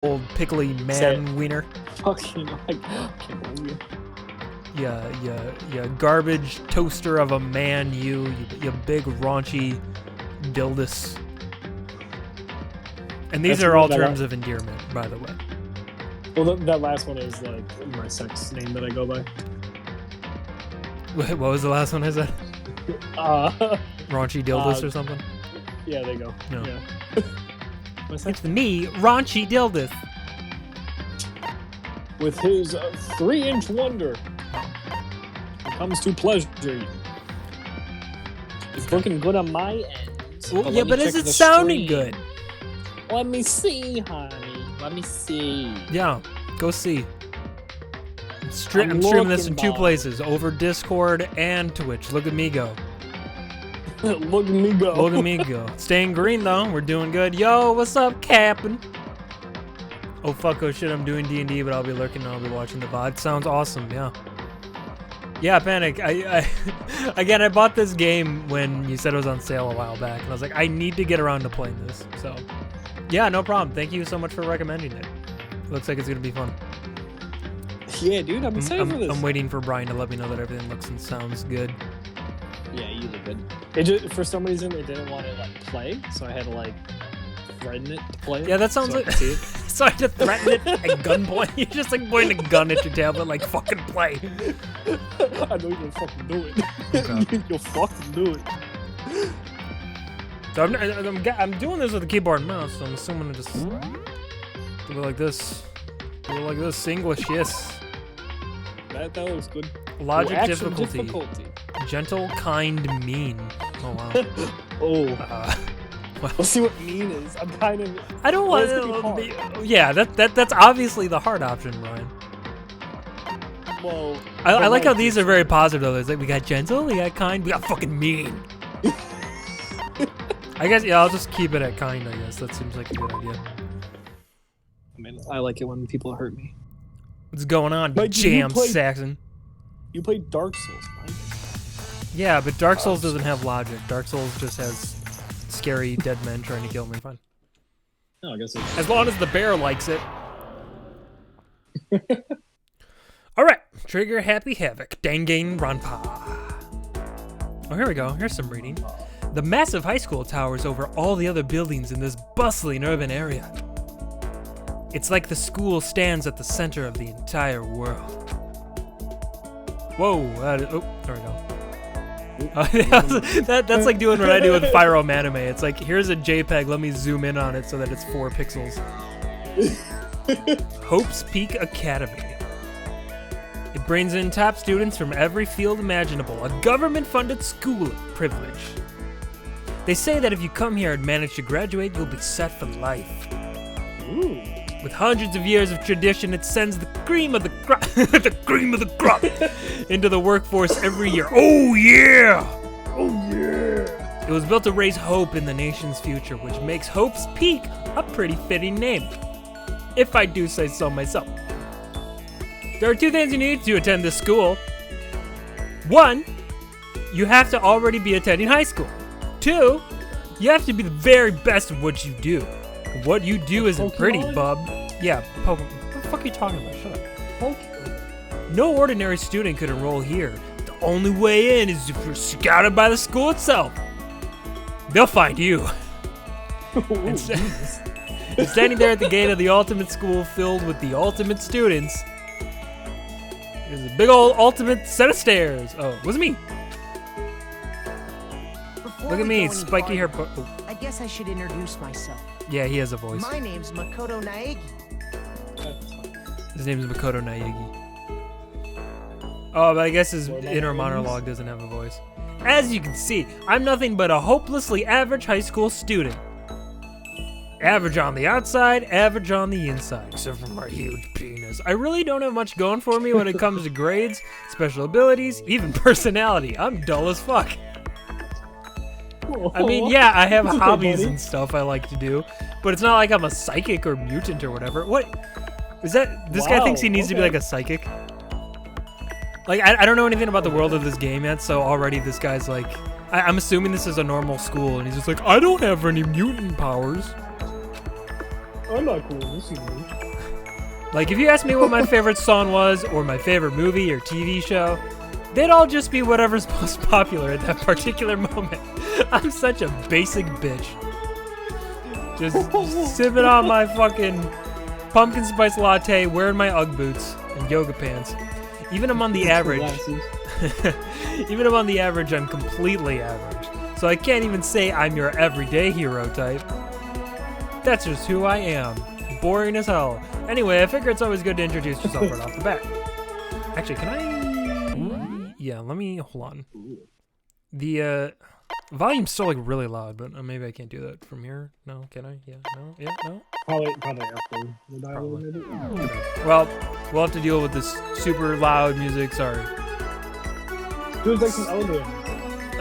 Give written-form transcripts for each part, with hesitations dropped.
old pickly man wiener. Fucking, I can't believe you. Yeah, garbage toaster of a man, you big raunchy dildus. And these are all terms of endearment, by the way. Well, that last one is like my sex name that I go by. What was the last one I said? Raunchy dildus or something? Yeah, there you go. No. Yeah. It's me, Raunchy Dildus. With his 3-inch wonder, it comes to pleasure you. It's looking good on my end. Well, yeah, but is it sounding good? Let me see, honey. Let me see. Yeah, go see. I'm streaming this in 2 places, over Discord and Twitch. Look at me go. Look at me go. Look at me go. Staying green though, we're doing good. Yo, what's up, Captain? Oh fuck, oh shit, I'm doing D&D, but I'll be lurking and I'll be watching the VOD. Sounds awesome, yeah. Yeah, Panic, I bought this game when you said it was on sale a while back, and I was like, I need to get around to playing this, so. Yeah, no problem. Thank you so much for recommending it. Looks like it's gonna be fun. Yeah, dude, I'm excited for this. I'm waiting for Brian to let me know that everything looks and sounds good. Yeah, you look good. It just, for some reason, they didn't want to like play, so I had to like threaten it to play. Yeah, that sounds like. So I had to threaten it at gunpoint. You're just like pointing a gun at your tablet, like fucking play. I know you'll fucking do it. Okay. You'll fucking do it. So I'm doing this with a keyboard and mouse, so I'm assuming to just do it like this. Do it like this. English, yes. That looks good. Logic difficulty. Gentle, kind, mean. Oh wow. Oh. Well, let's see what mean is. I'm kind of. I don't want to. Yeah, that's obviously the hard option, Ryan. Well, I like how these are very positive though. It's like we got gentle, we got kind, we got fucking mean. I guess yeah, I'll just keep it at kind. I guess that seems like a good idea. I mean, I like it when people hurt me. What's going on, Mike, Jam Saxon? You played Dark Souls, right? Yeah, but Dark Souls doesn't have logic. Dark Souls just has scary dead men trying to kill me. Fine. No, I guess it's... As long as the bear likes it. All right, trigger happy havoc. Danganronpa. Oh, here we go. Here's some reading. The massive high school towers over all the other buildings in this bustling urban area. It's like the school stands at the center of the entire world. Whoa! Oh, there we go. That's like doing what I do with Pyromanime. It's like, here's a JPEG, let me zoom in on it so that it's 4 pixels. Hope's Peak Academy. It brings in top students from every field imaginable, a government-funded school of privilege. They say that if you come here and manage to graduate, you'll be set for life. Ooh. With hundreds of years of tradition, it sends the cream of the crop, the cream of the crop, into the workforce every year. Oh yeah! Oh yeah! It was built to raise hope in the nation's future, which makes Hope's Peak a pretty fitting name, if I do say so myself. There are 2 things you need to attend this school. 1, you have to already be attending high school. 2, you have to be the very best at what you do. What you do isn't pretty, bub. Yeah, Pokemon. What the fuck are you talking about? Shut up. Pokemon. No ordinary student could enroll here. The only way in is if you're scouted by the school itself. They'll find you. And standing there at the gate of the ultimate school filled with the ultimate students is a big old ultimate set of stairs. Oh, it was me. Look at me, spiky hair. I guess I should introduce myself. Yeah, he has a voice. My name's Makoto Naegi. His name is Makoto Naegi. Oh, but I guess his inner monologue doesn't have a voice. As you can see, I'm nothing but a hopelessly average high school student. Average on the outside, average on the inside, except for my huge penis. I really don't have much going for me when it comes to grades, special abilities, even personality. I'm dull as fuck. I mean, yeah, I have hobbies and stuff I like to do, but it's not like I'm a psychic or mutant or whatever. What? Is that... This guy thinks he needs to be like a psychic? Like, I don't know anything about the world of this game yet, so already this guy's like... I'm assuming this is a normal school, and he's just like, I don't have any mutant powers. Oh I'm not cool. This is me. Like, if you asked me what my favorite song was, or my favorite movie or TV show, they'd all just be whatever's most popular at that particular moment. I'm such a basic bitch. Just sipping on my fucking pumpkin spice latte, wearing my Ugg boots and yoga pants. Even I'm on the average. Even I'm on the average, I'm completely average. So I can't even say I'm your everyday hero type. That's just who I am. Boring as hell. Anyway, I figure it's always good to introduce yourself right off the bat. Actually, can I... Yeah, let me... Hold on. The volume's still like really loud, but maybe I can't do that from here. No, can I? Yeah, no, yeah, no. Probably after the dialogue, maybe. Okay. Well, we'll have to deal with this super loud music. Sorry. Dude, like some elevator.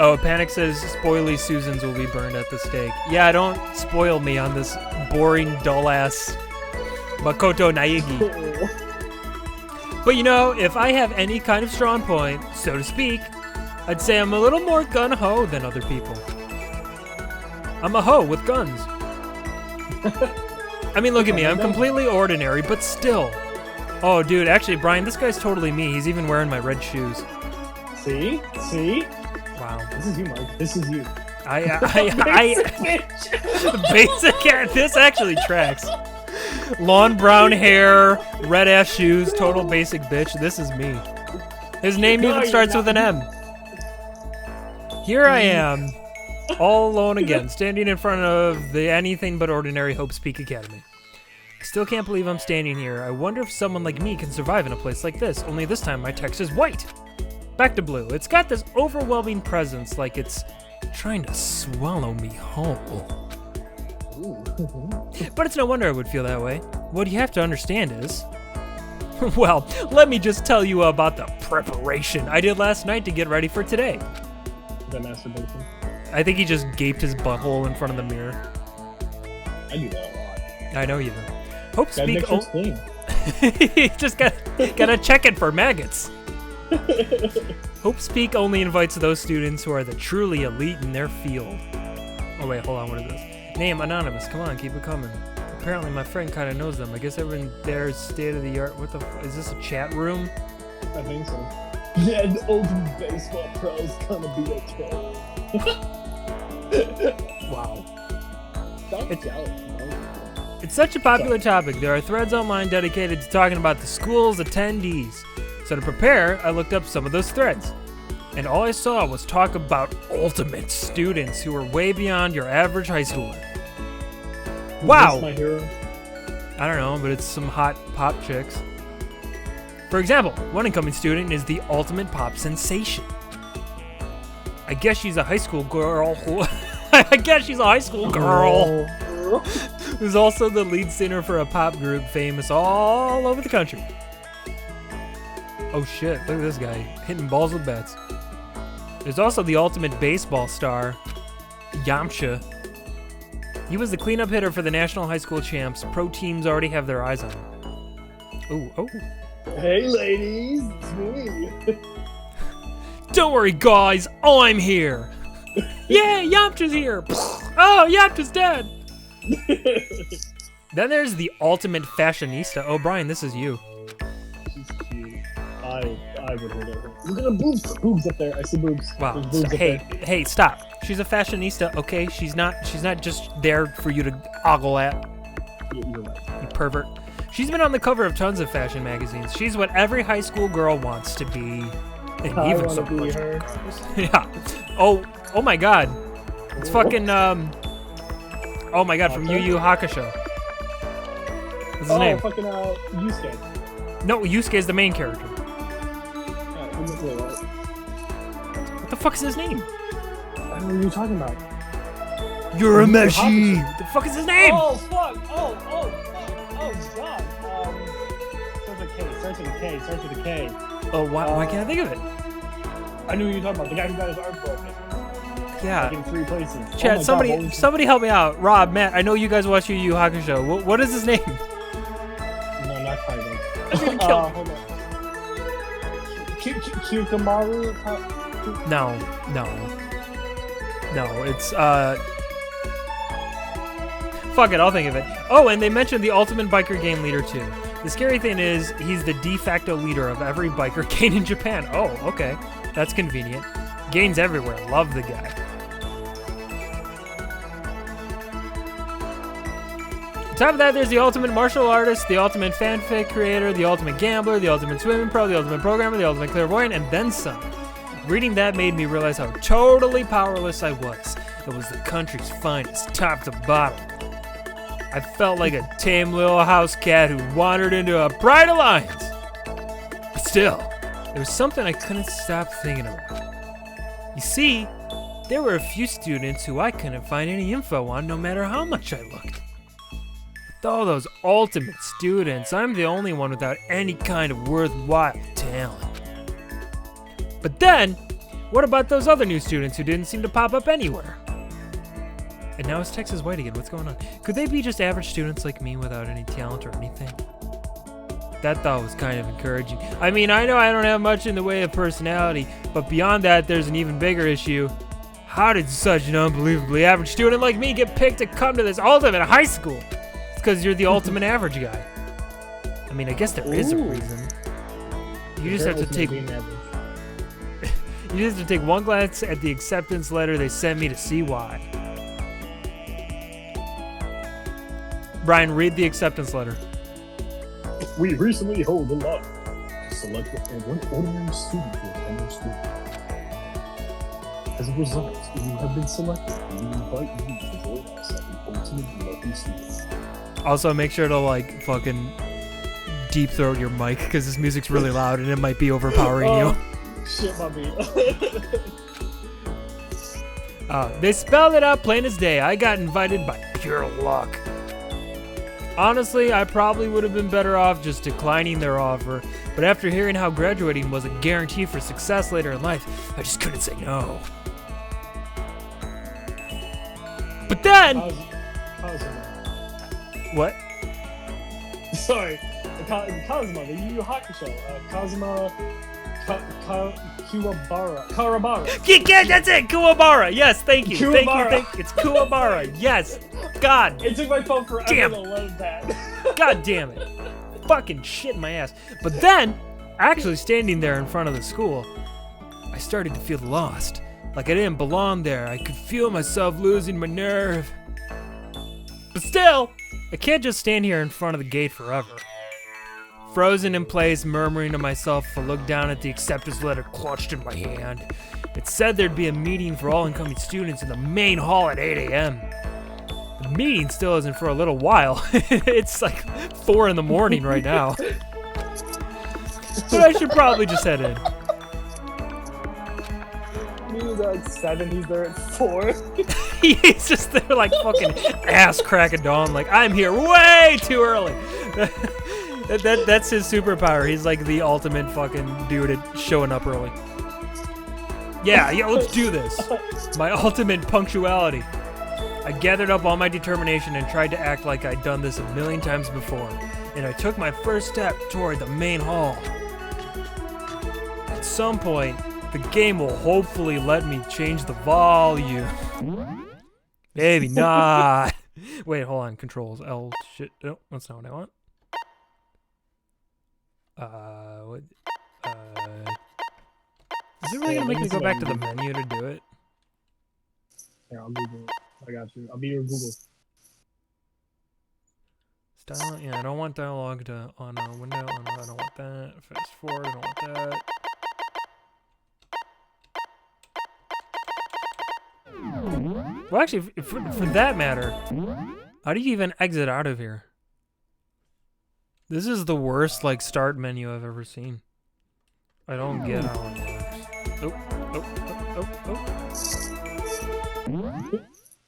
Oh, Panic says spoily Susans will be burned at the stake. Yeah, don't spoil me on this boring, dull-ass Makoto Naegi. But you know, if I have any kind of strong point, so to speak, I'd say I'm a little more gun-ho than other people. I'm a hoe with guns. I mean, look at me, I'm completely ordinary, but still. Oh, dude, actually, Brian, this guy's totally me. He's even wearing my red shoes. See? See? Wow. This is you, Mike. This is you. Basic, this actually tracks. Lawn brown hair, red ass shoes, total basic bitch. This is me. His name even starts with an M. Here I am, all alone again, standing in front of the anything but ordinary Hope's Peak Academy. I still can't believe I'm standing here. I wonder if someone like me can survive in a place like this, only this time my text is white. Back to blue. It's got this overwhelming presence, like it's trying to swallow me whole. But it's no wonder I would feel that way. What you have to understand is... well, let me just tell you about the preparation I did last night to get ready for today. The masturbation. I think he just gaped his butthole in front of the mirror. I do that a lot. I know you do. Hope Gotta make sure it's clean. just gotta check it for maggots. Hope Speak only invites those students who are the truly elite in their field. Oh wait, hold on, what is this? Name anonymous, come on, keep it coming. Apparently my friend kind of knows them. I guess everyone there is state of the art. What the is this a chat room? I think so. Yeah, the ultimate baseball pro is gonna be a troll. Wow. It's It's such a popular topic. There are threads online dedicated to talking about the school's attendees. So to prepare, I looked up some of those threads. And all I saw was talk about ultimate students who were way beyond your average high schooler. Wow! Is this my hero? I don't know, but it's some hot pop chicks. For example, one incoming student is the ultimate pop sensation. I guess she's a high school girl who... I guess she's a high school girl who's also the lead singer for a pop group famous all over the country. Oh shit, look at this guy, hitting balls with bats. There's also the ultimate baseball star, Yamcha. He was the cleanup hitter for the National High School Champs. Pro teams already have their eyes on him. Oh. Hey ladies, it's me. Don't worry guys, I'm here. Yeah, Yamcha's here. Oh, Yamcha's dead. Then there's the ultimate fashionista. Oh, Brian, this is you. She's cute. I would hold her. Look at the boobs. Boobs up there. I see boobs. Wow. There's boobs up Hey, there. hey, stop. She's a fashionista, okay? She's not just there for you to ogle at. You're right. You pervert. She's been on the cover of tons of fashion magazines. She's what every high school girl wants to be. And I even wanna so be much her. girls. Yeah. Oh my god. It's fucking oh my god, from Yu Yu Hakusho. What's his name? Fucking Yusuke. No, Yusuke is the main character. Yeah, wait, what? What the fuck is his name? I don't know what you're talking about. Urameshi. What the fuck is his name? Oh fuck! Oh god! Starts with a K. Oh, why can't I think of it? I knew what you were talking about. The guy who got his arm broken. Yeah. Like in 3 places. Chad, Oh my God, somebody help me out. Rob, Matt, I know you guys watch Yu Yu Hakusho. What is his name? No, not Kaido. I'm gonna kill him. Hold on. Kyukamaru? No, it's fuck it, I'll think of it. Oh, and they mentioned the Ultimate Biker Gang leader too. The scary thing is, he's the de facto leader of every biker gang in Japan. Oh, okay. That's convenient. Gangs everywhere. Love the guy. On top of that, there's the ultimate martial artist, the ultimate fanfic creator, the ultimate gambler, the ultimate swimming pro, the ultimate programmer, the ultimate clairvoyant, and then some. Reading that made me realize how totally powerless I was. It was the country's finest, top to bottom. I felt like a tame little house cat who wandered into a Pride Alliance. But still, there was something I couldn't stop thinking about. You see, there were a few students who I couldn't find any info on no matter how much I looked. With all those ultimate students, I'm the only one without any kind of worthwhile talent. But then, what about those other new students who didn't seem to pop up anywhere? And now it's Texas White again. What's going on? Could they be just average students like me without any talent or anything? That thought was kind of encouraging. I mean, I know I don't have much in the way of personality, but beyond that, there's an even bigger issue. How did such an unbelievably average student like me get picked to come to this ultimate high school? It's because you're the ultimate average guy. I mean, I guess there is a reason. You just have to take... You just have to take one glance at the acceptance letter they sent me to see why. Brian, read the acceptance letter. We recently held a lottery to select one ordinary student to attend our school. As a result, you have been selected, and we invite you to join us at the Ultimate Lucky Students. Also, make sure to, like, fucking deep throat your mic, because this music's really loud, and it might be overpowering you. Shit, my beat. They spelled it out plain as day. I got invited by pure luck. Honestly, I probably would have been better off just declining their offer, but after hearing how graduating was a guarantee for success later in life, I just couldn't say no. But then... What? Sorry. Kazuma, the Yu Yu Hakusho. Kazuma... Kuwabara. Yeah, that's it! Kuwabara! Yes, thank you. Kuwabara. Thank you. It's Kuwabara. Yes. God. It took my phone forever Damn. to load that. God damn it. Fucking shit in my ass. But then, actually standing there in front of the school, I started to feel lost. Like I didn't belong there. I could feel myself losing my nerve. But still, I can't just stand here in front of the gate forever. Frozen in place, murmuring to myself, I looked down at the acceptance letter clutched in my hand. It said there'd be a meeting for all incoming students in the main hall at 8 a.m. The meeting still isn't for a little while. It's like 4 in the morning right now. But I should probably just head in. He's at 7, he's there at 4. He's just there like fucking ass crack of dawn, like, I'm here way too early. That's his superpower. He's like the ultimate fucking dude at showing up early. Yeah, let's do this. My ultimate punctuality. I gathered up all my determination and tried to act like I'd done this a million times before. And I took my first step toward the main hall. At some point, the game will hopefully let me change the volume. Maybe not. Wait, hold on. Controls L. Shit. No, that's not what I want. What? Is it really gonna make me go back to the menu to do it? Here, I'll Google it. I got you. I'll be your Google. Style, yeah, I don't want dialogue to on a window. Oh, no, I don't want that. Fast forward, I don't want that. Well, actually, for that matter, how do you even exit out of here? This is the worst, like, start menu I've ever seen. I don't get how it works. Oh.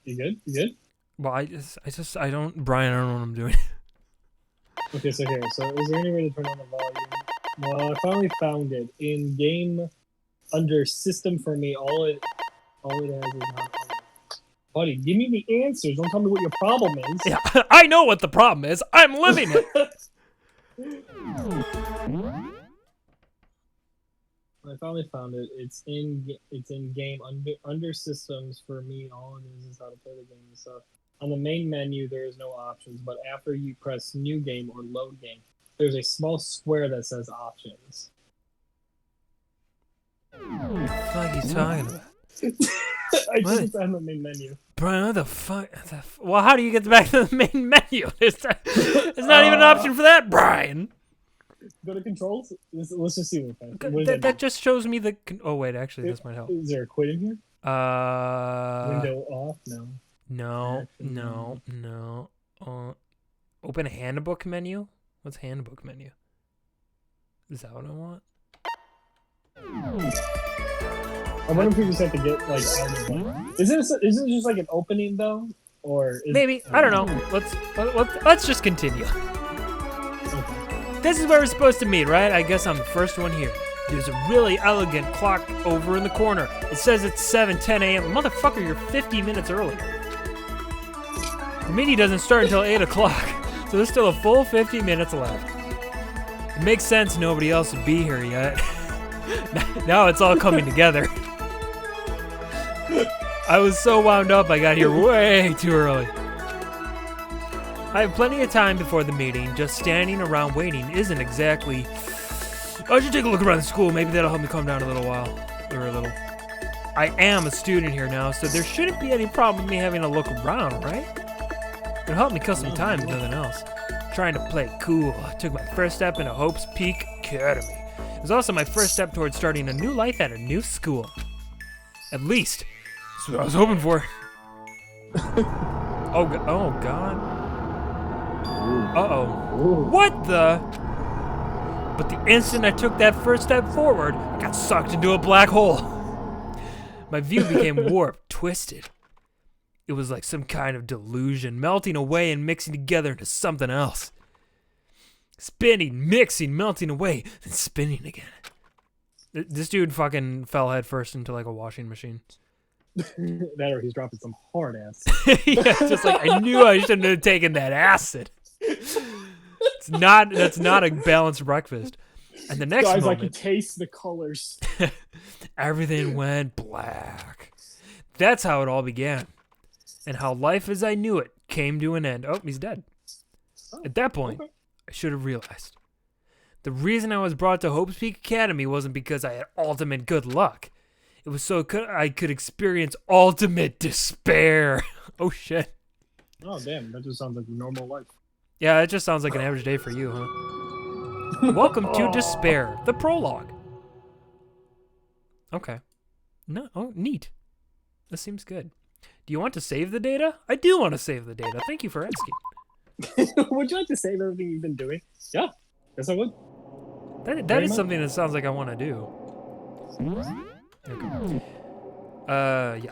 You good? You good? Well, I don't, Brian, I don't know what I'm doing. Okay, so here. So is there any way to turn on the volume? Well, I finally found it. In game, under system for me, all it has is not. Buddy, give me the answers. Don't tell me what your problem is. Yeah, I know what the problem is. I'm living it. I finally found it. It's in game under systems for me. All it is how to play the game and stuff. On the main menu, there is no options, but after you press New Game or Load Game, there's a small square that says Options. What the fuck are you talking about? I think it's on the main menu. Bro, what the fuck? Well, how do you get back to the main menu? There's not even an option for that, Brian. Go to controls. Let's just see what That just shows me the. Oh wait, actually, this might help. Is there a quit in here? Window off? No. No. Open handbook menu. What's handbook menu? Is that what I want? I wonder if we just have to get like out of like. Isn't it just like an opening though, or maybe I don't know. Let's just continue. This is where we're supposed to meet, right? I guess I'm the first one here. There's a really elegant clock over in the corner. It says it's 7:10 a.m. Motherfucker, you're 50 minutes early. The meeting doesn't start until 8 o'clock, so there's still a full 50 minutes left. It makes sense nobody else would be here yet. Now it's all coming together. I was so wound up I got here way too early. I have plenty of time before the meeting. Just standing around waiting isn't exactly... I should take a look around the school. Maybe that'll help me calm down a little while. Or a little. I am a student here now, so there shouldn't be any problem with me having a look around, right? It'll help me kill some time if nothing else. Trying to play it cool. I took my first step into Hope's Peak Academy. It was also my first step towards starting a new life at a new school. At least. That's what I was hoping for. Oh God. Uh-oh. What the? But the instant I took that first step forward, I got sucked into a black hole. My view became warped, twisted. It was like some kind of delusion, melting away and mixing together into something else. Spinning, mixing, melting away, then spinning again. This dude fucking fell head first into like a washing machine. That or he's dropping some hard ass. Yeah, just like I knew I shouldn't have taken that acid. That's not a balanced breakfast. And the next moment, like you taste the colors. Everything went black. That's how it all began. And how life as I knew it came to an end. Oh, he's dead. At that point, I should have realized. The reason I was brought to Hope's Peak Academy wasn't because I had ultimate good luck. It was so I could experience ultimate despair. Oh, shit. Oh, damn. That just sounds like a normal life. Yeah, it just sounds like an average day for you, huh? Welcome to Despair, the prologue. Okay. No, oh, neat. This seems good. Do you want to save the data? I do want to save the data. Thank you for asking. Would you like to save everything you've been doing? Yeah, yes I would. That is something that sounds like I want to do. Okay. Yeah.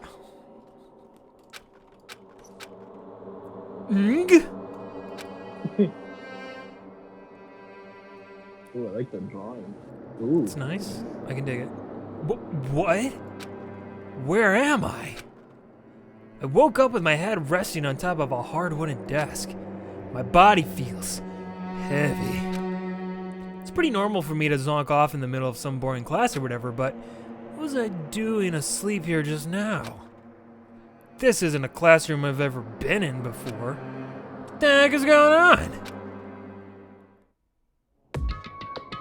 Ooh, I like the drawing. Ooh. It's nice. I can dig it. What? Where am I? I woke up with my head resting on top of a hard wooden desk. My body feels heavy. It's pretty normal for me to zonk off in the middle of some boring class or whatever, but what was I doing asleep here just now? This isn't a classroom I've ever been in before. What the heck is going on?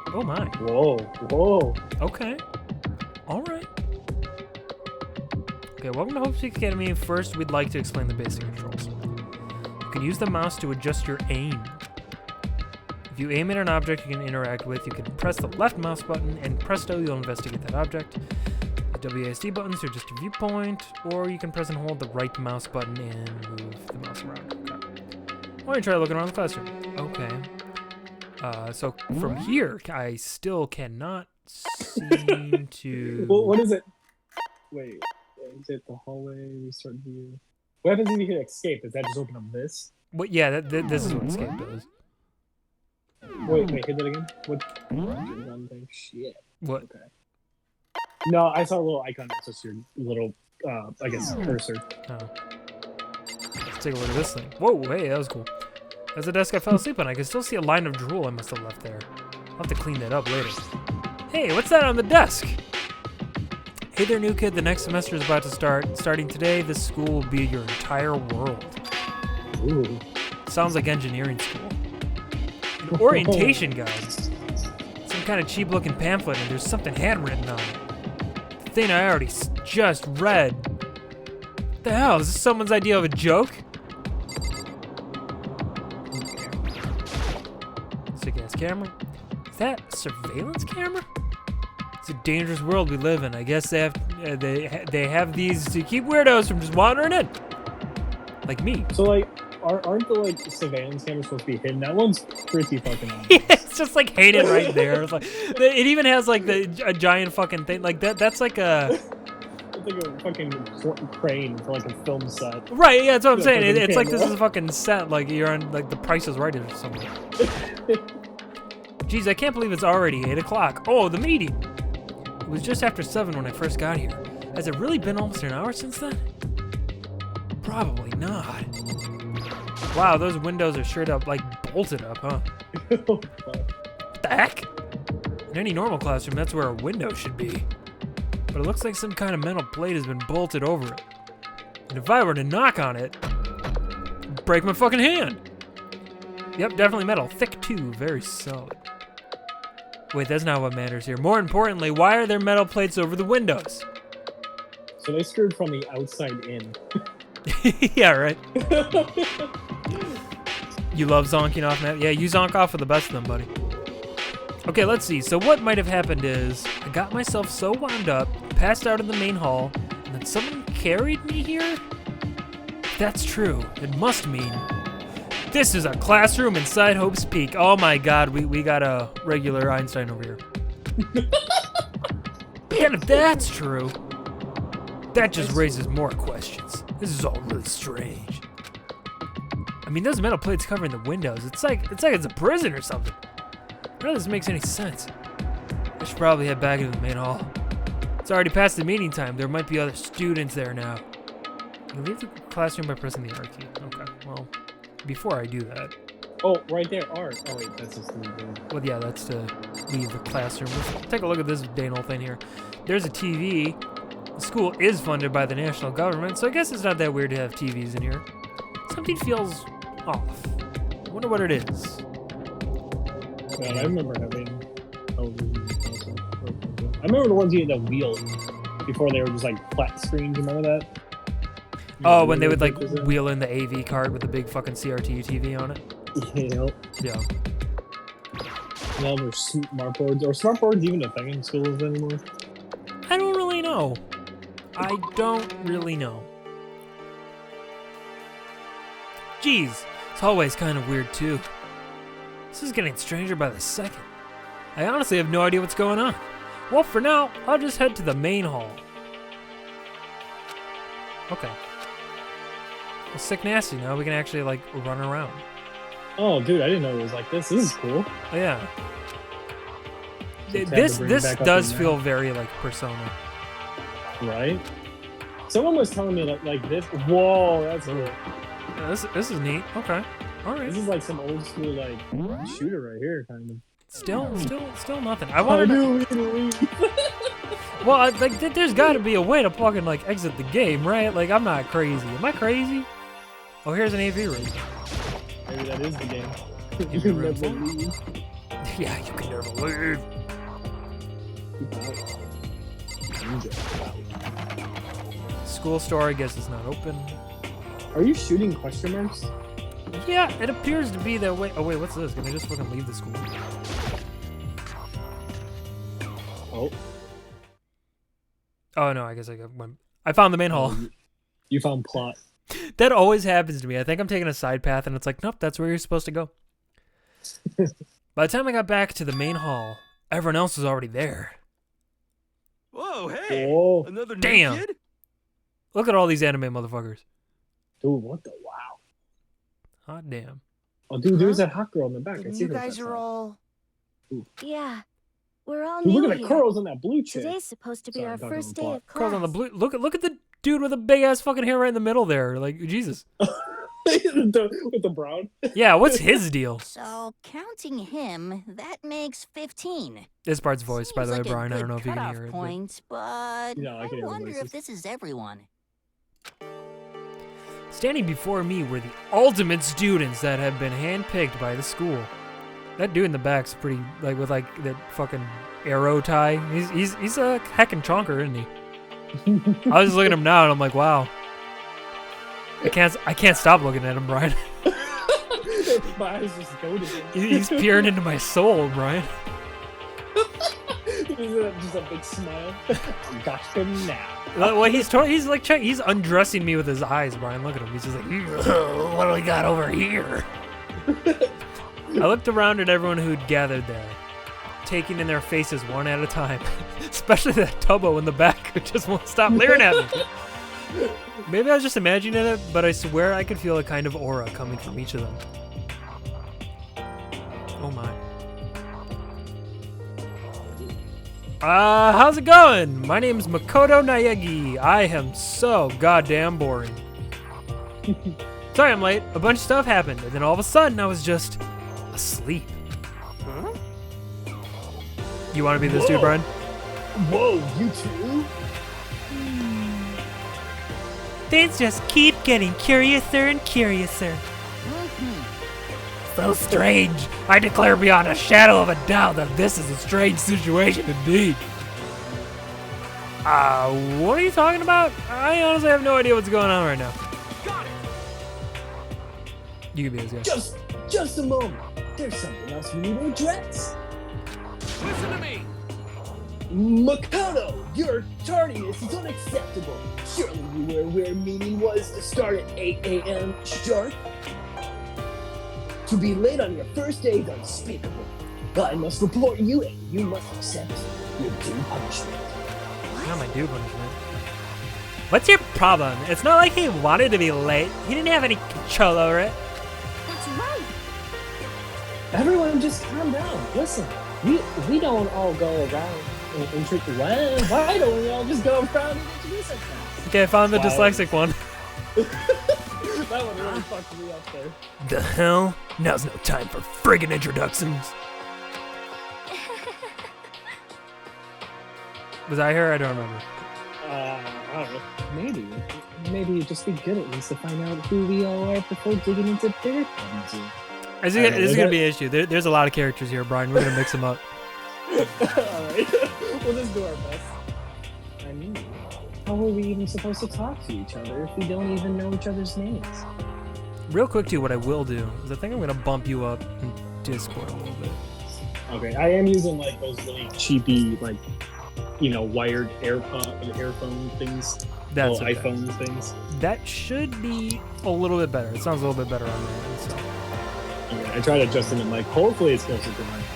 Oh my. Whoa. Okay. Alright. Okay, welcome to Hope's Peak Academy. First, we'd like to explain the basic controls. You can use the mouse to adjust your aim. If you aim at an object you can interact with, you can press the left mouse button, and presto, you'll investigate that object. The WASD buttons are just a viewpoint, or you can press and hold the right mouse button and move the mouse around. Okay. Why don't you try looking around the classroom? Okay. So from here, I still cannot seem to... Well, what is it? Wait, is it the hallway? Restart view. What happens if you hit escape? Does that just open up this? What? Yeah, this is what escape does. Wait, hit that again? What? Shit. What? Okay. No, I saw a little icon. It's just your little, I guess, cursor. Oh. Let's take a look at this thing. Whoa, hey, that was cool. That's the desk I fell asleep on. I can still see a line of drool I must have left there. I'll have to clean that up later. Hey, what's that on the desk? Hey there, new kid. The next semester is about to start. Starting today, this school will be your entire world. Ooh. Sounds like engineering school. An orientation guide. Some kind of cheap-looking pamphlet, and there's something handwritten on it. The thing I already just read. What the hell? Is this someone's idea of a joke? Sick-ass camera. Is that a surveillance camera? It's a dangerous world we live in. I guess they have these to keep weirdos from just wandering in. Like me. So like, aren't the like surveillance cameras supposed to be hidden? That one's pretty fucking obvious. Yeah, it's just like hidden right there. It's like, it even has like a giant fucking thing like that. That's like a. It's like a fucking crane for like a film set. Right. Yeah, that's what I'm saying. Like It's like this is a fucking set. Like you're on like The Price is Right or something. Jeez, I can't believe it's already 8 o'clock. Oh, the meeting. It was just after 7 when I first got here. Has it really been almost an hour since then? Probably not. Wow, those windows are straight up, like, bolted up, huh? What the heck? In any normal classroom, that's where a window should be. But it looks like some kind of metal plate has been bolted over it. And if I were to knock on it, it'd break my fucking hand. Yep, definitely metal. Thick, too. Very solid. Wait, that's not what matters here. More importantly, why are there metal plates over the windows? So they screwed from the outside in. Yeah, right. You love zonking off, Matt? Yeah, you zonk off for the best of them, buddy. Okay, let's see. So what might have happened is I got myself so wound up, passed out in the main hall, and then someone carried me here? If that's true, it must mean this is a classroom inside Hope's Peak. Oh my god, we got a regular Einstein over here. And if that's true, that just raises more questions. This is all really strange. I mean, those metal plates covering the windows, it's like it's a prison or something. None of this makes any sense. I should probably head back into the main hall. It's already past the meeting time. There might be other students there now. You leave the classroom by pressing the R key. Okay, well, before I do that. Oh, right there, R. Oh wait, that's just the window. Well, yeah, that's to leave the classroom. Let's take a look at this dang old thing here. There's a TV. The school is funded by the national government, so I guess it's not that weird to have TVs in here. Something feels off. I wonder what it is. Man, I remember having televisions also. I remember the ones you had the wheels before they were just like flat screens. Remember that? Oh, when they would like wheel in the AV card with the big fucking CRT TV on it. Yeah. Yeah. Now there's smart boards. Are smart boards even a thing in schools anymore? I don't really know. I don't really know. Jeez, this hallway's kind of weird too. This is getting stranger by the second. I honestly have no idea what's going on. Well, for now, I'll just head to the main hall. Okay. Well, sick nasty. Now we can actually like run around. Oh, dude, I didn't know it was like this. This is cool. Oh, yeah. Just This back up does in feel very like Persona. Right? Someone was telling me that like this. Whoa, that's cool. Yeah, this is neat. Okay. All right. This is like some old school like shooter right here, kind of. Still nothing. I want to. Well, like, there's got to be a way to fucking like exit the game, right? Like, I'm not crazy. Am I crazy? Oh, here's an AV room. Maybe that is the game. You can never leave. Yeah, you can never leave. School store, I guess, is not open. Are you shooting question marks? Yeah, it appears to be that way. Oh wait, what's this? Can I just fucking leave the school? Oh. Oh no, I guess I found the main hall. You found plot. That always happens to me. I think I'm taking a side path and it's like, nope, that's where you're supposed to go. By the time I got back to the main hall, everyone else was already there. Whoa, hey! Whoa. Another new Damn. kid? Look at all these anime motherfuckers. Dude, what the wow. Hot damn. Oh, dude, there's that hot girl in the back. I And see you her guys that are side. all... Yeah, we're all Dude, new look at the here. curls on that blue chick. Today's supposed to be Sorry, our talking first on day plot. of class. Curls on the blue. Look at the dude with the big ass fucking hair right in the middle there. Like, Jesus. with the brown. Yeah, what's his deal? So, counting him, that makes 15. This part's voiced, by the way, Seems like a Brian. I good don't know if you can cutoff hear it. point, but Yeah, I can I hear the wonder voices. if this is everyone. Standing before me were the ultimate students that had been handpicked by the school. That dude in the back's pretty, like, with, like, that fucking arrow tie. He's a heckin' chonker, isn't he? I was just looking at him now, and I'm like, wow. I can't stop looking at him, Brian. My eyes just go to him. He's peering into my soul, Brian. Just a big smile. Got him now. Well, he's undressing me with his eyes, Brian. Look at him. He's just like, what do we got over here? I looked around at everyone who'd gathered there, taking in their faces one at a time. Especially that Tubbo in the back who just won't stop leering at me. Maybe I was just imagining it, but I swear I could feel a kind of aura coming from each of them. Oh my. How's it going? My name's Makoto Naegi. I am so goddamn boring. Sorry I'm late. A bunch of stuff happened, and then all of a sudden I was just asleep. Huh? You want to be this dude, Brian? Whoa, you too? Things just keep getting curiouser and curiouser. So strange. I declare beyond a shadow of a doubt that this is a strange situation indeed. What are you talking about? I honestly have no idea what's going on right now. Got it. You can be this guy. Just a moment. There's something else we need to address. Listen to me. Makoto, your tardiness is unacceptable. Surely you were aware meeting was to start at 8 a.m. sharp? To be late on your first day is unspeakable. I must report you and you must accept your due punishment. Not my due punishment. What's your problem? It's not like he wanted to be late. He didn't have any control over it. That's right. Everyone just calm down. Listen, we don't all go around and why don't we all just go around and introduce ourselves? Okay, I found the dyslexic one. That one really fucked me up there. The hell? Now's no time for friggin' introductions. Was I here? I don't remember. I don't know. Maybe it'd just be good at least to find out who we all are before digging into bigger things. This is gonna be an issue. There's a lot of characters here, Brian. We're gonna mix them up. Alright. We'll just do our best. I mean, how are we even supposed to talk to each other if we don't even know each other's names? Real quick, too, what I will do is I think I'm gonna bump you up in Discord a little bit. Okay, I am using like those really cheapy, like, you know, wired earphone things. That's okay. iPhone things. That should be a little bit better. It sounds a little bit better on my end. So. Okay, I tried adjusting it, like, hopefully it's closer to my mic.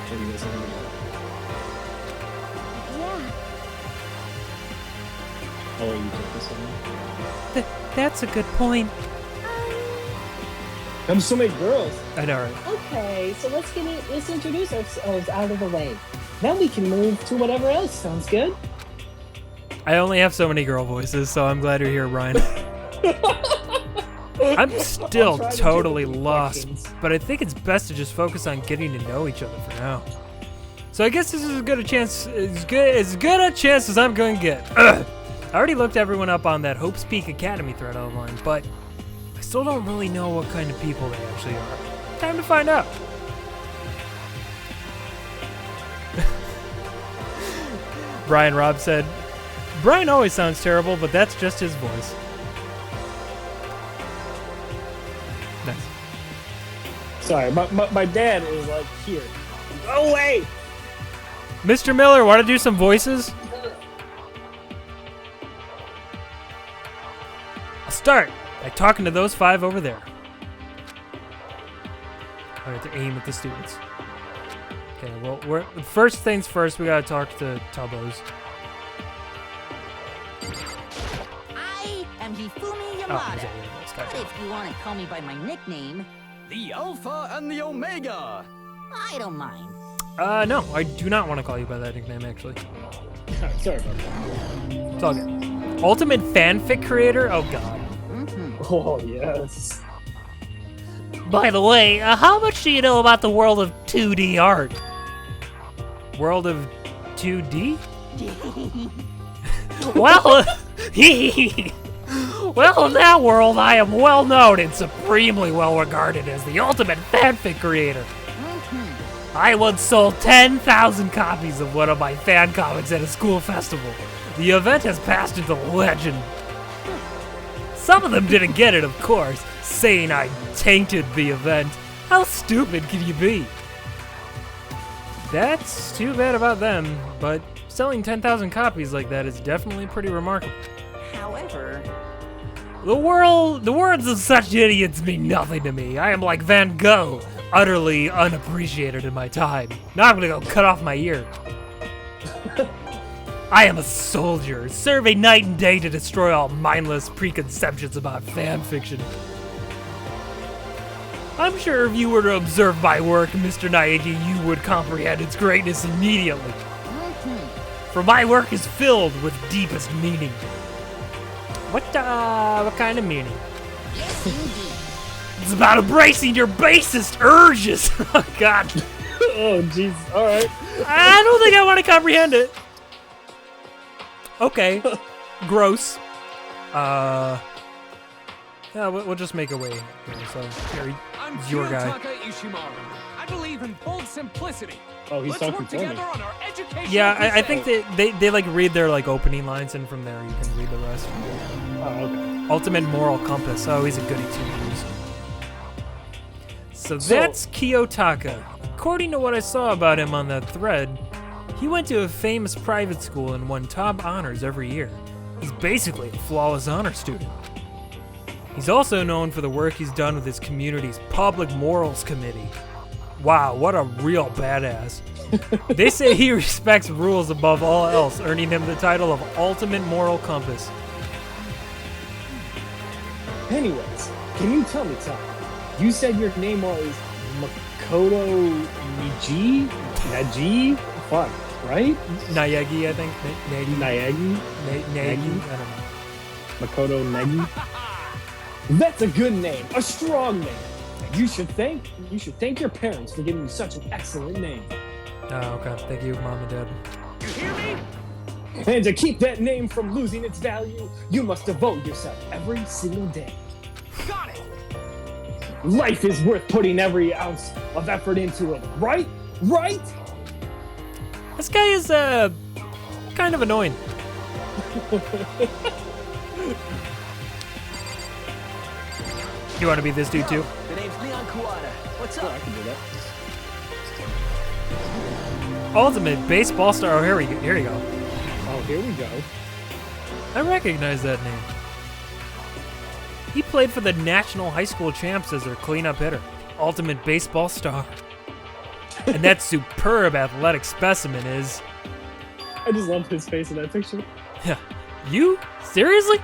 What do you guys think? Yeah. I'll let you take this one. That's a good point. There's so many girls. I know, right? Okay, so let's introduce ourselves out of the way. Then we can move to whatever else. Sounds good? I only have so many girl voices, so I'm glad you're here, Brian. I'm still totally lost, but I think it's best to just focus on getting to know each other for now. So I guess this is as good a chance as I'm going to get. I already looked everyone up on that Hope's Peak Academy thread online, but I still don't really know what kind of people they actually are. Time to find out. Brian Robb said, Brian always sounds terrible, but that's just his voice. Nice. Sorry, my dad is like here. Go away! Mr. Miller, want to do some voices? I'll start by talking to those 5 over there. I have to aim at the students. Okay, well, first things first, we gotta talk to Tubbo's. I am Hifumi Oh, Yamada. he's already this guy. If you want to call me by my nickname, The Alpha and the Omega. I don't mind. No, I do not want to call you by that nickname, actually. Sorry about that. It's all good. Ultimate fanfic creator? Oh, God. Oh, yes. By the way, how much do you know about the world of 2D art? World of 2D? Well, Well, in that world, I am well known and supremely well regarded as the ultimate fanfic creator. I once sold 10,000 copies of one of my fan comics at a school festival. The event has passed into legend. Some of them didn't get it, of course, saying I tainted the event. How stupid can you be? That's too bad about them, but selling 10,000 copies like that is definitely pretty remarkable. However, The words of such idiots mean nothing to me. I am like Van Gogh, utterly unappreciated in my time. Now I'm gonna go cut off my ear. I am a soldier, serving night and day to destroy all mindless preconceptions about fan fiction. I'm sure if you were to observe my work, Mr. Naegi, you would comprehend its greatness immediately. For my work is filled with deepest meaning. What kind of meaning? Yes, indeed. It's about embracing your basest urges. Oh, God. Oh, jeez. All right. I don't think I want to comprehend it. Okay. Gross. Yeah, we'll just make a way here. So, Harry, I'm your guy. Kiyotaka Ishimaru. I believe in bold simplicity. Oh, he's Let's talking work for me. together on our educational Yeah, I crusade. think they like read their like opening lines, and from there you can read the rest. Oh, okay. Ultimate moral compass. Oh, he's a goody two-shoes. So that's Kiyotaka. According to what I saw about him on that thread, he went to a famous private school and won top honors every year. He's basically a flawless honor student. He's also known for the work he's done with his community's Public Morals Committee. Wow, what a real badass. They say he respects rules above all else, earning him the title of Ultimate Moral Compass. Anyways, can you tell me something? You said your name was Makoto Naji? Fuck, right? Naegi, I think. Nagi. Nayagi? Nagi. I don't know. Makoto Negi? That's a good name, a strong name. You should thank your parents for giving you such an excellent name. Oh, okay. Thank you, Mom and Dad. You hear me? And to keep that name from losing its value, you must devote yourself every single day. Got it. Life is worth putting every ounce of effort into it, right? Right? This guy is, kind of annoying. You want to be this dude too? the name's Leon Kawada. What's Oh, up? I can do that. Ultimate baseball star. Oh, here we go. Here you go. Oh, here we go. I recognize that name. He played for the National High School Champs as their cleanup hitter. Ultimate baseball star. And that superb athletic specimen is... I just love his face in that picture. You? Seriously?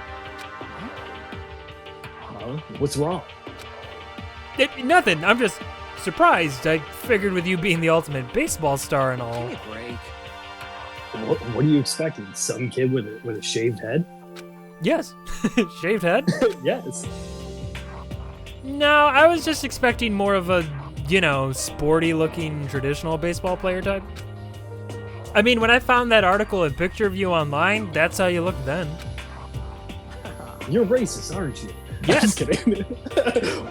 Oh, what's wrong? Nothing. I'm just surprised. I figured with you being the ultimate baseball star and all. Give me a break. What are you expecting? Some kid with a shaved head? Yes. Shaved head? Yes. No, I was just expecting more of a, sporty looking traditional baseball player type. I mean, when I found that article and picture of you online, that's how you looked then. You're racist, aren't you? Yes. Just kidding.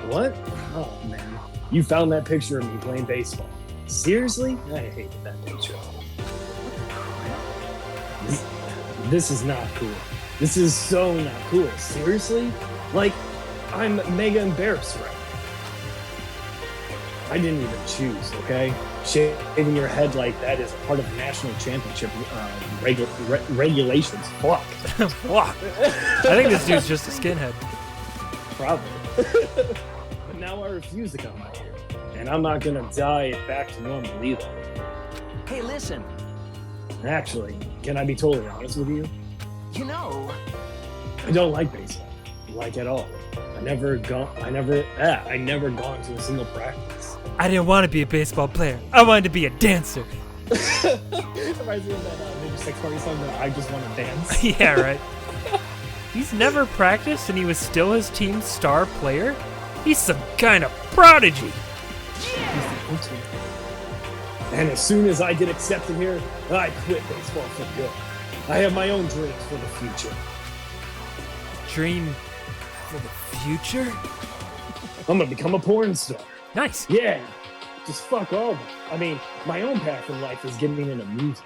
What? Oh man, you found that picture of me playing baseball. Seriously? I hated that picture. This is not cool. This is so not cool. Seriously? Like, I'm mega embarrassed right now. I didn't even choose, okay? Shaving your head like that is part of the national championship regulations. Fuck. Fuck. I think this dude's just a skinhead. Probably. But now I refuse to come out here. And I'm not gonna die back to normal either. Hey, listen. Actually, can I be totally honest with you? You know, I don't like baseball. Like at all. I never gone to a single practice. I didn't want to be a baseball player. I wanted to be a dancer. Reminds me of that Major Sex Party song that I just want to dance. Yeah, right. He's never practiced and he was still his team's star player? He's some kind of prodigy. And as soon as I get accepted here, I quit baseball for good. I have my own dreams for the future. Dream For the future? I'm gonna become a porn star. Nice. Yeah, just fuck all that. I mean, my own path in life is getting into music.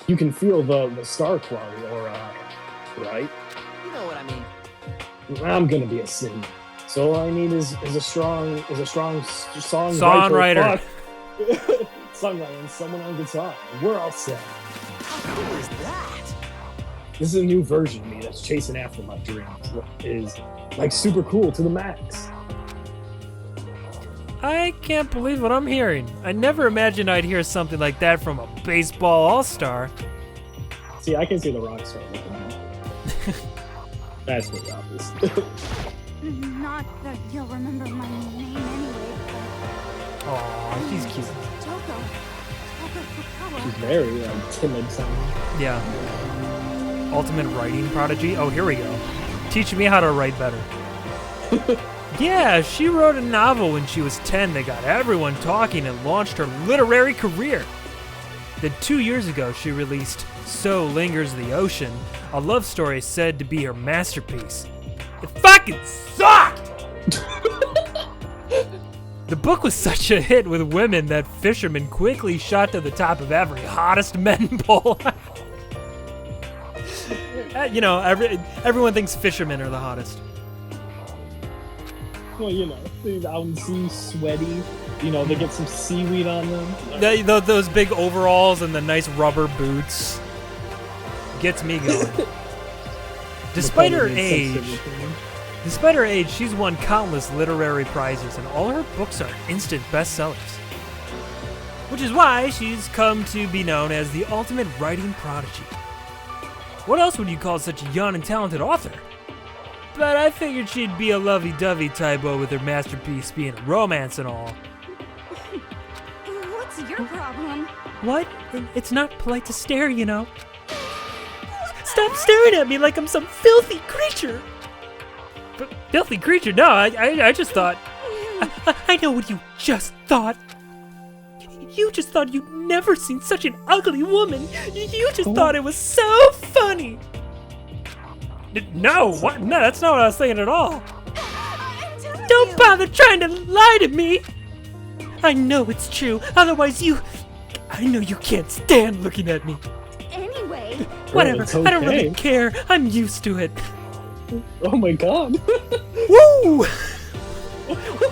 You can feel the star quality, right? You know what I mean. I'm gonna be a singer. So all I need is a strong Songwriter. Songwriter and someone on guitar. We're all set. How cool is that? This is a new version of me that's chasing after my dreams. Is like super cool to the max. I can't believe what I'm hearing. I never imagined I'd hear something like that from a baseball all-star. See, I can see the rock star looking at me. That's pretty obvious. Not that you'll remember my name anyway, but Aw, she's cute. Toko. Toko Fukawa. She's very like timid sounding. Yeah. Ultimate writing prodigy? Oh, here we go. Teach me how to write better. Yeah, she wrote a novel when she was 10 that got everyone talking and launched her literary career. Then 2 years ago, she released So Lingers the Ocean, a love story said to be her masterpiece. It fucking sucked! The book was such a hit with women that fishermen quickly shot to the top of every hottest men poll. You know, everyone thinks fishermen are the hottest. Well, you know, they're out in the sea, sweaty. You know, they get some seaweed on them. Those big overalls and the nice rubber boots. Gets me going. Despite her age, she's won countless literary prizes, and all her books are instant bestsellers. Which is why she's come to be known as the ultimate writing prodigy. What else would you call such a young and talented author? But I figured she'd be a lovey-dovey typo with her masterpiece being a romance and all. What's your problem? What? It's not polite to stare, you know. Stop staring at me like I'm some filthy creature. Filthy creature? No, I just thought... I know what you just thought. You just thought you'd never seen such an ugly woman. You just thought it was so funny. No, what? No, that's not what I was saying at all. Don't bother trying to lie to me. I know it's true. Otherwise I know you can't stand looking at me. Anyway. Whatever. It's I don't really okay. care. I'm used to it. Oh my god. Woo!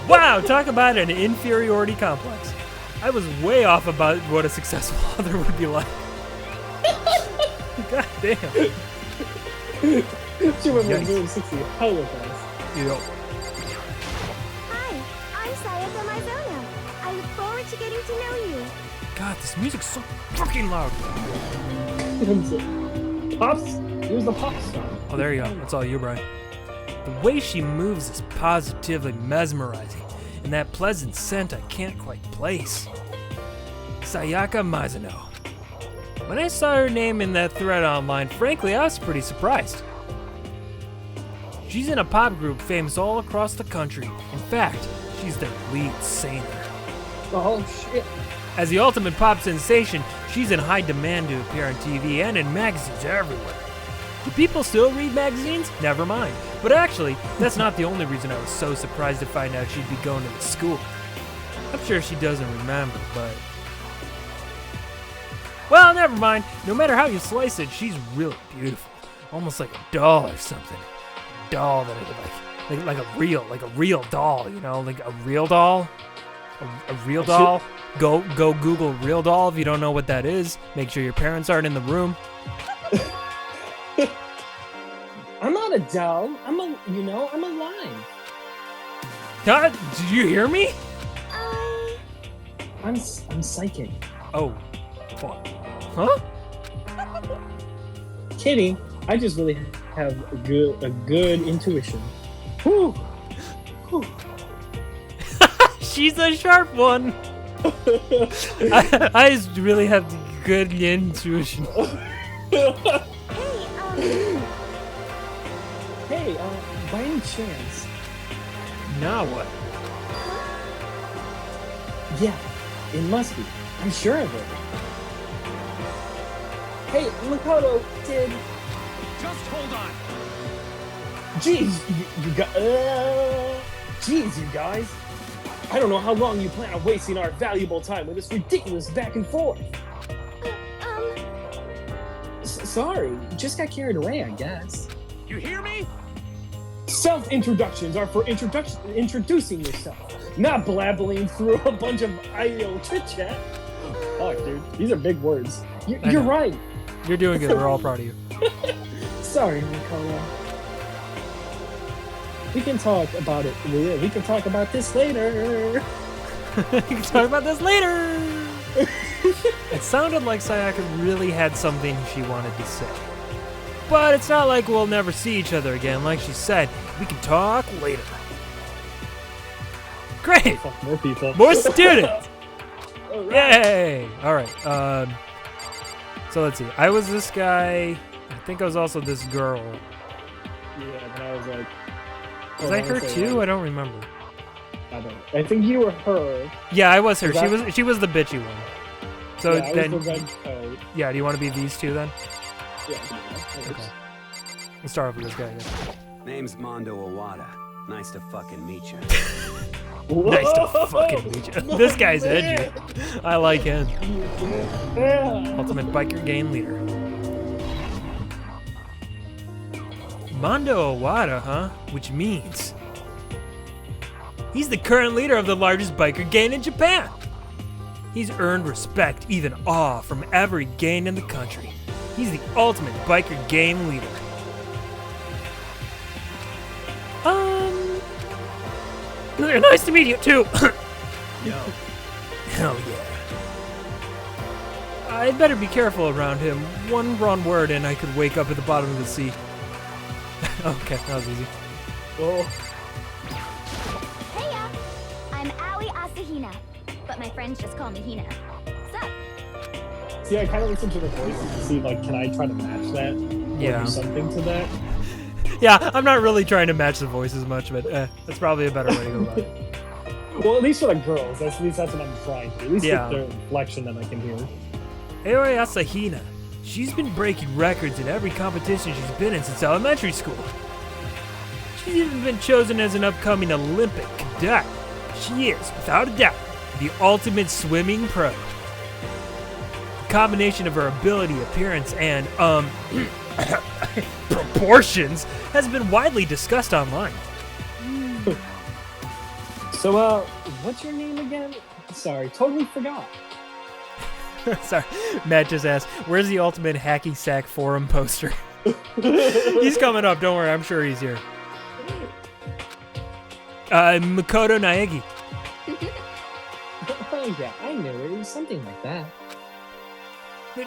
Wow, talk about an inferiority complex. I was way off about what a successful author would be like. God damn. She went Yikes. from doing 60 hella fast. Yo. Hi, I'm Sayaka Maizona. I look forward to getting to know you. God, this music's so fucking loud. Pops? Here's the pop star. Oh, there you go. That's all you, Brian. The way she moves is positively mesmerizing, and that pleasant scent I can't quite place. Sayaka Mizuno. When I saw her name in that thread online, frankly, I was pretty surprised. She's in a pop group famous all across the country. In fact, she's their lead singer. Oh shit. As the ultimate pop sensation, she's in high demand to appear on TV and in magazines everywhere. Do people still read magazines? Never mind. But actually, that's not the only reason I was so surprised to find out she'd be going to the school. I'm sure she doesn't remember, but... Well, never mind. No matter how you slice it, she's really beautiful. Almost like a doll or something. A doll that like a real doll, you know? Like a real doll? A real doll? Go Google real doll if you don't know what that is. Make sure your parents aren't in the room. I'm not a doll. I'm alive. Did you hear me? I'm psychic. Oh, fuck. Huh? Kidding. I just really have a good intuition. Whew. She's a sharp one. I just really have the good intuition. Hey, by any chance? Now what? Yeah, it must be. I'm sure of it. Hey, Makoto did. Just hold on. Jeez, you guys. I don't know how long you plan on wasting our valuable time with this ridiculous back and forth. Sorry, just got carried away, I guess. You hear me? Self-introductions are for introducing yourself, not blabbling through a bunch of idle chit-chat. Fuck, dude. These are big words. You're right. You're doing good. We're all proud of you. Sorry, Nicola. We can talk about it. We can talk about this later. We can talk about this later. It sounded like Sayaka really had something she wanted to say. But it's not like we'll never see each other again. Like she said, we can talk later. Great! Fuck, more people. More students! All right. Yay! Alright, so let's see. I was this guy. I think I was also this girl. Yeah, but I was like... Was I her too? I don't remember. I think you were her. Yeah, I was her. She was the bitchy one. So Yeah, then, I was the red coat. yeah, do you want to be these two then? Yeah. Okay. Let's start off with this guy again. Name's MONDO OWADA. Nice to fucking meet you. Nice to fucking meet you. This guy's edgy. I like him. Ultimate biker gang leader. Mondo OWADA, huh? Which means he's the current leader of the largest biker gang in Japan. He's earned respect, even awe, from every gang in the country. He's the ultimate biker gang leader. Nice to meet you too. Yo. Hell yeah. I'd better be careful around him. One wrong word and I could wake up at the bottom of the sea. Okay, that was easy. Oh. Heya! I'm Aoi Asahina, but my friends just call me Hina. Sup? See, I kind of listened to the voices to see, like, can I try to match that? Or Yeah. do something to that? Yeah, I'm not really trying to match the voices much, but that's probably a better way to go about it. Well, at least for the girls. At least that's what I'm trying to do. At least Yeah. with the inflection that I can hear. Aoi Asahina. She's been breaking records in every competition she's been in since elementary school. She's even been chosen as an upcoming Olympic cadet. She is, without a doubt, the ultimate swimming pro. The combination of her ability, appearance, and, proportions has been widely discussed online. So, what's your name again? Sorry, totally forgot. Sorry, Matt just asked, where's the ultimate hacky sack forum poster? He's coming up, don't worry, I'm sure he's here. Makoto Naegi. Oh, yeah, I knew it. It was something like that.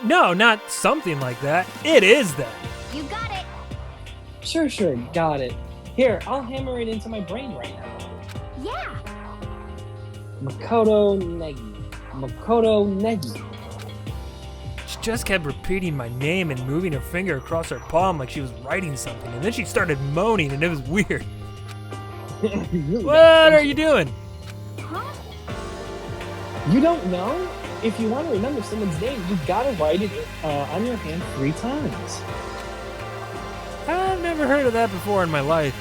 No, not something like that. It is that. You got it! Sure, got it. Here, I'll hammer it into my brain right now. Yeah! Makoto Negi. She just kept repeating my name and moving her finger across her palm like she was writing something, and then she started moaning, and it was weird. What are you doing? Huh? You don't know? If you want to remember someone's name, you gotta write it on your hand 3 times. I've never heard of that before in my life.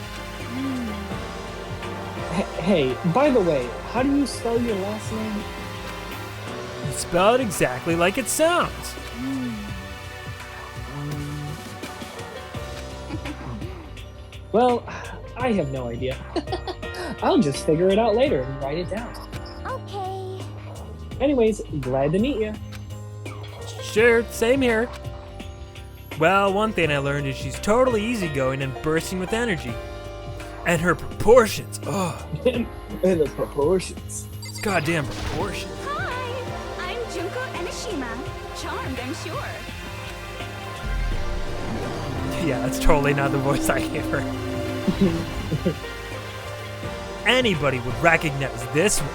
Hey, by the way, how do you spell your last name? You spell it exactly like it sounds. Well, I have no idea. I'll just figure it out later and write it down. Okay. Anyways, glad to meet you. Sure, same here. Well, one thing I learned is she's totally easygoing and bursting with energy. And her proportions, And the proportions. it's goddamn proportions. Hi! I'm Junko Enoshima. Charmed, I'm sure. Yeah, that's totally not the voice I gave her. Anybody would recognize this one.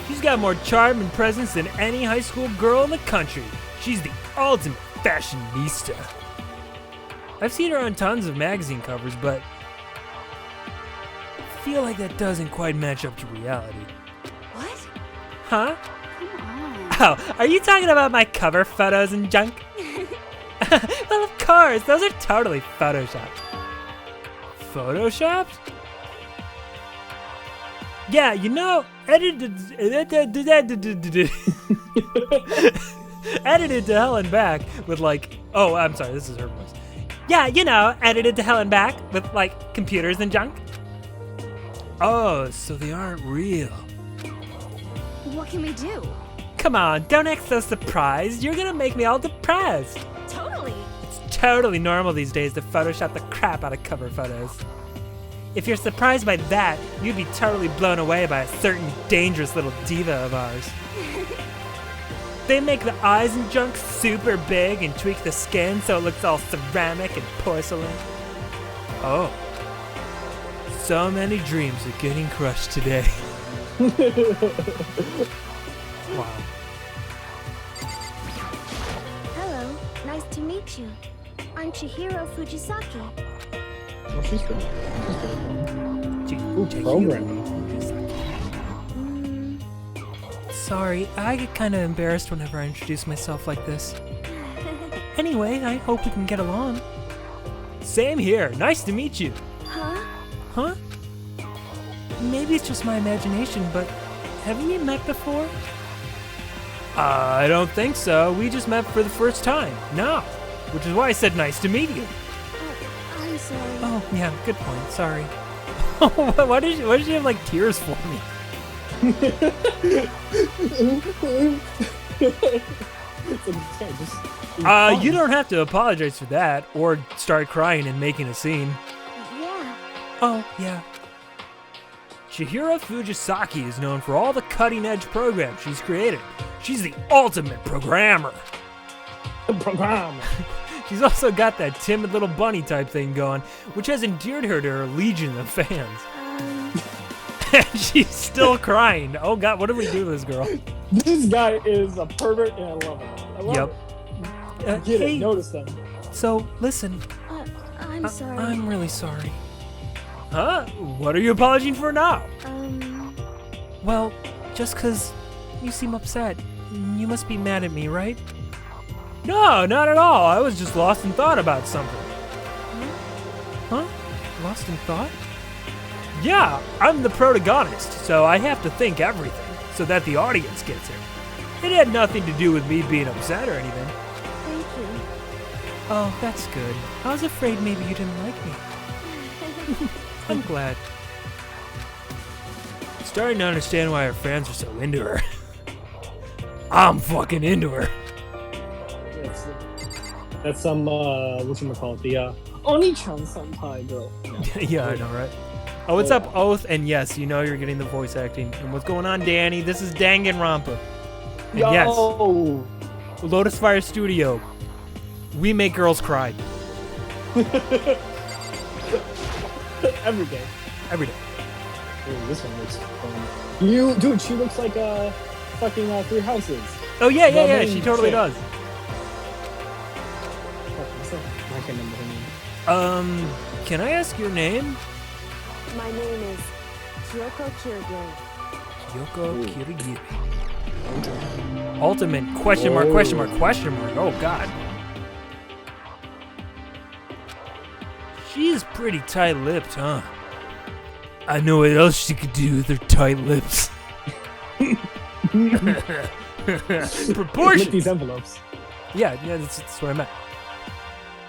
She's got more charm and presence than any high school girl in the country. She's the ultimate fashionista. I've seen her on tons of magazine covers, but I feel like that doesn't quite match up to reality. What? Huh? Come on. Oh, are you talking about my cover photos and junk? Well, of course, those are totally photoshopped. Photoshopped? Yeah, you know, edited edited to hell and back with like, oh, I'm sorry, this is her voice. Yeah, you know, edited to hell and back with like computers and junk. Oh, so they aren't real. What can we do? Come on, don't act so surprised. You're gonna make me all depressed. Totally. It's totally normal these days to Photoshop the crap out of cover photos. If you're surprised by that, you'd be totally blown away by a certain dangerous little diva of ours. They make the eyes and junk super big and tweak the skin so it looks all ceramic and porcelain. Oh. So many dreams are getting crushed today. Wow. Hello, nice to meet you. I'm Chihiro Fujisaki. Oh, she's good. Ooh, programming. Sorry, I get kind of embarrassed whenever I introduce myself like this. Anyway, I hope we can get along. Same here. Nice to meet you. Huh? Huh? Maybe it's just my imagination, but haven't we met before? I don't think so. We just met for the first time. No. Which is why I said nice to meet you. I'm sorry. Oh, yeah, good point. Sorry. Why did you have like tears for me? You don't have to apologize for that or start crying and making a scene. Yeah. Oh, yeah. Chihiro Fujisaki is known for all the cutting-edge programs she's created. She's the ultimate programmer. She's also got that timid little bunny type thing going, which has endeared her to her legion of fans. And she's still crying. Oh God, what did we do to this girl? This guy is a pervert and I love it. I love it. Get hey, it, notice them. So, listen. I'm sorry. I'm really sorry. Huh? What are you apologizing for now? Well, just 'cause you seem upset. You must be mad at me, right? No, not at all. I was just lost in thought about something. Huh? Lost in thought? Yeah, I'm the protagonist, so I have to think everything so that the audience gets it. It had nothing to do with me being upset or anything. Thank you. Oh, that's good. I was afraid maybe you didn't like me. I'm glad. Starting to understand why her fans are so into her. I'm fucking into her. That's some, whatchamacallit, the, Oni-chan senpai girl. Yeah, I know, right? Oh, what's up, Oath? And yes, you know you're getting the voice acting. And what's going on, Danny? This is Danganronpa. And yes, Lotus Fire Studio. We make girls cry. Every day. Every day. Ooh, this one looks fun. Dude, she looks like, fucking, Three Houses. Oh, yeah, she totally does. I can't remember her name. Can I ask your name? My name is Kyoko Kirigiri. Kyoko Kirigiri. Ultimate question mark, question mark, question mark. Oh, God. She's pretty tight-lipped, huh? I know what else she could do with her tight lips. Proportions. Lick these envelopes. Yeah, that's what I meant.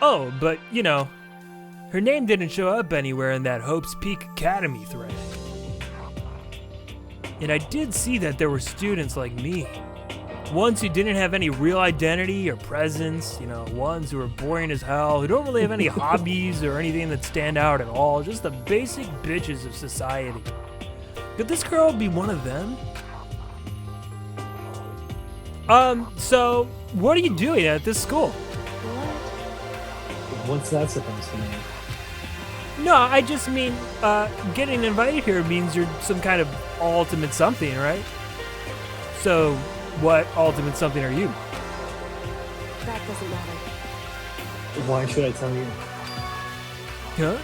Oh, but, you know, her name didn't show up anywhere in that Hope's Peak Academy thread. And I did see that there were students like me. Ones who didn't have any real identity or presence, you know, ones who are boring as hell, who don't really have any hobbies or anything that stand out at all, just the basic bitches of society. Could this girl be one of them? So, what are you doing at this school? What's that supposed to mean? No, I just mean, getting invited here means you're some kind of ultimate something, right? So, what ultimate something are you? That doesn't matter. Why should I tell you? Huh?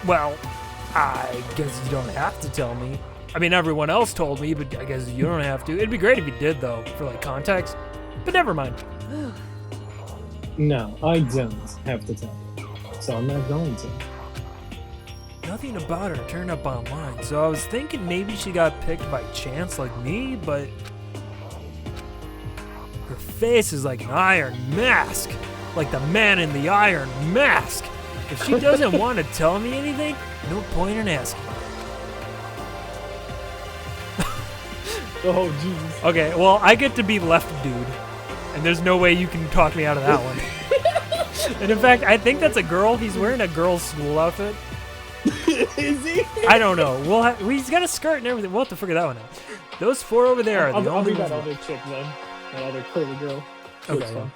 Well, I guess you don't have to tell me. I mean, everyone else told me, but I guess you don't have to. It'd be great if you did, though, for, like, context. But never mind. No, I don't have to tell you. So I'm not going to. Nothing about her turned up online, so I was thinking maybe she got picked by chance like me, but her face is like an iron mask, like the man in the iron mask. If she doesn't want to tell me anything, no point in asking. Oh, Jesus. Okay, well, I get to be left dude, and there's no way you can talk me out of that one. And in fact, I think that's a girl. He's wearing a girl's school outfit. Is he? I don't know. He's got a skirt and everything. We'll have to figure that one out. Those four over there are the I'll only be that ones. other chick then. That other curly girl. Okay, It's fun.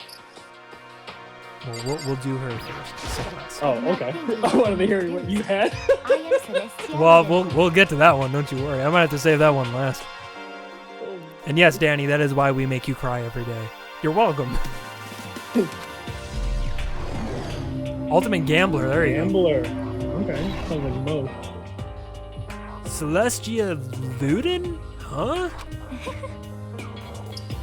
Well, we'll do her first. So last. Oh, okay. I wanted to hear what you had. I am Celestia. Well, we'll get to that one. Don't you worry. I might have to save that one last. And yes, Danny, that is why we make you cry every day. You're welcome. Ultimate Gambler. There you go. Gambler. Okay. Sounds like Mo. Celestia Luden? Huh?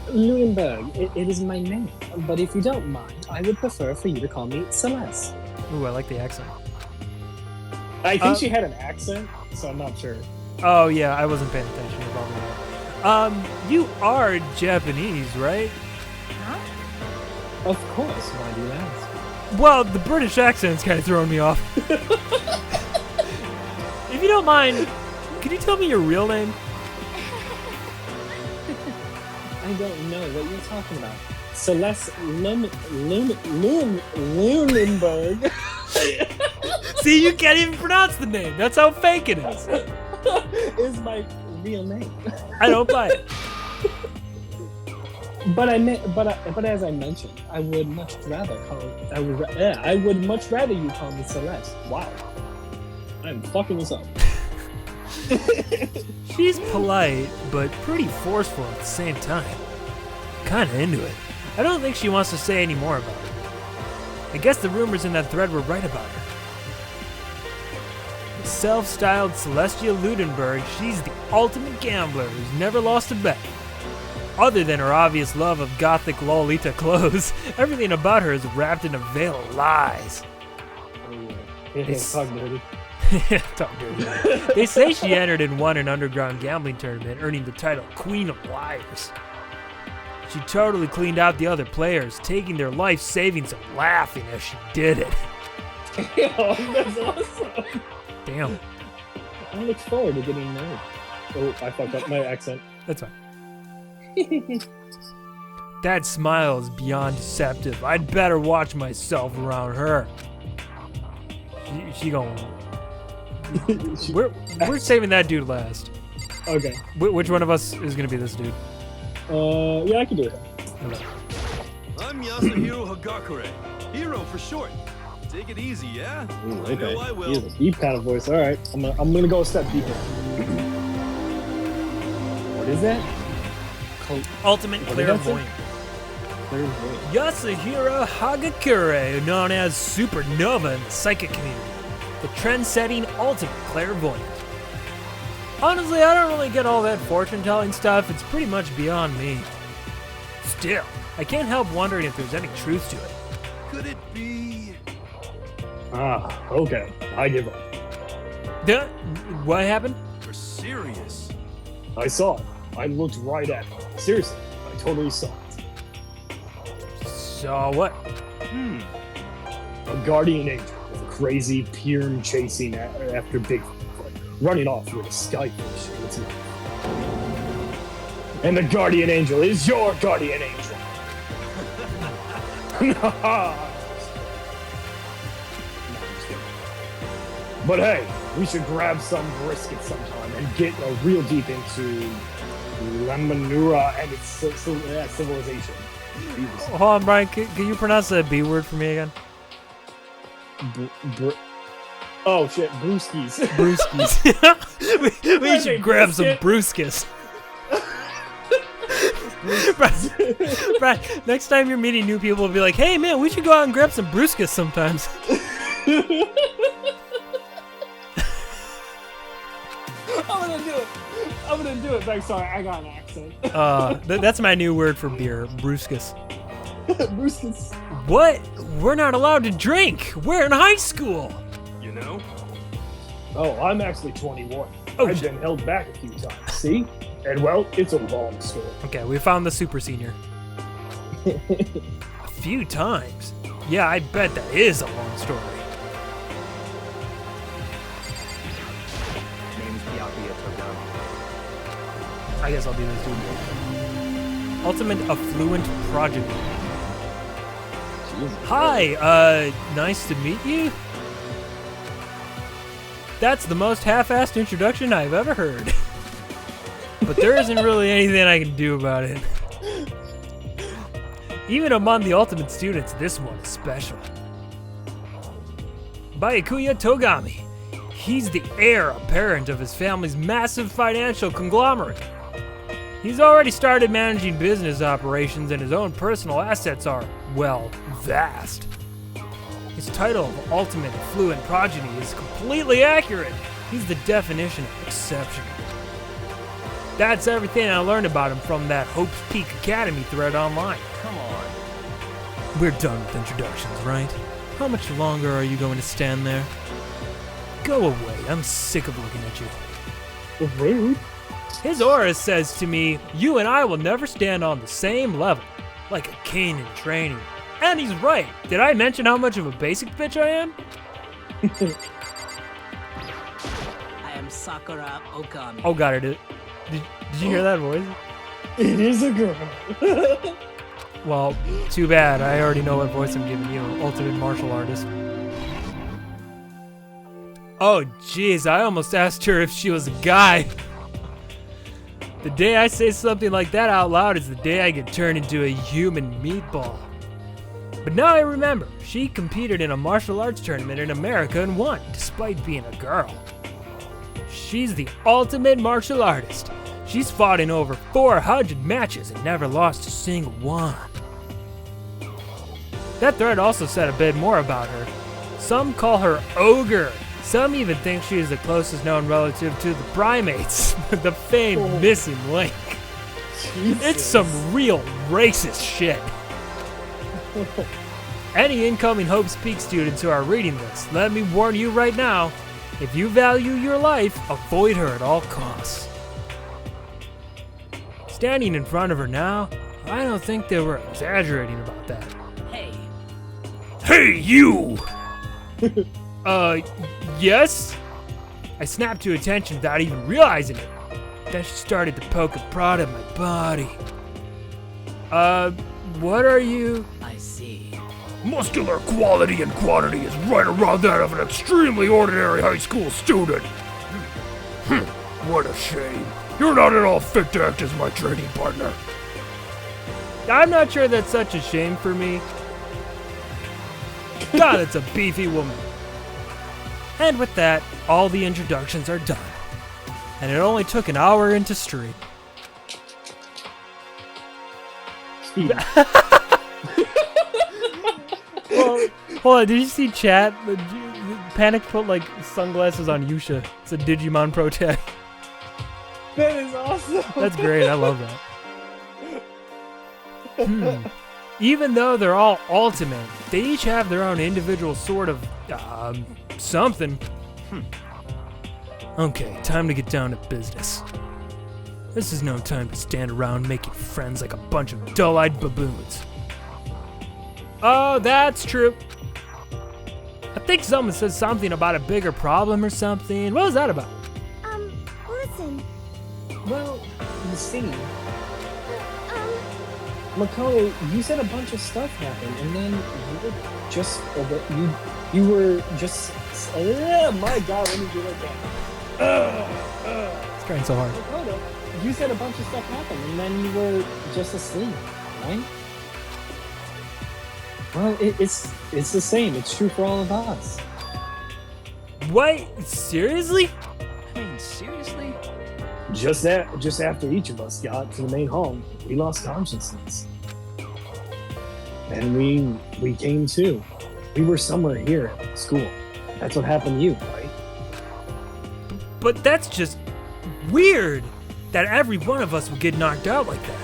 Ludenberg, it is my name, but if you don't mind, I would prefer for you to call me Celeste. Ooh, I like the accent. I think she had an accent, so I'm not sure. Oh yeah, I wasn't paying attention. You're probably right. You are Japanese, right? Of course, why do you ask? Well, the British accent's kind of throwing me off. If you don't mind, can you tell me your real name? I don't know what you're talking about. Celeste Lunenberg See, you can't even pronounce the name. That's how fake it is. is my real name. I don't buy it. But as I mentioned, I would much rather you call me Celeste. Wow, I'm fucking this up. She's polite, but pretty forceful at the same time. Kinda into it. I don't think she wants to say any more about it. I guess the rumors in that thread were right about her. The self-styled Celestia Ludenberg, she's the ultimate gambler who's never lost a bet. Other than her obvious love of gothic Lolita clothes, everything about her is wrapped in a veil of lies. Talk dirty. Talk dirty. They say she entered and won an underground gambling tournament, earning the title Queen of Liars. She totally cleaned out the other players, taking their life savings and laughing as she did it. Damn, that's awesome. Damn, I look forward to getting married. Oh, I fucked up my accent. that's fine. That smile is beyond deceptive. I'd better watch myself around her. She going. We're saving that dude last. Okay. Which one of us is gonna be this dude? Yeah, I can do it. I'm Yasuhiro Hagakure. Hero for short. Take it easy, yeah? Ooh, I know I will. He has a deep kind of voice. All right, I'm gonna go a step deeper. What is that? Ultimate What did that say? clairvoyant. Yasuhiro Hagakure, known as Supernova in the psychic community, the trend-setting ultimate clairvoyant. Honestly, I don't really get all that fortune-telling stuff. It's pretty much beyond me. Still, I can't help wondering if there's any truth to it. Could it be? Okay. I give up. What happened? You're serious? I saw it. I looked right at it. Seriously, I totally saw it. So what? A guardian angel with a crazy Pyern chasing after Bigfoot, running off with a skyfish in its mouth. And the guardian angel is your guardian angel. But hey, we should grab some brisket sometime and get real deep into Lamanura and its civilization. Jesus. Hold on, Brian. Can you pronounce that B word for me again? Oh shit, brewskis. Brewskis. we should grab some brewskis. Brian, next time you're meeting new people, be like, hey man, we should go out and grab some brewskis sometimes. I'm gonna do it. Back. Sorry, I got an accent. That's my new word for beer, brewskis. Brewskis. What? We're not allowed to drink. We're in high school. You know? Oh, I'm actually 21. Oh, I've been held back a few times. See? And well, it's a long story. Okay, we found the super senior. A few times? Yeah, I bet that is a long story. Name's Tokyo. I guess I'll do this dude. Ultimate Affluent Prodigy. Hi, nice to meet you. That's the most half-assed introduction I've ever heard. But there isn't really anything I can do about it. Even among the ultimate students, this one is special. Byakuya Togami. He's the heir apparent of his family's massive financial conglomerate. He's already started managing business operations and his own personal assets are, well, vast. His title of Ultimate Affluent Progeny is completely accurate. He's the definition of exceptional. That's everything I learned about him from that Hope's Peak Academy thread online. Come on. We're done with introductions, right? How much longer are you going to stand there? Go away, I'm sick of looking at you. Rude. His aura says to me, you and I will never stand on the same level, like a king in training. And he's right. Did I mention how much of a basic bitch I am? I am Sakura Okami. Oh god, did you hear that voice? It is a girl. Well, too bad. I already know what voice I'm giving you. Ultimate martial artist. Oh jeez, I almost asked her if she was a guy. The day I say something like that out loud is the day I get turned into a human meatball. But now I remember, she competed in a martial arts tournament in America and won, despite being a girl. She's the ultimate martial artist. She's fought in over 400 matches and never lost a single one. That thread also said a bit more about her. Some call her Ogre. Some even think she is the closest known relative to the primates, the famed missing link. Jesus. It's some real racist shit. Any incoming Hope's Peak students who are reading this, let me warn you right now, if you value your life, avoid her at all costs. Standing in front of her now, I don't think they were exaggerating about that. Hey. Hey, you! Yes? I snapped to attention without even realizing it. Then she started to poke a prod at my body. What are you? I see. Muscular quality and quantity is right around that of an extremely ordinary high school student. What a shame. You're not at all fit to act as my training partner. I'm not sure that's such a shame for me. God, it's a beefy woman. And with that, all the introductions are done. And it only took an hour into stream. Well, hold on, did you see chat? Panic put like sunglasses on Yusha. It's a Digimon Pro Tag. That is awesome. That's great, I love that. Even though they're all ultimate, they each have their own individual sort of, something. Okay, time to get down to business. This is no time to stand around making friends like a bunch of dull-eyed baboons. Oh, that's true. I think someone said something about a bigger problem or something. What was that about? Listen. Well, you see, Makoto, you said a bunch of stuff happened, and then you were just you were just. My God, let me do that again. It's trying so hard. Makoto, you said a bunch of stuff happened, and then you were just asleep, right? Well, it's the same. It's true for all of us. What? Seriously? I mean, seriously? Just after each of us got to the main hall, we lost consciousness, and we came to. We were somewhere here at school. That's what happened to you, right? But that's just weird that every one of us would get knocked out like that.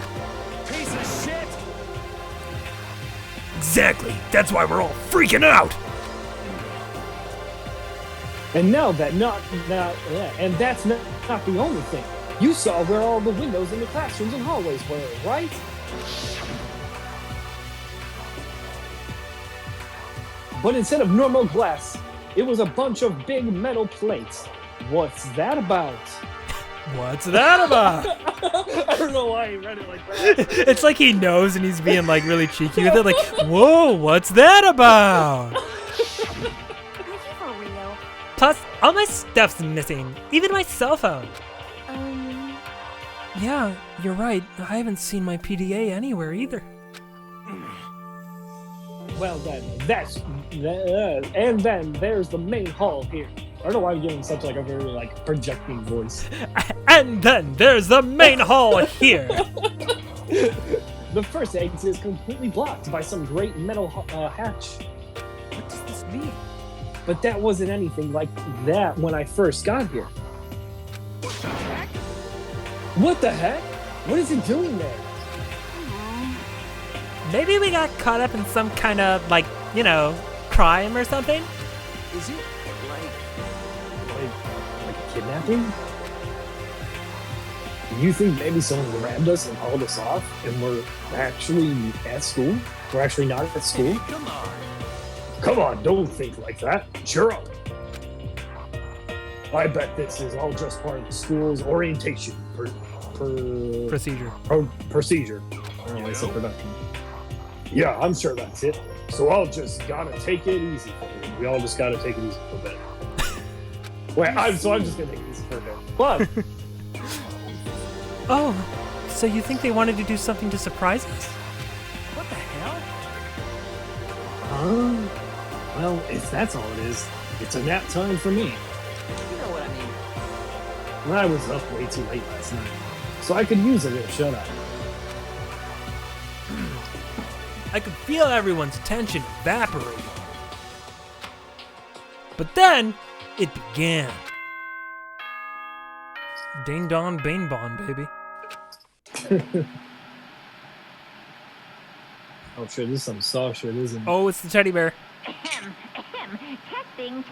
Piece of shit! Exactly. That's why we're all freaking out. And now that and that's not the only thing. You saw where all the windows in the classrooms and hallways were, right? But instead of normal glass, it was a bunch of big metal plates. What's that about? What's that about? I don't know why he read it like that. It's like he knows and he's being like really cheeky with it. Like, whoa, what's that about? Are you for real? Plus, all my stuff's missing. Even my cell phone. Yeah, you're right. I haven't seen my PDA anywhere either. Well then, and then there's the main hall here. I don't know why I'm giving such like a very like projecting voice. And then there's the main hall here. The first exit is completely blocked by some great metal hatch. What does this mean? But that wasn't anything like that when I first got here. What the heck? What is it doing there? Maybe we got caught up in some kind of, like, you know, crime or something? Is it Like kidnapping? You think maybe someone grabbed us and hauled us off and we're actually at school? We're actually not at school? Come on. Come on, don't think like that. Cheer up. I bet this is all just part of the school's orientation Procedure. procedure. I don't know why I said production. Yeah, I'm sure that's it. So I'll just gotta take it easy for a bit. We all just gotta take it easy for a bit. Wait, I'm just gonna take it easy for a bit. But Oh, so you think they wanted to do something to surprise us? What the hell? well, if that's all it is, it's a nap time for me. You know what I mean. I was up way too late last night, so I could use a little shut-eye. I could feel everyone's tension evaporating. But then, it began. Ding dong, bing bong, baby. Oh shit, this is some soft shit, isn't it? Oh, it's the teddy bear. Testing.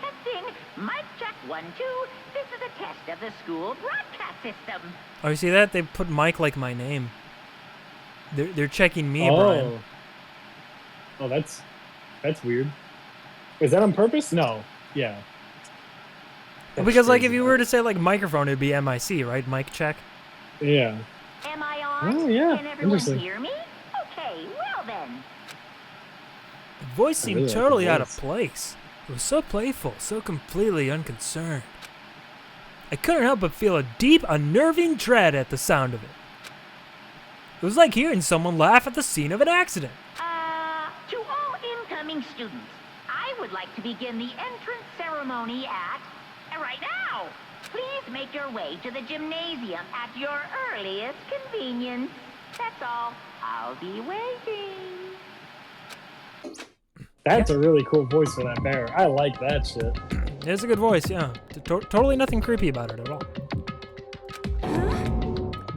Mic check 1, 2. This is a test of the school broadcast system. Oh, you see that? They put Mike like my name. They're checking me, Brian. Oh, that's weird. Is that on purpose? No. Yeah. Because like if you were to say like microphone, it'd be MIC, right? Mic check. Yeah. Am I on? Oh yeah. Can everyone Interesting. hear me? Okay, well then. The voice I seemed really like the totally out of voice. place. It was so playful, so completely unconcerned. I couldn't help but feel a deep, unnerving dread at the sound of it. It was like hearing someone laugh at the scene of an accident. To all incoming students, I would like to begin the entrance ceremony at right now. Please make your way to the gymnasium at your earliest convenience. That's all. I'll be waiting. That's a really cool voice for that bear. I like that shit. It's a good voice, yeah. Totally nothing creepy about it at all.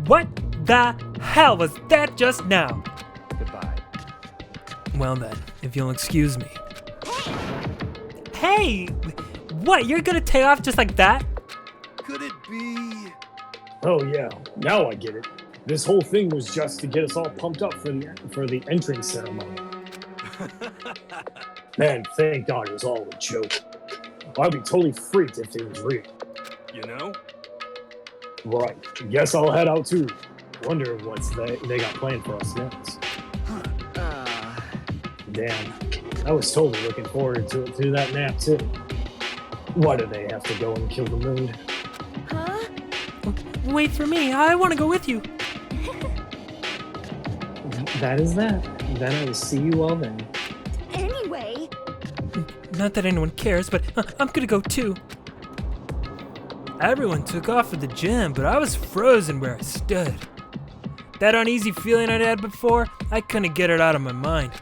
What the hell was that just now? Goodbye. Well then, if you'll excuse me. Hey! What, you're gonna take off just like that? Could it be? Oh yeah, now I get it. This whole thing was just to get us all pumped up for the entrance ceremony. Man, thank God it was all a joke. I'd be totally freaked if it was real. You know? Right. Guess I'll head out too. Wonder what's they got planned for us next. Damn. I was totally looking forward to that nap too. Why do they have to go and kill the moon? Huh? Wait for me, I wanna go with you. That is that. Then I will see you all then. Anyway. Not that anyone cares, but I'm gonna go too. Everyone took off for the gym, but I was frozen where I stood. That uneasy feeling I'd had before, I couldn't get it out of my mind.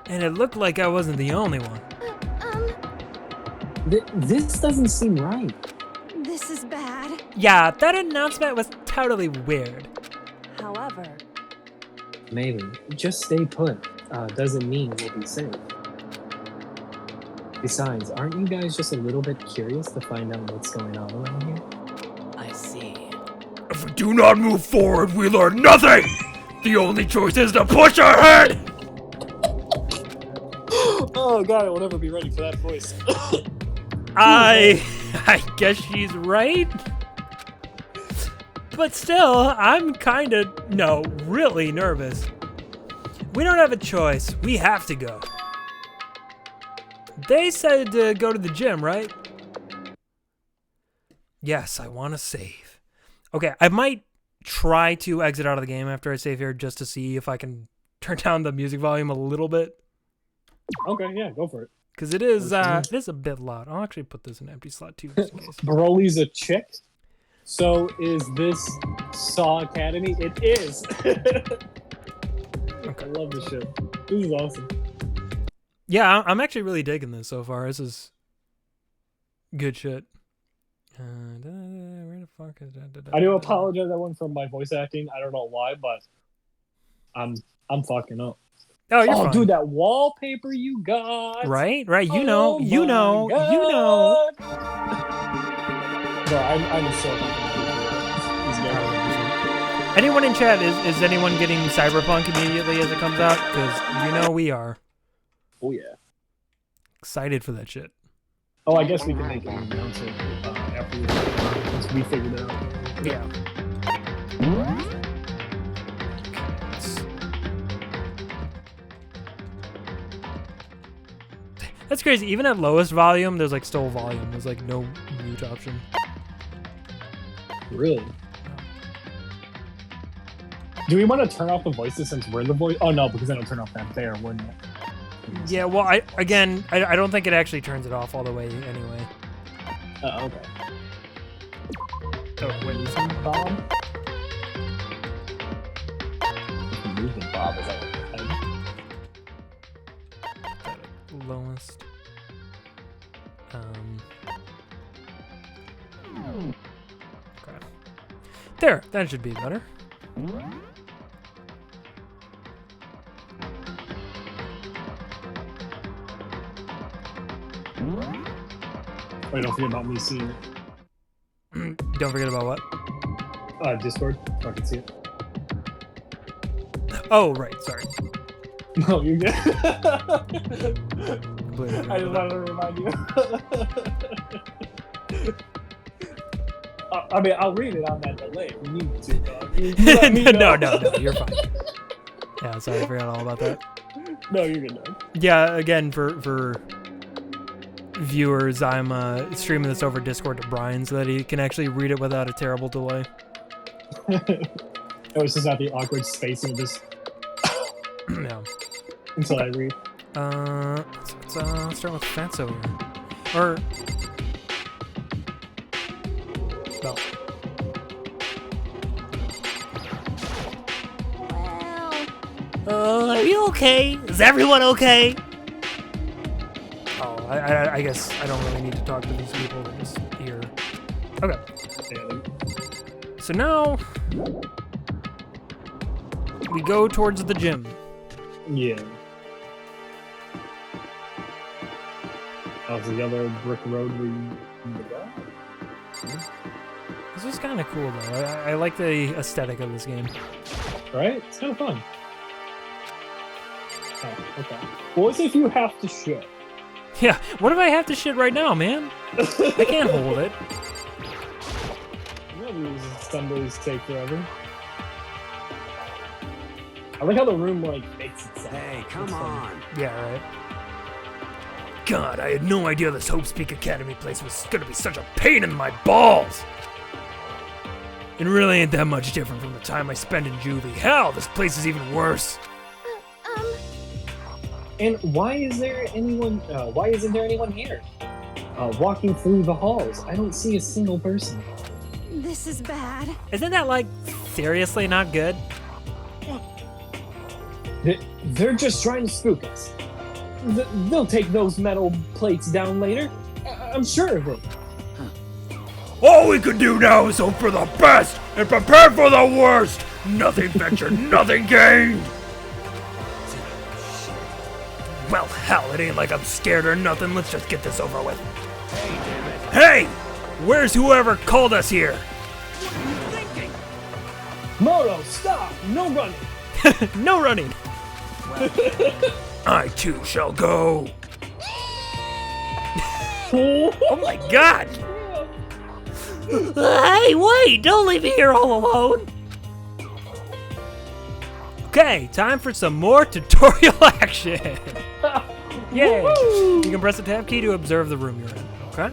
And it looked like I wasn't the only one. This doesn't seem right. This is bad. Yeah, that announcement was totally weird. However, Maybe. Just stay put. doesn't mean we'll be safe. Besides, aren't you guys just a little bit curious to find out what's going on around here? I see. If we do not move forward, we learn nothing! The only choice is to push ahead! Oh god, I will never be ready for that voice. I guess she's right. But still, I'm really nervous. We don't have a choice. We have to go. They said to go to the gym, right? Yes, I want to save. Okay, I might try to exit out of the game after I save here just to see if I can turn down the music volume a little bit. Okay, yeah, go for it. Because it is a bit loud. I'll actually put this in an empty slot too, just in case. Broly's a chick. So is this Saw Academy? It is. Okay. I love this shit. This is awesome. Yeah, I'm actually really digging this so far. This is good shit. Where the fuck is that? I do apologize, everyone, for my voice acting. I don't know why, but I'm fucking up. Oh, you're fine. Dude, that wallpaper you got. Right. You Oh know. my God. Bro, I'm so Anyone in chat, is anyone getting Cyberpunk immediately as it comes out? Because you know we are. Oh yeah. Excited for that shit. Oh, I guess we can make an announcement after once we figure it out. Yeah. That's crazy. Even at lowest volume, there's like still volume. There's like no mute option. Really? Do we want to turn off the voices since we're the voice? Oh no, because then it'll turn off that there, wouldn't it? Yeah, well, I don't think it actually turns it off all the way anyway. Okay. Oh, wait. Movement Bob? Movement Bob is that Lowest. Okay. There, that should be better. Wait, don't forget about me seeing it. Don't forget about what? Discord, so I can see it. Oh, right, sorry. No, you're good. Completely I just wanted to remind you. I mean, I'll read it on that delay if you need to, dog. You let me know. No, you're fine. Yeah, sorry, I forgot all about that. No, you're good, dog. Yeah, again, for viewers, I'm streaming this over Discord to Brian so that he can actually read it without a terrible delay. Oh, it's just not the awkward spacing of this. No. Until I read. Let's start with Fatso here. Or... No. Are you okay? Is everyone okay? Oh, I guess I don't really need to talk to these people. They're just here. Okay. So now... we go towards the gym. Yeah. How's the other brick road we go? This is kind of cool, though. I like the aesthetic of this game. Right? It's kind of fun. Oh, okay. What if you have to shit? Yeah, what if I have to shit right now, man? I can't hold it. You know these stumbles take forever. I like how the room, like, makes it sound. Hey, come on. Yeah, right. God, I had no idea this Hope's Peak Academy place was gonna be such a pain in my balls! It really ain't that much different from the time I spent in juvie. Hell, this place is even worse. And why is there anyone? Why isn't there anyone here? Walking through the halls, I don't see a single person. This is bad. Isn't that, like, seriously not good? They're just trying to spook us. They'll take those metal plates down later. I'm sure of it. All we can do now is hope for the best and prepare for the worst. Nothing ventured, nothing gained. Well, hell, it ain't like I'm scared or nothing. Let's just get this over with. Hey, damn it. Hey! Where's whoever called us here? What are you thinking? Moto, stop! No running! No running. I too shall go. Oh my god! Hey, wait! Don't leave me here all alone! Okay, time for some more tutorial action! Yay! You can press the tab key to observe the room you're in, okay?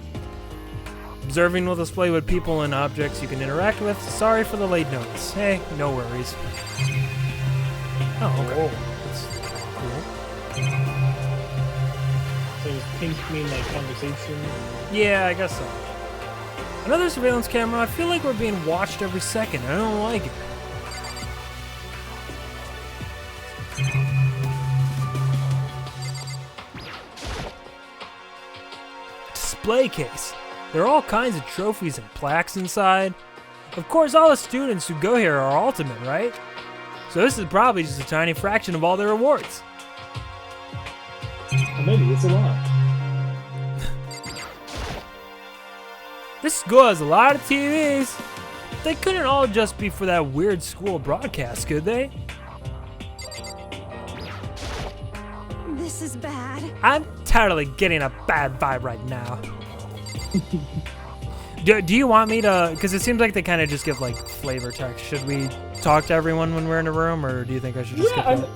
Observing will display what people and objects you can interact with. Sorry for the late notice. Hey, no worries. Oh, okay. That's cool. So does pink mean like conversation? Yeah, I guess so. Another surveillance camera. I feel like we're being watched every second. I don't like it. Display case. There are all kinds of trophies and plaques inside. Of course, all the students who go here are ultimate, right? So this is probably just a tiny fraction of all their rewards. Or maybe it's a lot. This school has a lot of TVs. They couldn't all just be for that weird school broadcast, could they? This is bad. I'm totally getting a bad vibe right now. Do you want me to, because it seems like they kind of just give like flavor text. Should we talk to everyone when we're in a room, or do you think I should just skip that?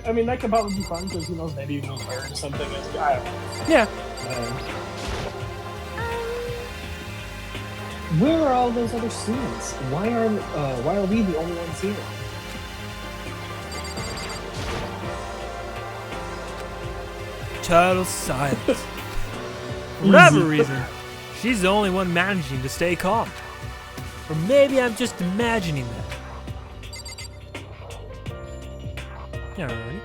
I mean, that could probably be fun because who knows, maybe you can learn something. I don't know. Yeah. Where are all those other students? Why are we the only ones here? Total silence. For whatever reason, she's the only one managing to stay calm. Or maybe I'm just imagining that. Yeah, alright.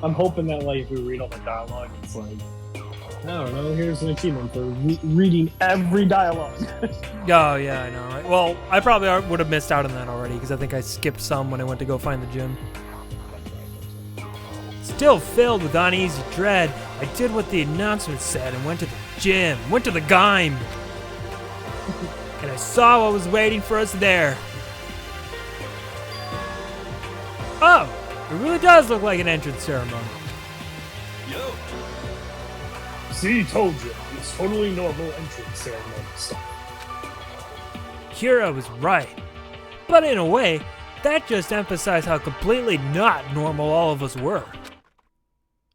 I'm hoping that like if we read all the dialogue, it's like, I don't know, here's an achievement for reading every dialogue. Oh, yeah, I know, right? Well, I probably would have missed out on that already because I think I skipped some when I went to go find the gym. Still filled with uneasy dread, I did what the announcement said and went to the gym, went to the Gaim. And I saw what was waiting for us there. Oh, it really does look like an entrance ceremony. Yo. See, told you. It's totally normal entrance ceremony stuff. Kira was right. But in a way, that just emphasized how completely not normal all of us were.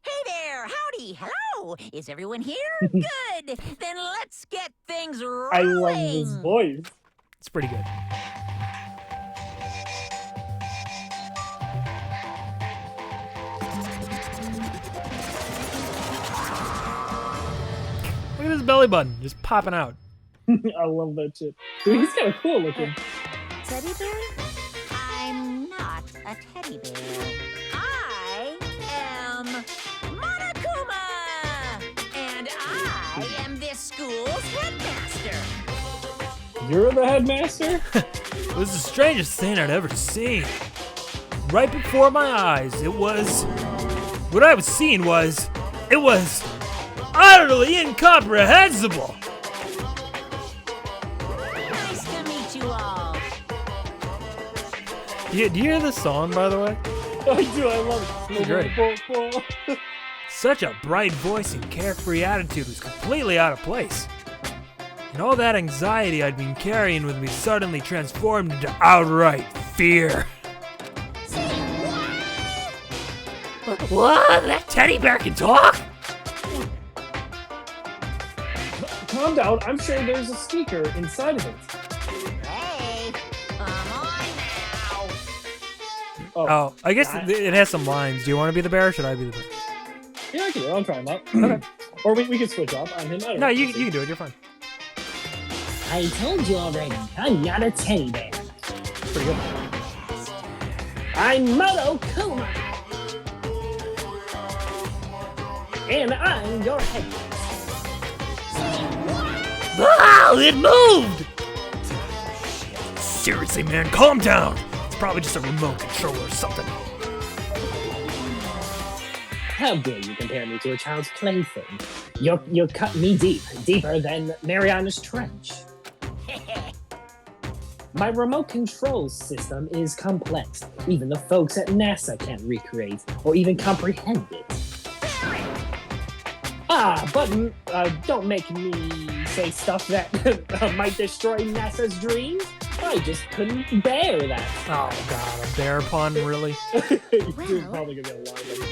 Hey there, howdy, hello. Is everyone here? Good. Then let's get things rolling. I love this voice. It's pretty good. Look at his belly button, just popping out. I love that shit. Dude, he's kind of cool looking. Teddy bear? I'm not a teddy bear. I am Monokuma! And I am this school's headmaster. You're the headmaster? It was the strangest thing I'd ever seen. Right before my eyes, it was utterly incomprehensible. Nice to meet you all. Do you hear this song, by the way? I do, I love it. It's great. Such a bright voice and carefree attitude was completely out of place. And all that anxiety I'd been carrying with me suddenly transformed into outright fear. What? That teddy bear can talk? Calm down, I'm sure there's a speaker inside of it. Hey, come on now. Oh, I guess it has some lines. Do you want to be the bear or should I be the bear? Yeah, I can do it. I'll try him out. Okay. Or we can switch up on him. I don't No, know. you can do it. You're fine. I told you already, I'm not a teddy bear. Pretty good. I'm Monokuma. And I'm your headmaster. Wow, it moved! Seriously, man, calm down. It's probably just a remote control or something. How dare you compare me to a child's plaything? You're cut me deep, deeper than Mariana's Trench. My remote control system is complex. Even the folks at NASA can't recreate or even comprehend it. But don't make me say stuff that might destroy NASA's dreams. I just couldn't bear that. Oh god, a bear pun, really? There's probably gonna be a lot of them.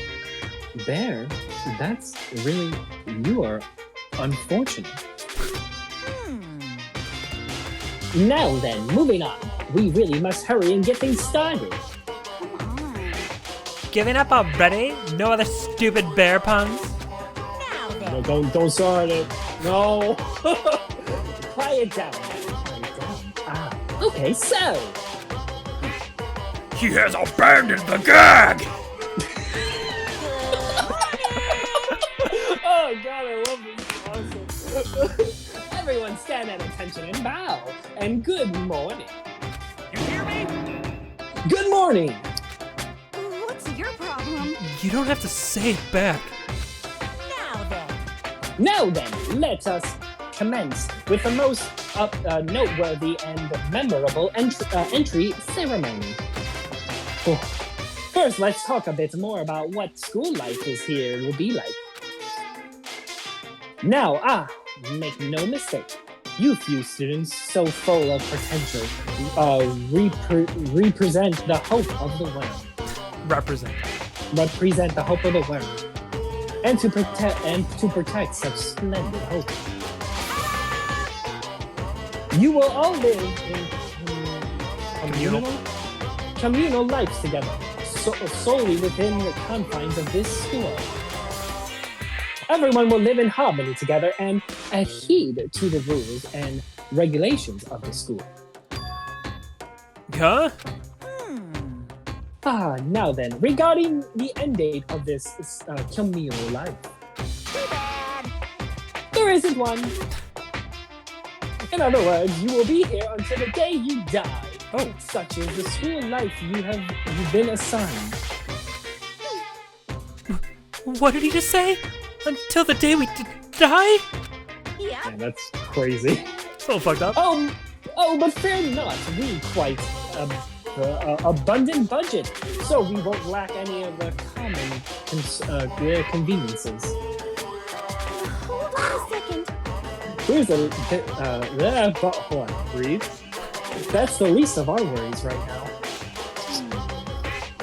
Bear? That's really... You are unfortunate. Now then, moving on. We really must hurry and get things started. Giving up already? No other stupid bear puns? No, don't start it. No. Quiet down. Quiet down. Okay, so... He has abandoned the gag! Oh god, I love this. Awesome. Everyone stand at attention and bow. And good morning. You hear me? Good morning. What's your problem? You don't have to say it back. Now then, let us commence with the most noteworthy and memorable entry ceremony. First, let's talk a bit more about what school life is here will be like. Now, make no mistake, you few students so full of potential represent the hope of the world. Represent the hope of the world. And to protect such splendid hope. You will all live in communal lives together, solely within the confines of this school. Everyone will live in harmony together and adhere to the rules and regulations of the school. Huh? Now then, regarding the end date of this communal life. There isn't one. In other words, you will be here until the day you die. Oh, such is the school life you've been assigned. What did he just say? Until the day we die? Yeah. Man, that's crazy. It's a little fucked up. Oh, but fear not. We quite abundant budget, so we won't lack any of the common conveniences. Hold on a second. Here's hold on, breathe. That's the least of our worries right now.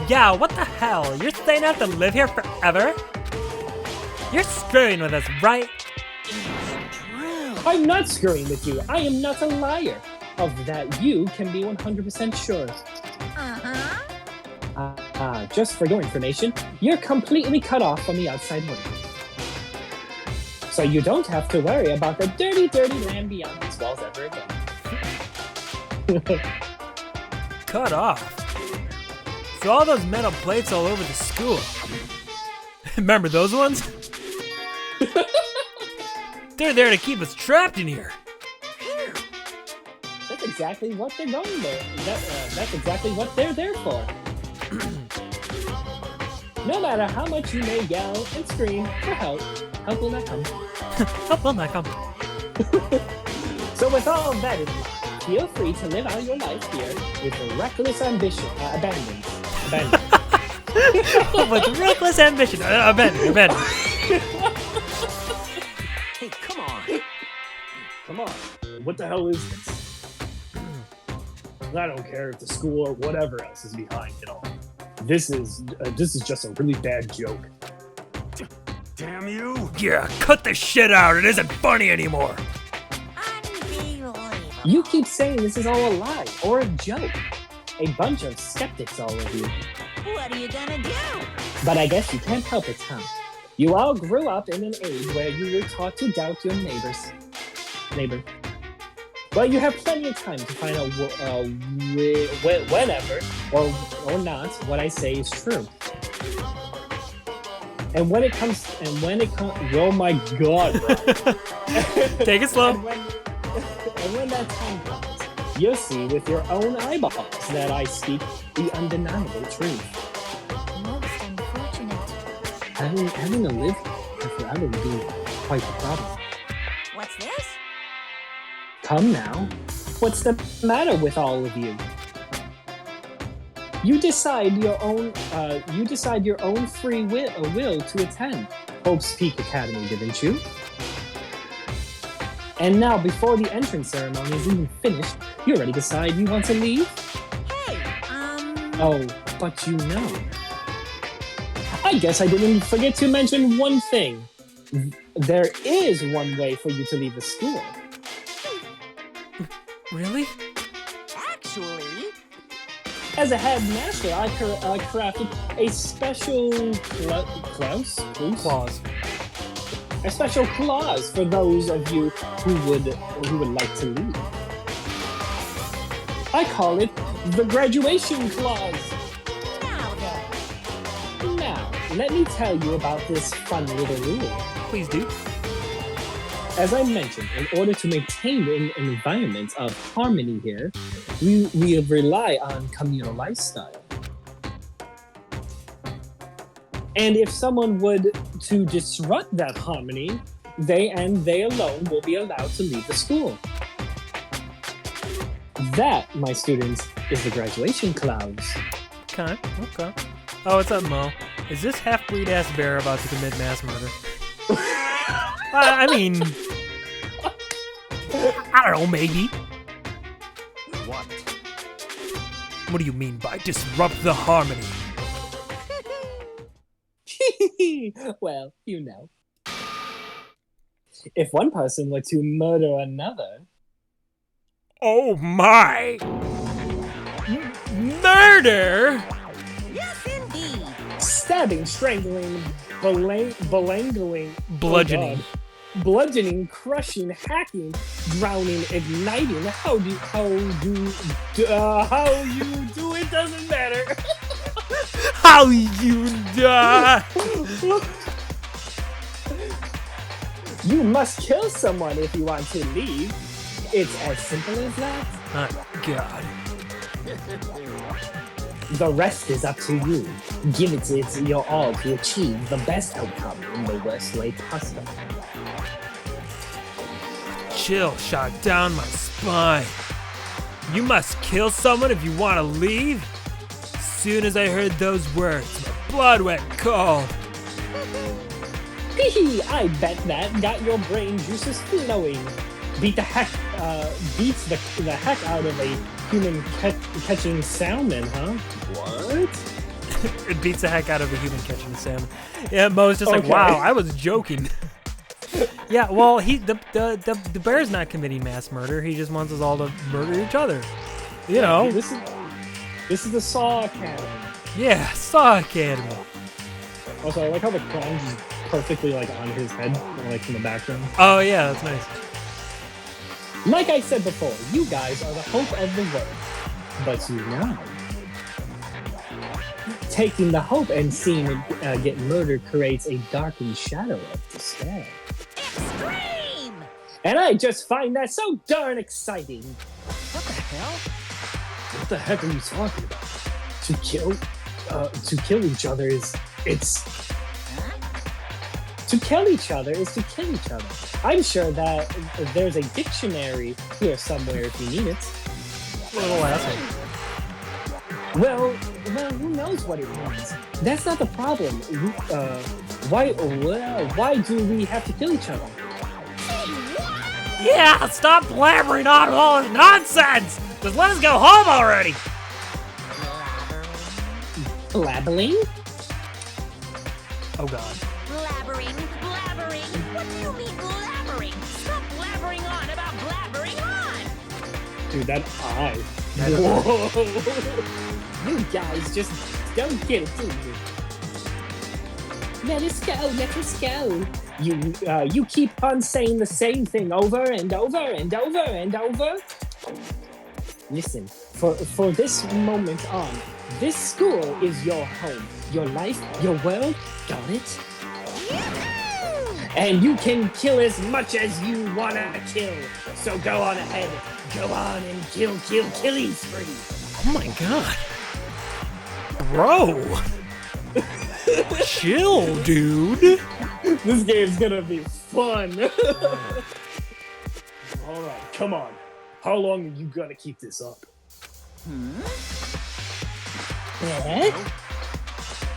Yeah, what the hell? You're staying out to live here forever? You're screwing with us, right? I'm not screwing with you. I am not a liar. Of that, you can be 100% sure. Just for your information, you're completely cut off from the outside world. So you don't have to worry about the dirty, dirty land beyond these walls ever again. Cut off? So all those metal plates all over the school. Remember those ones? They're there to keep us trapped in here. That's exactly what they're going there. That's exactly what they're there for. No matter how much you may yell and scream for help, help will not come. Help will not come. So with all that in mind, feel free to live out your life here with a reckless ambition, abandon. With reckless ambition, abandon. Hey, come on. Come on. What the hell is this? I don't care if the school or whatever else is behind it all. This is just a really bad joke. Damn you! Yeah, cut the shit out. It isn't funny anymore. You keep saying this is all a lie or a joke. A bunch of skeptics, all of you. What are you gonna do? But I guess you can't help it, huh? You all grew up in an age where you were taught to doubt your neighbor. Well, you have plenty of time to find out whenever or not what I say is true. And when it comes, oh my god, bro. Take it slow. And when that time comes, you'll see with your own eyeballs that I speak the undeniable truth. Most unfortunate. Having to live here forever would be quite the problem. What's this? Come now. What's the matter with all of you? You decide your own free will to attend Hope's Peak Academy, didn't you? And now, before the entrance ceremony is even finished, you already decide you want to leave? Hey, Oh, but you know. I guess I didn't forget to mention one thing. There is one way for you to leave the school. Really? actually... As a headmaster, I crafted a special Clause. a special clause for those of you who would like to leave. I call it the graduation clause. Now then. Now, let me tell you about this fun little rule. Please do. As I mentioned, in order to maintain an environment of harmony here, we rely on communal lifestyle. And if someone would to disrupt that harmony, they alone will be allowed to leave the school. That, my students, is the graduation clause. Okay. Oh, what's up, Mo? Is this half-breed ass bear about to commit mass murder? I mean, I don't know, maybe. What? What do you mean by disrupt the harmony? Well, you know. If one person were to murder another... Oh my! Murder? Yes, indeed. Stabbing, strangling, belangling... Bludgeoning. Oh God. Bludgeoning, crushing, hacking, drowning, igniting. How you do it doesn't matter. How you die? You must kill someone if you want to leave. It's as simple as that. Oh, God. The rest is up to you. Give it your all to achieve the best outcome in the worst way possible. Chill shot down my spine. You must kill someone if you want to leave? As soon as I heard those words, my blood went cold. Hee, I bet that got your brain juices flowing. Beats the heck out of a human catching salmon, huh? What? It beats the heck out of a human catching salmon. Yeah, Mo's just like, Okay. wow, I was joking. Yeah, well, the bear's not committing mass murder. He just wants us all to murder each other. You know. This is the Saw Academy. Yeah, Saw Academy. Also, I like how the crown's just perfectly like on his head, like in the background. Oh yeah, that's nice. Like I said before, you guys are the hope of the world. But you know, taking the hope and seeing it get murdered creates a darkened shadow of despair. Extreme! And I just find that so darn exciting. What the hell? What the heck are you talking about? To kill each other is to kill each other is to kill each other. I'm sure that there's a dictionary here somewhere if you need it. Little asshole. Well, who knows what it means? That's not the problem. Why do we have to kill each other? Yeah, stop blabbering on all this nonsense! Just let us go home already! Blabbling? Oh god. Blabbering. What do you mean blabbering? Stop blabbering on about blabbering on! Dude, that eye. Whoa! You guys just don't get it, do you? Let us go. You keep on saying the same thing over and over and over and over. Listen, for this moment on, this school is your home, your life, your world. Got it? And you can kill as much as you wanna kill. So go on ahead. Go on and killing spree. Oh my god. Bro! Chill, dude. This game's gonna be fun. Alright, come on. How long are you gonna keep this up?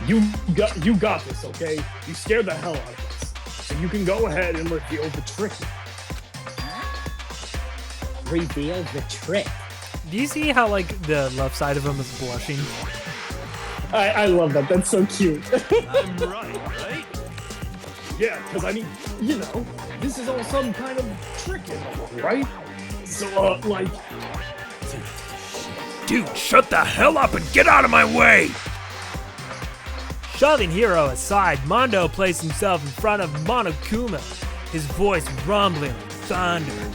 You got this, okay? You scared the hell out of us. So you can go ahead and reveal the trick. Reveal the trick. Do you see how, like, the left side of him is blushing? I love that. That's so cute. I'm right? Yeah, because I mean, you know, this is all some kind of trick, right? So, like... Dude, shut the hell up and get out of my way! Shoving Hero aside, Mondo placed himself in front of Monokuma, his voice rumbling like thunder.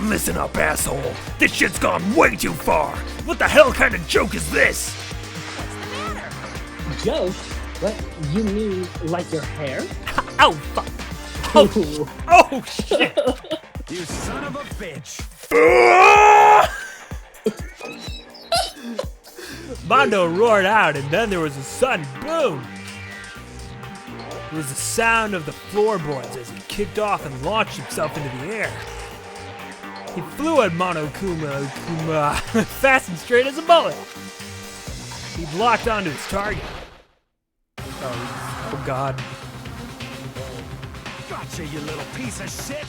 Listen up, asshole. This shit's gone way too far. What the hell kind of joke is this? Joke? What? You mean like your hair? Oh, fuck. Oh, shit. You son of a bitch. Mondo roared out, and then there was a sudden boom. It was the sound of the floorboards as he kicked off and launched himself into the air. He flew at Monokuma fast and straight as a bullet. He locked onto his target. Oh God. Gotcha, you little piece of shit.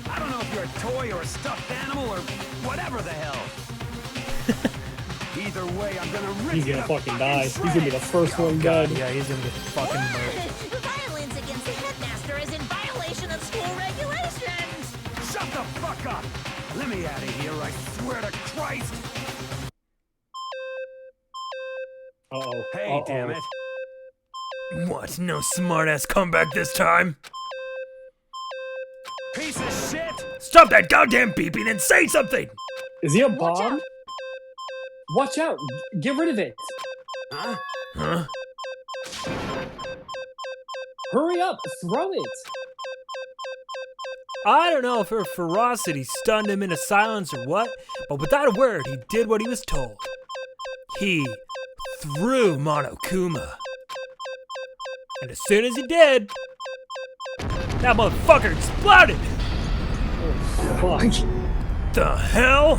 I don't know if you're a toy or a stuffed animal or whatever the hell. Either way, I'm gonna rip He's you gonna to fucking die. He's shreds. gonna be the first one dead. Yeah, he's gonna get fucking murdered. Violence against the headmaster is in violation of school regulations. Shut the fuck up. Let me out of here, I swear to Christ. Uh-oh. Hey, damn it. What? No smartass comeback this time? Piece of shit. Stop that goddamn beeping and say something! Is he a Watch bomb? out! Watch out! Get rid of it! Huh? Huh? Hurry up! Throw it! I don't know if her ferocity stunned him into silence or what, but without a word, he did what he was told. He threw Monokuma. And as soon as he did, that motherfucker exploded! Fuck. The hell?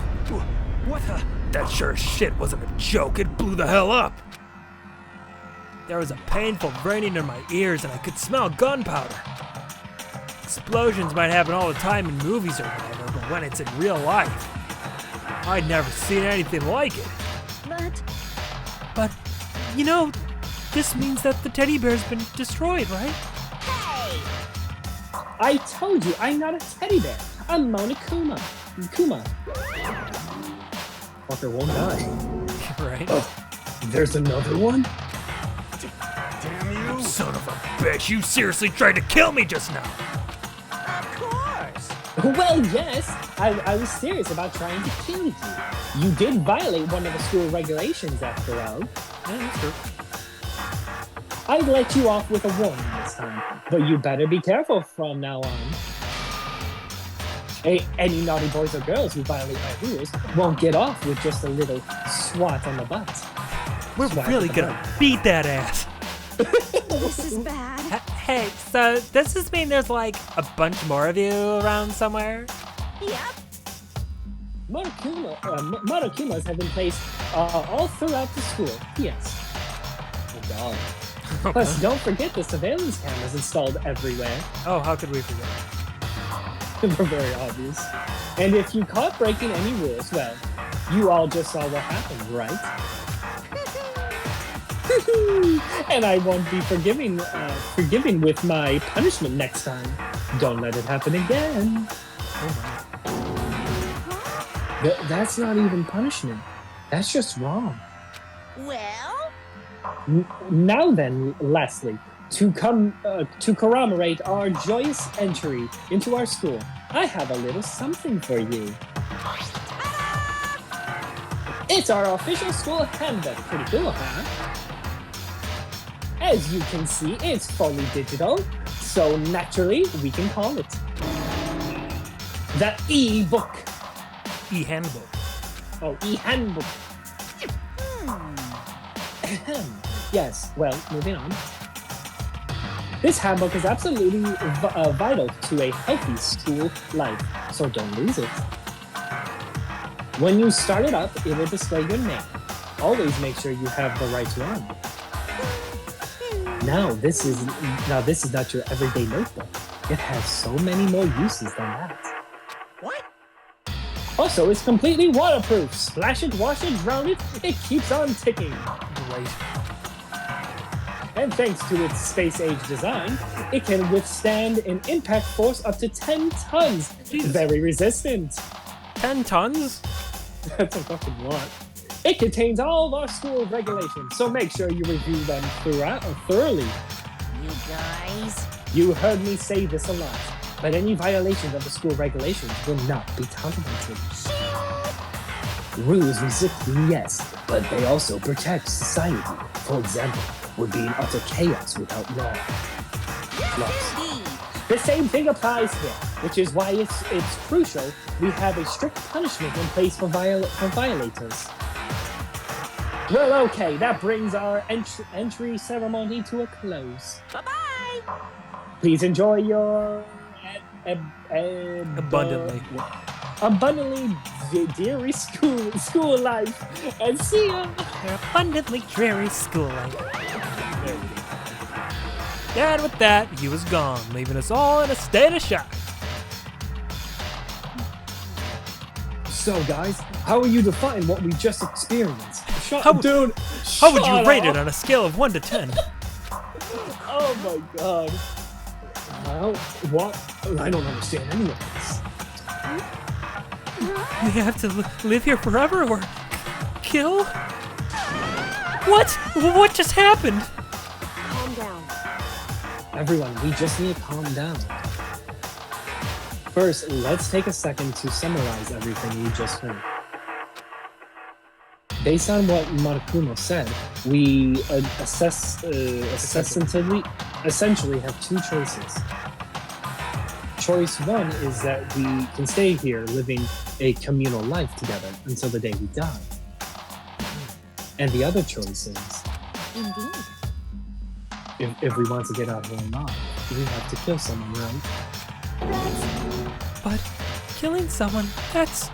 What the? That sure as shit wasn't a joke. It blew the hell up. There was a painful ringing in my ears and I could smell gunpowder. Explosions might happen all the time in movies or whatever, but when it's in real life, I'd never seen anything like it. But, you know, this means that the teddy bear's been destroyed, right? I told you, I'm not a teddy bear. I'm Monokuma. Kuma. Fucker won't die. Right? Oh, there's another one? Damn you. Son of a bitch, you seriously tried to kill me just now. Of course. Well, yes. I was serious about trying to kill you. You did violate one of the school regulations, after all. Yeah, that's true. I'd let you off with a warning this time, but you better be careful from now on. Hey, any naughty boys or girls who violate my rules won't get off with just a little swat on the butt. We're Swat really on the gonna beat that ass. This is bad. Hey, so does this mean there's like a bunch more of you around somewhere? Yep. Monokumas have been placed all throughout the school. Yes. Oh God. Plus, don't forget the surveillance cameras installed everywhere. Oh, how could we forget? They're very obvious. And if you caught breaking any rules, well, you all just saw what happened, right? And I won't be forgiving with my punishment next time. Don't let it happen again. That's not even punishment. That's just wrong. Well, Now then, Leslie, to commemorate our joyous entry into our school, I have a little something for you. It's our official school handbook. Pretty cool, huh? As you can see, it's fully digital, so naturally we can call it the e-book. E-handbook. Oh, e-handbook. Yes, well, moving on. This handbook is absolutely vital to a healthy school life, so don't lose it. When you start it up, it will display your name. Always make sure you have the right one. Now, this is not your everyday notebook. It has so many more uses than that. What? Also, it's completely waterproof. Splash it, wash it, drown it, it keeps on ticking. Great. And thanks to its space-age design, it can withstand an impact force up to 10 tons. Jesus. Very resistant. 10 tons? That's a fucking lot. It contains all of our school regulations, so make sure you review them thoroughly. You guys. You heard me say this a lot, but any violations of the school regulations will not be tolerated. Rules restrict, yes, but they also protect society. For example, would be in utter chaos without laws. The same thing applies here, which is why it's crucial we have a strict punishment in place for violators. Well, okay, that brings our entry ceremony to a close. Bye-bye. Please enjoy your abundantly dreary school life, and see ya. Your abundantly dreary school life. And with that, he was gone, leaving us all in a state of shock. So, guys, how will you define what we just experienced? How would you rate it on a scale of 1 to 10? Oh my god. Well, what? I don't understand any of this. We have to live here forever or kill? What? What just happened? Calm down. Everyone, we just need to calm down. First, let's take a second to summarize everything we just heard. Based on what Monokuma said, we essentially have two choices. Choice one is that we can stay here living a communal life together until the day we die. And the other choice is, Indeed. if we want to get out here alive, we have to kill someone, right? But killing someone, that's...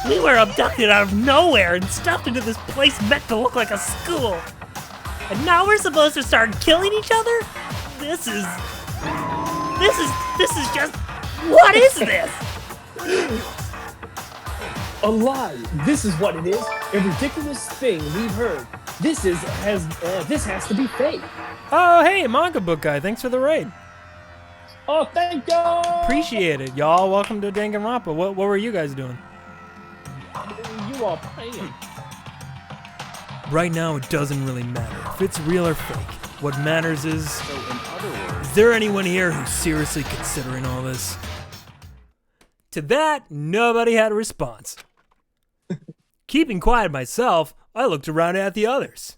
We were abducted out of nowhere and stuffed into this place meant to look like a school. And now we're supposed to start killing each other? This is just... What is this? A lie! This is what it is. A ridiculous thing we've heard. This has to be fake. Oh, hey, manga book guy. Thanks for the raid. Oh, thank you! Appreciate it. Y'all, welcome to Danganronpa. What were you guys doing? You are playing. Right now, it doesn't really matter if it's real or fake. What matters is... So, in other words... Is there anyone here who's seriously considering all this? To that, nobody had a response. Keeping quiet myself, I looked around at the others.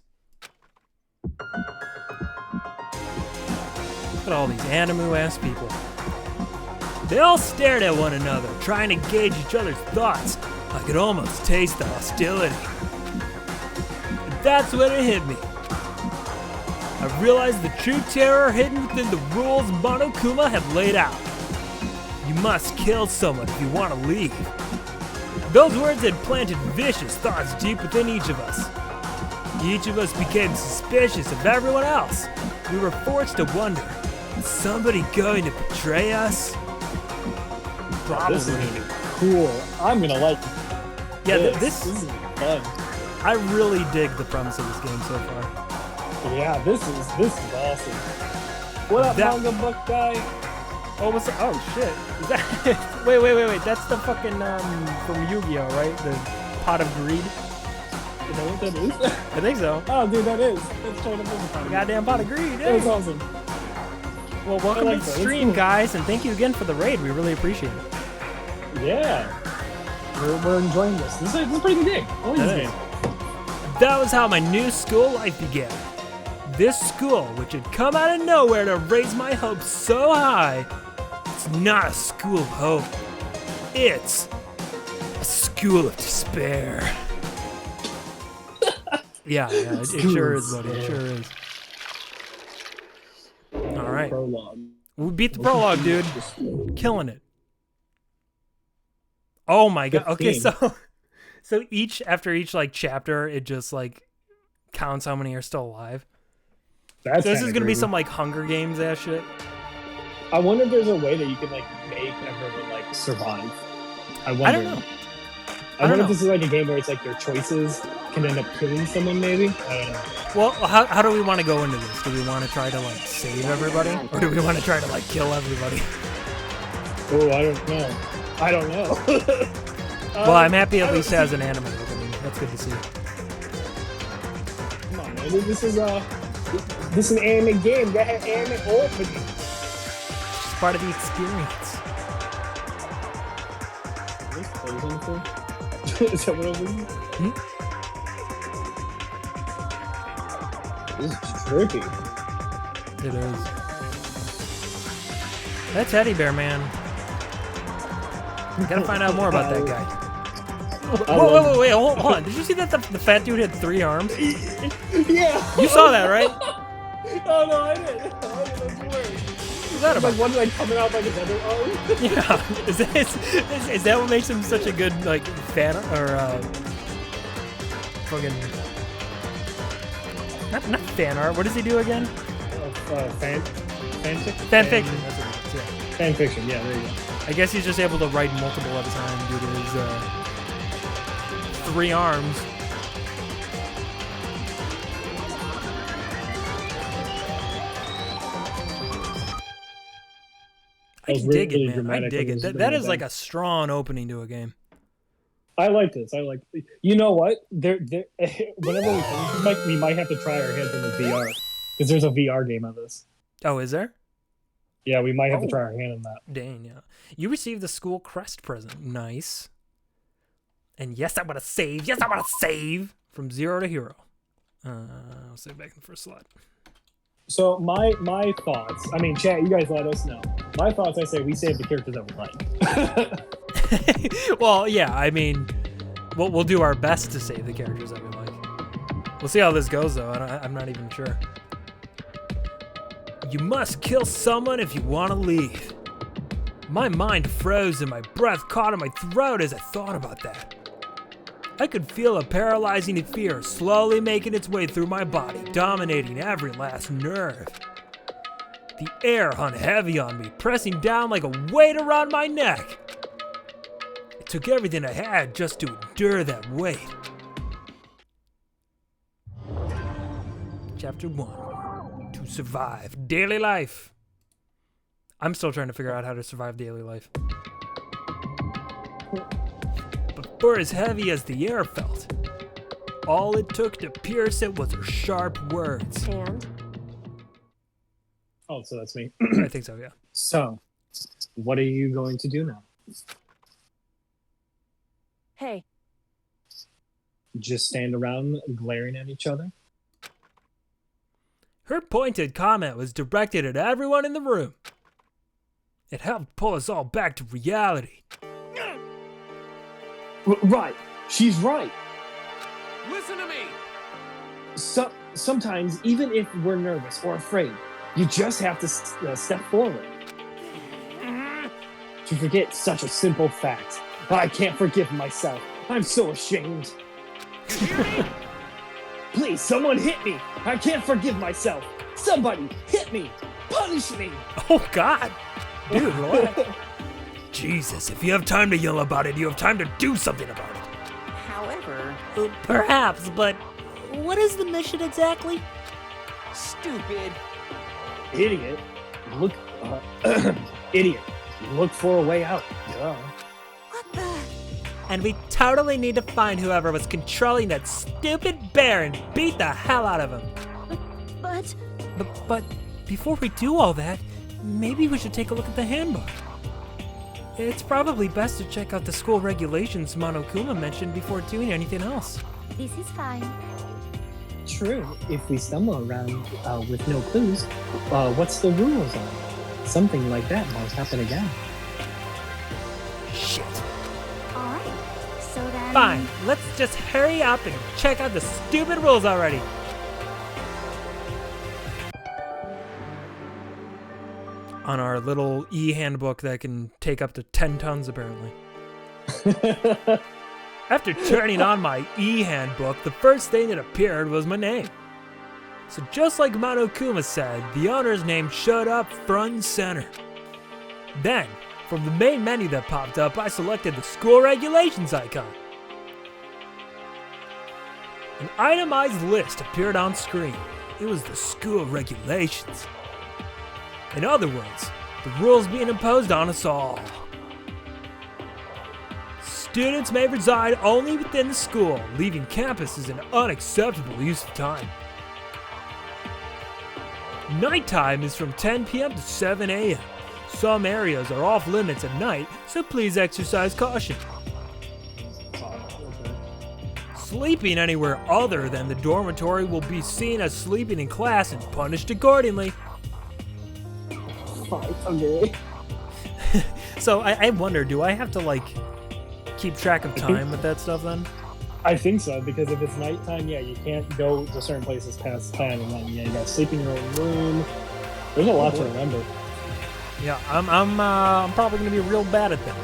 Look at all these anime-ass people. They all stared at one another, trying to gauge each other's thoughts. I could almost taste the hostility. And that's when it hit me. I realized the true terror hidden within the rules Monokuma had laid out. You must kill someone if you want to leave. Those words had planted vicious thoughts deep within each of us. Each of us became suspicious of everyone else. We were forced to wonder, is somebody going to betray us? Probably. This is gonna be cool. I'm gonna like Yeah, this is fun. I really dig the premise of this game so far. Yeah, this is awesome. What up, manga book guy? Oh, what's the, oh shit. Is that wait. That's the fucking from Yu-Gi-Oh, right? The pot of greed. Is that what that is? I think so. Oh, dude, that is. That's straight up in the pot of greed. Goddamn pot of greed. That was awesome. Well, welcome to the stream, guys, and thank you again for the raid. We really appreciate it. Yeah. We're enjoying this. This is pretty good game. I like this game. That was how my new school life began. This school, which had come out of nowhere to raise my hopes so high, it's not a school of hope. It's a school of despair. Yeah, it sure is, buddy. It sure is. All right. Prologue. We beat the prologue, dude. Killing it. Oh my god. Okay, 15. so after each like chapter, it just like counts how many are still alive. That's So this is kinda gonna be crazy. some like Hunger Games ass shit. I wonder if there's a way that you can like make everyone like survive. I wonder. I don't know. I wonder if this is like a game where it's like your choices can end up killing someone, maybe. I don't know. Well, how do we want to go into this? Do we want to try to like save everybody, or do we want to try to like kill everybody? Oh, I don't know. Well, I'm happy at least has an anime opening. That's good to see. Come on, man. This is an anime game. That had anime opening. It's part of the experience. Is this close anything? Is that what it was? This is trippy. It is. That teddy bear, man. Gotta find out more about that guy. Whoa, wait, hold on. Did you see that the fat dude had 3 arms? Yeah. You saw that, right? Oh no, I didn't. What's that about? Like one like coming out like his other arm. Yeah. Is that what makes him such a good like fan or fucking not fan art? What does he do again? Fan fiction. Fan fiction. That's what it is. Yeah. Fan fiction. Yeah, there you go. I guess he's just able to write multiple at a time due to his 3 arms. I was dig really it, man. I dramatic dig when it. it was That is done. like a strong opening to a game. I like this. You know what? Whenever we finish this, we might have to try our hands in the VR because there's a VR game of this. Oh, is there? Yeah, we might have to try our hand in that. Dang, yeah. You received the school crest present. Nice. And yes, I want to save. Yes, I want to save. From 0 to hero. I'll save back in the first slot. So my thoughts. I mean, chat. You guys let us know. My thoughts. I say we save the characters that we like. Well, yeah. I mean, we'll do our best to save the characters that we like. We'll see how this goes, though. I'm not even sure. You must kill someone if you want to leave. My mind froze and my breath caught in my throat as I thought about that. I could feel a paralyzing fear slowly making its way through my body, dominating every last nerve. The air hung heavy on me, pressing down like a weight around my neck. It took everything I had just to endure that weight. Chapter 1. To survive daily life. I'm still trying to figure out how to survive daily life. But for as heavy as the air felt, all it took to pierce it was her sharp words. And? Oh, so that's me. I think so, yeah. So, what are you going to do now? Hey, Just stand around glaring at each other? Her pointed comment was directed at everyone in the room. It helped pull us all back to reality. Right. She's right. Listen to me! Sometimes, even if we're nervous or afraid, you just have to step forward. To forget such a simple fact. I can't forgive myself. I'm so ashamed. Please, someone hit me. I can't forgive myself. Somebody hit me. Punish me. Oh, God. Dude, what? Jesus, if you have time to yell about it, you have time to do something about it. However, Perhaps, but what is the mission exactly? stupid. Idiot. Look, idiot. Look for a way out. Duh. what the? And we totally need to find whoever was controlling that stupid bear and beat the hell out of him. But But before we do all that, maybe we should take a look at the handbook. It's probably best to check out the school regulations Monokuma mentioned before doing anything else. this is fine. True. If we stumble around with no clues, what's the rules on it? Something like that won't happen again. Shit. All right. So then, Fine, let's just hurry up and check out the stupid rules already. On our little e-handbook that can take up to 10 tons, apparently. After turning on my e-handbook, the first thing that appeared was my name. So just like Monokuma said, the owner's name showed up front and center. Then, from the main menu that popped up, I selected the school regulations icon. An itemized list appeared on screen. It was the school regulations. In other words, the rules being imposed on us all. Students may reside only within the school. Leaving campus is an unacceptable use of time. Nighttime is from 10 p.m. to 7 a.m. Some areas are off limits at night, so please exercise caution. Sleeping anywhere other than the dormitory will be seen as sleeping in class and punished accordingly. Okay. So I wonder, do I have to like keep track of time with that stuff then? I think so, because if it's nighttime, yeah, you can't go to certain places past 10, and then yeah, you got to sleep in your own room. There's a lot to remember. Yeah, I'm probably gonna be real bad at that.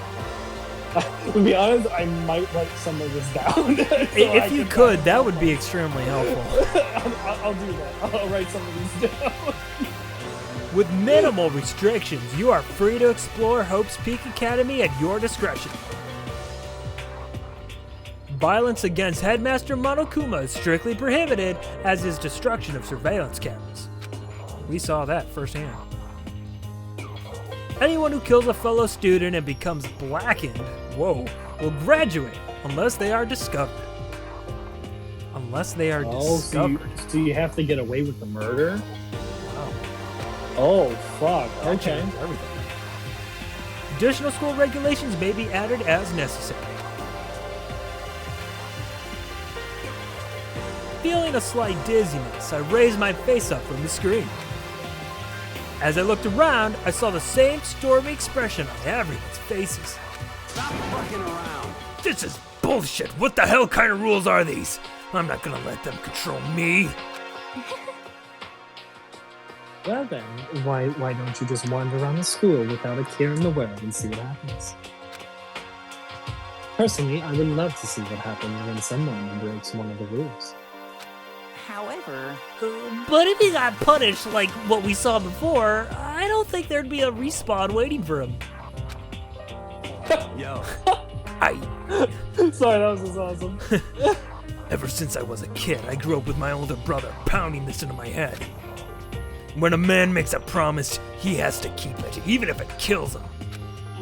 To be honest, I might write some of this down. If you could, that would be extremely helpful. I'll do that. I'll write some of these down. With minimal restrictions, you are free to explore Hope's Peak Academy at your discretion. Violence against Headmaster Monokuma is strictly prohibited, as is destruction of surveillance cameras. We saw that firsthand. Anyone who kills a fellow student and becomes blackened, will graduate unless they are discovered. Unless they are discovered. So you have to get away with the murder? Wow. Oh, fuck. Okay. Everything. Additional school regulations may be added as necessary. Feeling a slight dizziness, I raised my face up from the screen. As I looked around, I saw the same stormy expression on everyone's faces. Stop fucking around. This is bullshit. What the hell kind of rules are these? I'm not gonna let them control me. Well then, why don't you just wander around the school without a care in the world and see what happens? Personally, I would love to see what happens when someone breaks one of the rules. However, But if he got punished like what we saw before, I don't think there'd be a respawn waiting for him. Yo. Sorry, that was just awesome. Ever since I was a kid, I grew up with my older brother pounding this into my head. When a man makes a promise, he has to keep it, even if it kills him.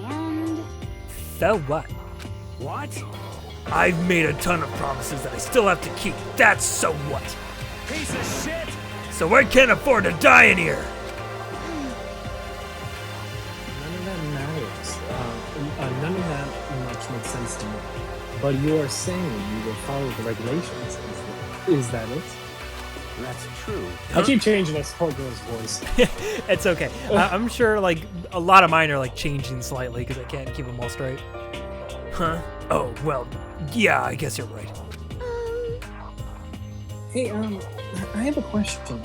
And So what? What? I've made a ton of promises that I still have to keep. That's so what? Piece of shit! So I can't afford to die in here. None of that matters. None of that much makes sense to me. But you are saying you will follow the regulations. Is that it? That's true. I keep changing this poor girl's voice. It's okay. I'm sure like a lot of mine are like changing slightly because I can't keep them all straight. Huh? Oh, well, yeah, I guess you're right. Hey, I have a question.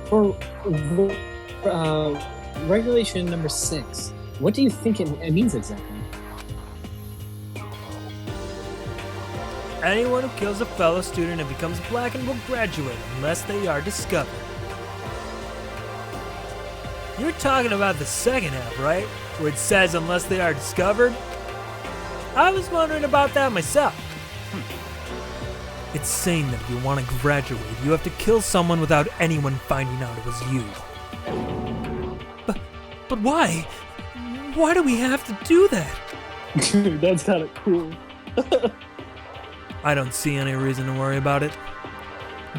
For regulation number 6, what do you think it means exactly? Anyone who kills a fellow student and becomes blackened will graduate unless they are discovered. You're talking about the second half, right? Where it says unless they are discovered? I was wondering about that myself. It's saying that if you want to graduate, you have to kill someone without anyone finding out it was you. But why? Why do we have to do that? That's kind of cool. I don't see any reason to worry about it.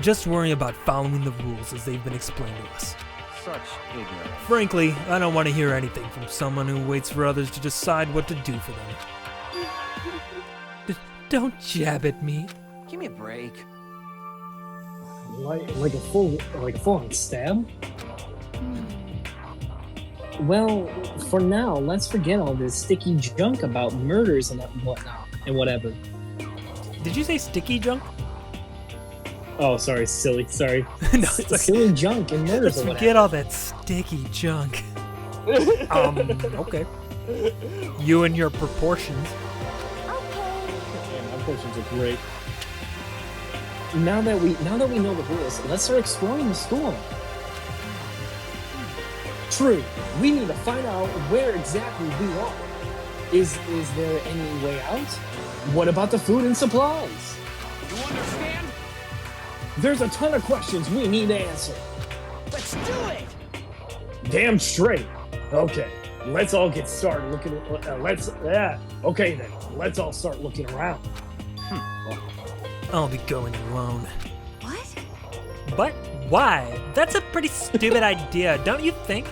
Just worry about following the rules as they've been explained to us. Such ignorance. Frankly, I don't want to hear anything from someone who waits for others to decide what to do for them. Don't jab at me. give me a break. Like a full-on stab? Well, for now, let's forget all this sticky junk about murders and whatnot. and whatever. Did you say sticky junk? Oh, sorry, silly. Sorry. No, it's okay. Silly junk and murders Let's or forget whatever. all that sticky junk. Okay. You and your proportions. Yeah, my portions are great. Now that we know the rules, let's start exploring the school. True. We need to find out where exactly we are. Is there any way out? What about the food and supplies? You understand? There's a ton of questions we need to answer. Let's do it! Damn straight. Okay, let's all get started looking. Okay then, let's all start looking around. I'll be going alone. What? But why? That's a pretty stupid idea, don't you think?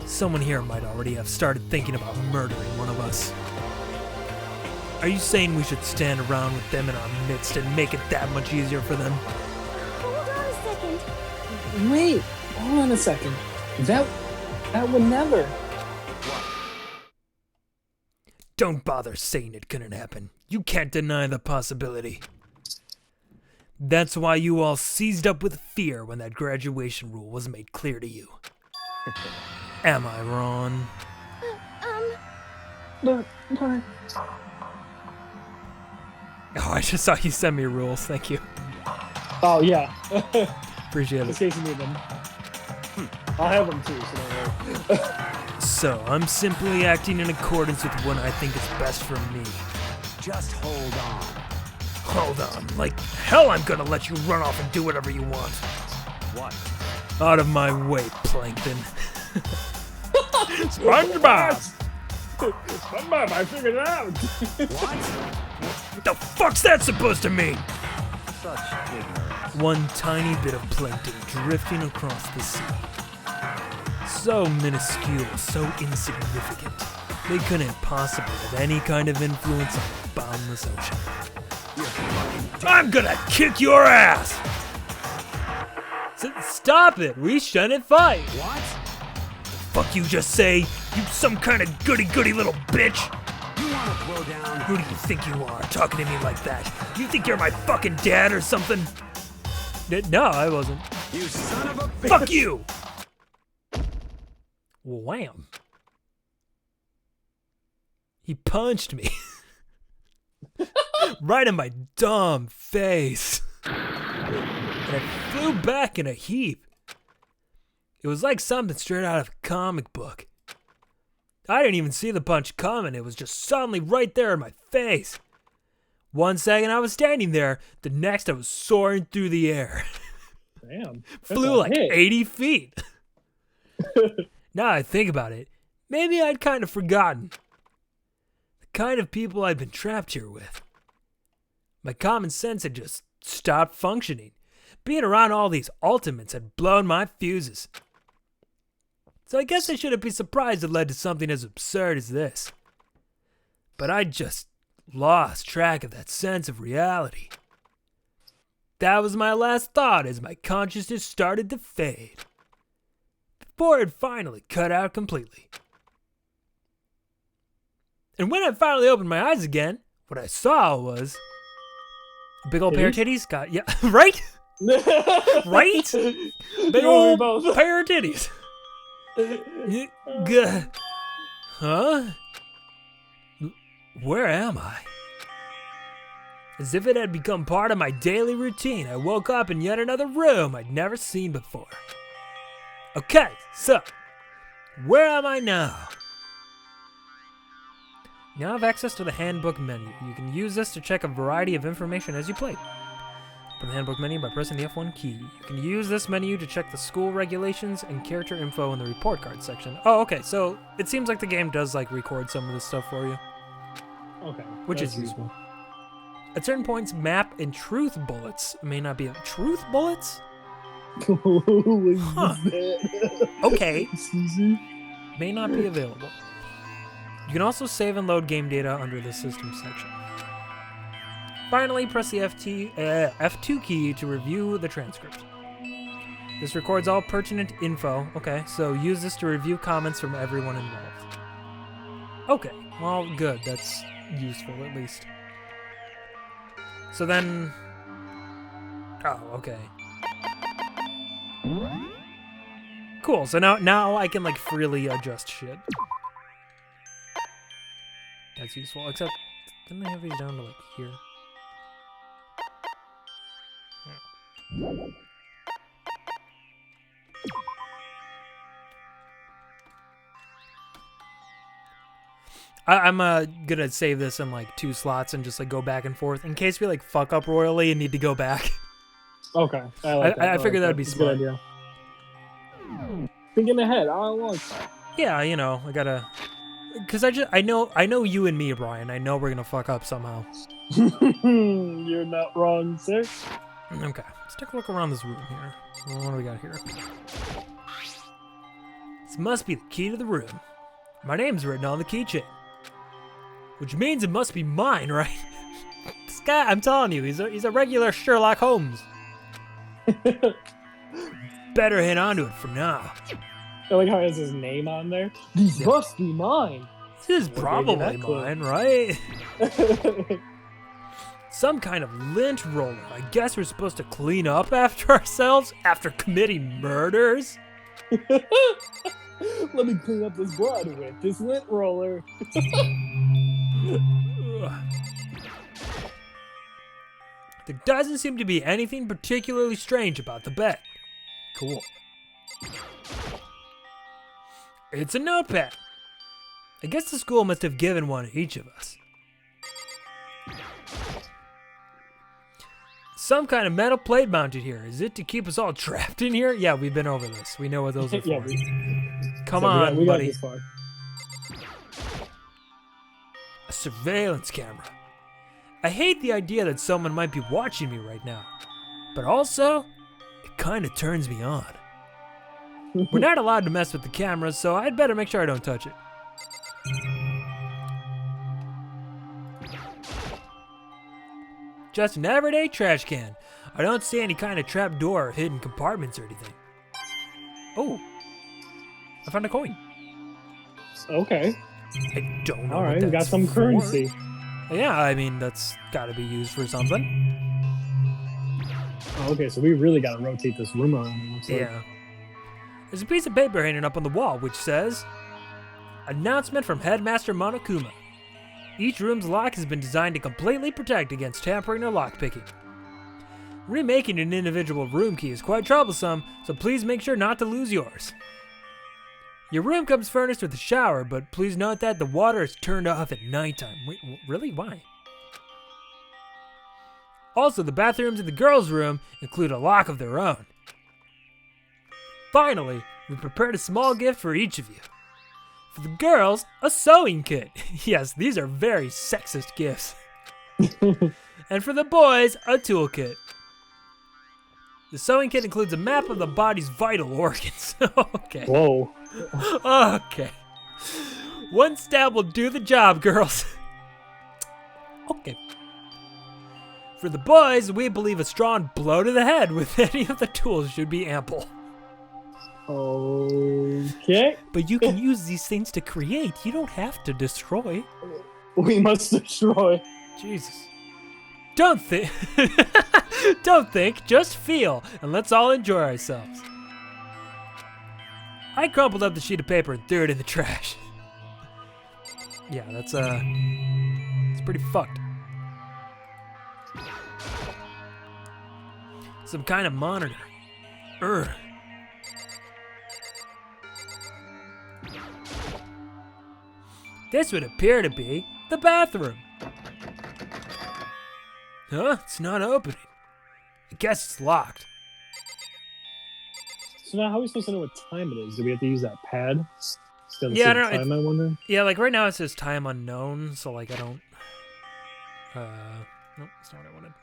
Someone here might already have started thinking about murdering one of us. Are you saying we should stand around with them in our midst and make it that much easier for them? Hold on a second. Wait, hold on a second. That would never. Don't bother saying it couldn't happen. You can't deny the possibility. That's why you all seized up with fear when that graduation rule was made clear to you. Am I wrong? But. Oh, I just saw you send me rules. Thank you. Oh yeah. Appreciate In it. case you need them. I'll have them too, so don't worry. So, I'm simply acting in accordance with what I think is best for me. Just hold on. Hold on. Like hell I'm gonna let you run off and do whatever you want. What? Out of my way, Plankton. SpongeBob! SpongeBob, I figured it out. What? The fuck's that supposed to mean? Such ignorance. One tiny bit of plankton drifting across the sea. So minuscule, so insignificant. They couldn't possibly have any kind of influence on the boundless ocean. I'm gonna kick your ass! Stop it! We shouldn't fight! What? Fuck you just say, you some kind of goody-goody little bitch! You want to throw down? Who do you think you are, talking to me like that? You think you're my fucking dad or something? No, I wasn't. You son of a bitch! Fuck you! Wham. He punched me. Right in my dumb face. And I flew back in a heap. It was like something straight out of a comic book. I didn't even see the punch coming. It was just suddenly right there in my face. 1 second I was standing there. The next I was soaring through the air. Damn. Flew like 80 feet. Now I think about it, maybe I'd kind of forgotten. The kind of people I'd been trapped here with. My common sense had just stopped functioning. Being around all these ultimates had blown my fuses. So I guess I shouldn't be surprised it led to something as absurd as this. But I just lost track of that sense of reality. That was my last thought as my consciousness started to fade. Before it finally cut out completely. And when I finally opened my eyes again, what I saw was a big old pair of titties. Yeah, right? Right? Big old pair of titties. Huh? Where am I? As if it had become part of my daily routine, I woke up in yet another room I'd never seen before. Okay, so, where am I now? You now have access to the handbook menu. You can use this to check a variety of information as you play. Open the handbook menu by pressing the F1 key. You can use this menu to check the school regulations and character info in the report card section. Oh, okay, so it seems like the game does like record some of this stuff for you. Okay. Which is useful. At certain points, map and truth bullets may not be... Truth bullets? Huh. Okay. Excuse me? May not be available. You can also save and load game data under the system section. Finally, press the F2 key to review the transcript. This records all pertinent info. Okay, so use this to review comments from everyone involved. Okay, Well, good. That's useful, at least. So then... Oh, okay. Cool, so now I can, like, freely adjust shit. That's useful, except... Didn't I have these down to, like, here? Yeah. I'm gonna save this in like 2 slots and just like go back and forth in case we like fuck up royally and need to go back. Okay, I like that. I figured that'd be That's a smart. good idea. Thinking ahead, I like that. Yeah, you know, I gotta, cause I know you and me, Brian. I know we're gonna fuck up somehow. You're not wrong, sir. Okay, let's take a look around this room here. What do we got here? This must be the key to the room. My name's written on the keychain. Which means it must be mine, right? This guy, I'm telling you, he's a regular Sherlock Holmes. Better hang on to it for now. I like how it has his name on there. These must be mine. This is probably mine, right? Some kind of lint roller. I guess we're supposed to clean up after ourselves after committing murders? Let me clean up this blood with this lint roller. There doesn't seem to be anything particularly strange about the bed. Cool. It's a notepad. I guess the school must have given one to each of us. Some kind of metal plate mounted here. Is it to keep us all trapped in here? Yeah, we've been over this. We know what those are for. Yeah, Come so on, we got buddy. this far. A surveillance camera. I hate the idea that someone might be watching me right now. But also, it kind of turns me on. We're not allowed to mess with the cameras, so I'd better make sure I don't touch it. Just an everyday trash can. I don't see any kind of trap door or hidden compartments or anything. Oh, I found a coin. Okay. I don't know. All right, what we got that's some for. currency. Yeah, I mean, that's got to be used for something. Oh, okay, so we really got to rotate this room around. It looks like. Yeah. There's a piece of paper hanging up on the wall which says, "Announcement from Headmaster Monokuma. Each room's lock has been designed to completely protect against tampering or lockpicking. Remaking an individual room key is quite troublesome, so please make sure not to lose yours. Your room comes furnished with a shower, but please note that the water is turned off at nighttime." Wait, really? Why? Also, the bathrooms in the girls' room include a lock of their own. Finally, we prepared a small gift for each of you. For the girls, a sewing kit. Yes, these are very sexist gifts. And for the boys, a toolkit. The sewing kit includes a map of the body's vital organs. Okay. Whoa. Okay. One stab will do the job, girls. Okay. For the boys, we believe a strong blow to the head with any of the tools should be ample. Okay. But you can use these things to create. You don't have to destroy. We must destroy. Jesus. Don't think. Don't think, just feel, and let's all enjoy ourselves. I crumpled up the sheet of paper and threw it in the trash. Yeah, that's it's pretty fucked. Some kind of monitor. Urgh. This would appear to be the bathroom. Huh? It's not opening. I guess it's locked. So now, how are we supposed to know what time it is? Do we have to use that pad? Yeah, I don't know. Time, I wonder. Yeah, like right now it says time unknown, so like I don't. Nope, that's not what I wanted.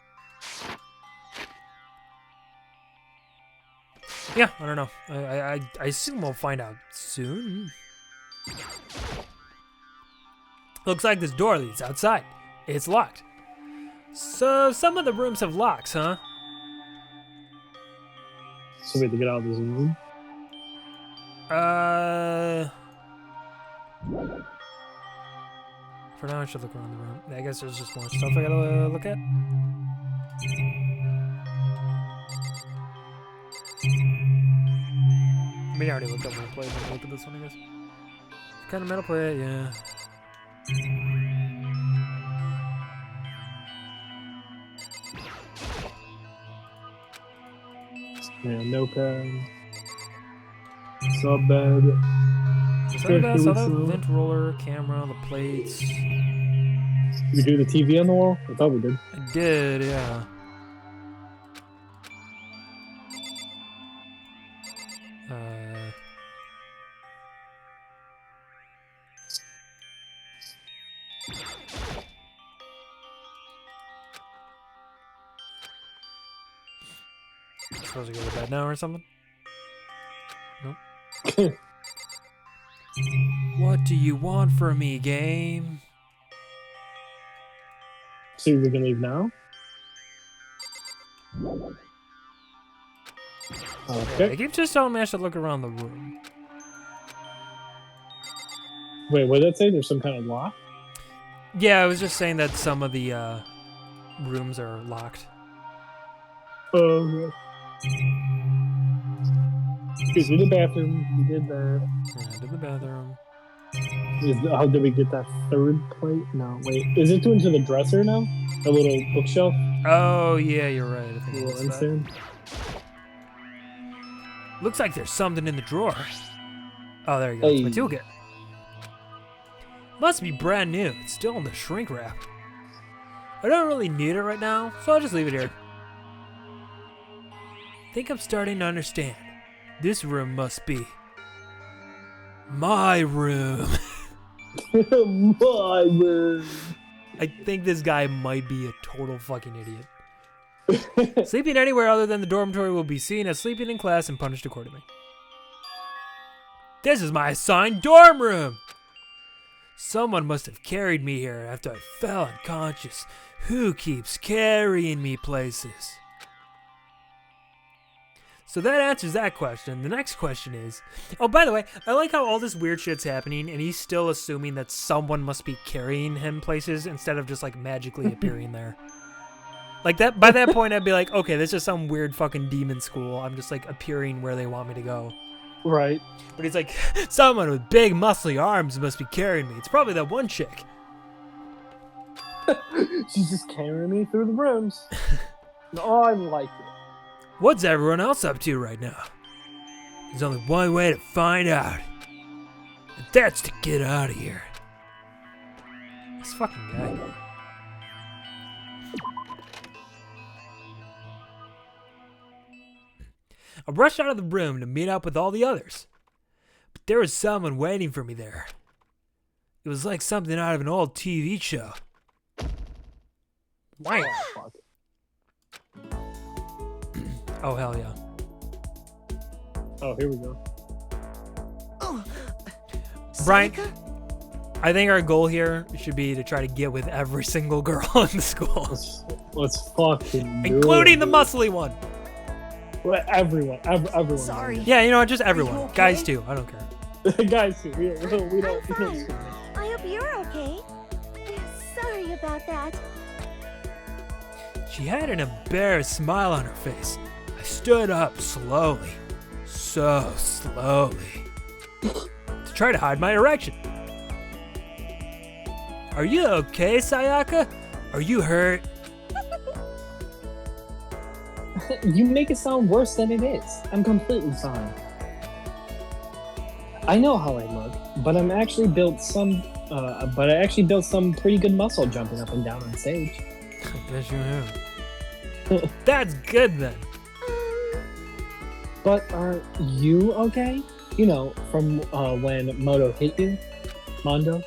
Yeah, I don't know. I assume we'll find out soon. Looks like this door leads outside. It's locked. So some of the rooms have locks, huh? So we have to get out of this room. For now, I should look around the room. I guess there's just more stuff I gotta look at. I mean, I already looked up metal plate. Look at this one, I guess. What kind of metal plate? Yeah. Yeah, notepad. Sub bed. Is that the saw that vent roller, camera, the plates? Did we do the TV on the wall? I thought we did. I did, yeah. Supposed to go to bed now or something? Nope. What do you want from me, game? So we can leave now? Okay. Yeah, the game just telling me I should look around the room. Wait, what did that say? There's some kind of lock? Yeah, I was just saying that some of the rooms are locked. Oh, because we did the bathroom, we did that. Yeah, I did the bathroom. How did we get that third plate? No, wait. Is it into the dresser now? The little bookshelf? Oh, yeah, you're right. I think Little it's that. nightstand? Looks like there's something in the drawer. Oh, there you go. It's my toolkit. Must be brand new. It's still in the shrink wrap. I don't really need it right now, so I'll just leave it here. Think I'm starting to understand. This room must be my room. My room. I think this guy might be a total fucking idiot. Sleeping anywhere other than the dormitory will be seen as sleeping in class and punished accordingly. This is my assigned dorm room. Someone must have carried me here after I fell unconscious. Who keeps carrying me places? So that answers that question. The next question is... Oh, by the way, I like how all this weird shit's happening and he's still assuming that someone must be carrying him places instead of just, like, magically appearing there. Like, that. By that point, I'd be like, okay, this is some weird fucking demon school. I'm just, like, appearing where they want me to go. Right. But he's like, someone with big, muscly arms must be carrying me. It's probably that one chick. She's just carrying me through the rooms. Oh, I like it. What's everyone else up to right now? There's only one way to find out. And that's to get out of here. This fucking guy. I rushed out of the room to meet up with all the others. But there was someone waiting for me there. It was like something out of an old TV show. Wow. Oh, hell yeah. Oh, here we go. Oh, Brian, I think our goal here should be to try to get with every single girl in the school. Let's fucking do including it, the muscly one. Well, everyone. Everyone. Sorry. Yeah, you know what? Just everyone. okay? Guys, too. I don't care. Guys, too. We don't. I'm fine. I hope you're okay. Sorry about that. She had an embarrassed smile on her face. I stood up slowly. So slowly. To try to hide my erection. Are you okay, Sayaka? Are you hurt? You make it sound worse than it is. I'm completely fine. I know how I look, but I actually built some pretty good muscle jumping up and down on stage. Yes, you have. That's good then. But are you okay? You know, from when Moto hit you? Mondo?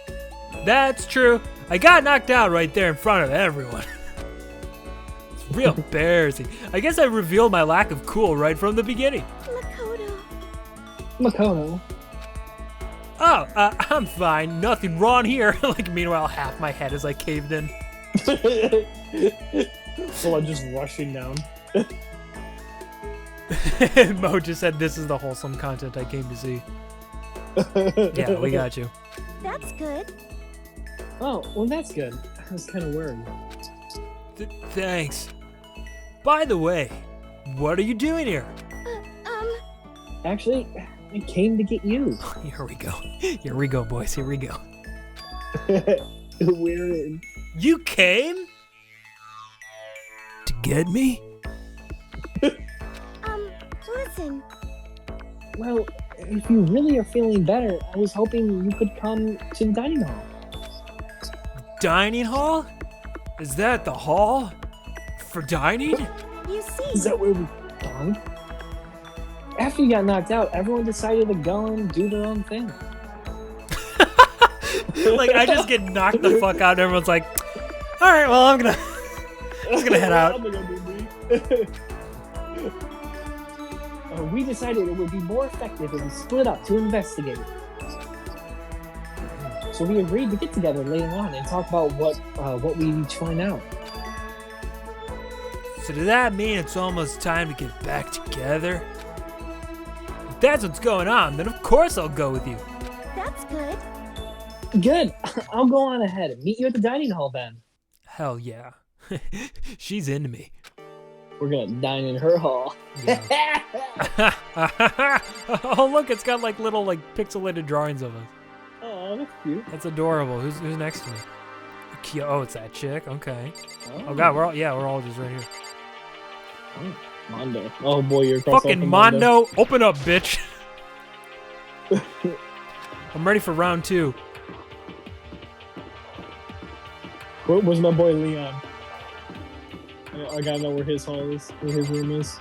That's true. I got knocked out right there in front of everyone. It's real embarrassing. I guess I revealed my lack of cool right from the beginning. Makoto. Oh, I'm fine. Nothing wrong here. Like, meanwhile, half my head is, like, caved in. Well, I'm just rushing down. Mo just said this is the wholesome content I came to see. Yeah, we got you. That's good. Oh, well, that's good. I was kind of worried. Thanks. By the way, what are you doing here? Actually, I came to get you. Here we go. Here we go, boys. Here we go. We're in. You came? To get me? Listen. Well, if you really are feeling better, I was hoping you could come to the dining hall. Dining hall? Is that the hall? For dining? You see. Is that where we dine? After you got knocked out, everyone decided to go and do their own thing. Like, I just get knocked the fuck out and everyone's like, alright, well, I'm gonna head out. We decided it would be more effective if we split up to investigate. So we agreed to get together later on and talk about what we each find out. So does that mean it's almost time to get back together? If that's what's going on, then of course I'll go with you. That's good. Good. I'll go on ahead and meet you at the dining hall then. Hell yeah. She's into me. We're gonna dine in her hall. Yeah. Oh look, it's got like little like pixelated drawings of us. Oh, that's cute. That's adorable. Who's next to me? Oh, it's that chick. Okay. Oh god, we're all just right here. Oh, Mondo. Oh boy, you're across fucking Mondo. Open up, bitch. I'm ready for round 2. Where's my boy Leon? I gotta know where his hall is, where his room is.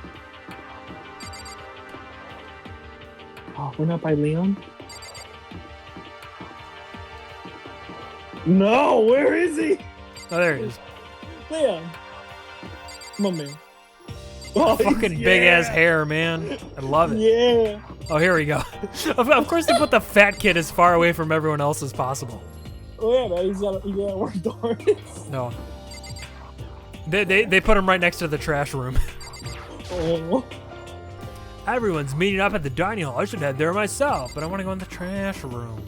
Oh, we're not by Leon? No, where is he? Oh, there he is. Leon. Come on, man. Oh, fucking big ass hair, man. I love it. Yeah. Oh, here we go. Of course, they put the fat kid as far away from everyone else as possible. Oh yeah, man. He's got work doors. No. They put him right next to the trash room. Oh. Everyone's meeting up at the dining hall. I should head there myself, but I want to go in the trash room.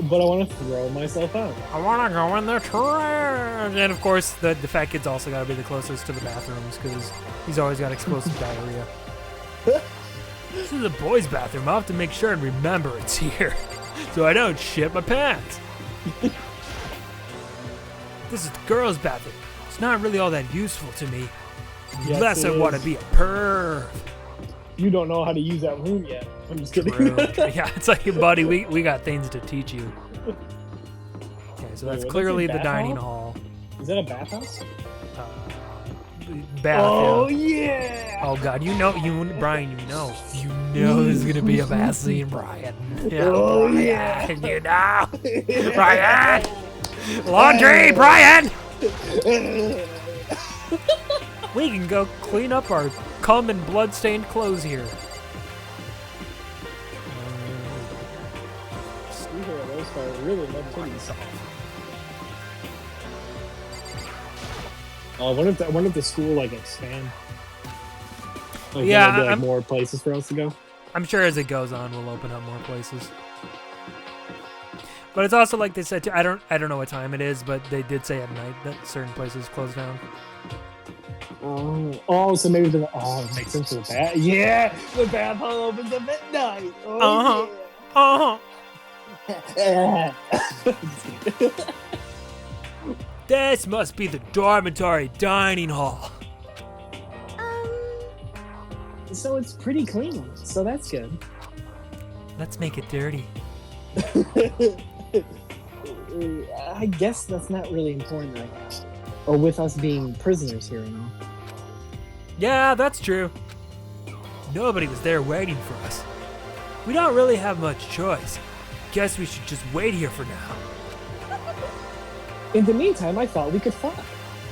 But I want to throw myself out. I want to go in the trash. And of course, the fat kid's also got to be the closest to the bathrooms because he's always got explosive diarrhea. This is the boys' bathroom. I'll have to make sure and remember it's here so I don't shit my pants. This is the girls' bathroom. It's not really all that useful to me unless I want to be a perv. You don't know how to use that room yet. I'm just kidding. Yeah, it's like, buddy, we got things to teach you. Okay, so that's clearly the dining hall. Is that a bathhouse? Bath. Oh yeah. Oh god, Brian, you know this is gonna be a bath scene, Brian. Yeah, Oh Brian, yeah. you know, Brian. Laundry, Brian. We can go clean up our cum and blood-stained clothes here. Really love titties. Oh, I wonder if the school like expand. Like, Yeah, there'll be, like, I'm- more places for us to go. I'm sure as it goes on, we'll open up more places. But it's also like they said, I don't know what time it is, but they did say at night that certain places close down. Oh, so maybe it makes sense for the bath. Yeah, the bath hall opens up at night. Oh, Uh-huh. yeah. This must be the dormitory dining hall. So it's pretty clean. So that's good. Let's make it dirty. I guess that's not really important right now. Or with us being prisoners here and all. Yeah, that's true. Nobody was there waiting for us. We don't really have much choice. Guess we should just wait here for now. In the meantime, I thought we could fly.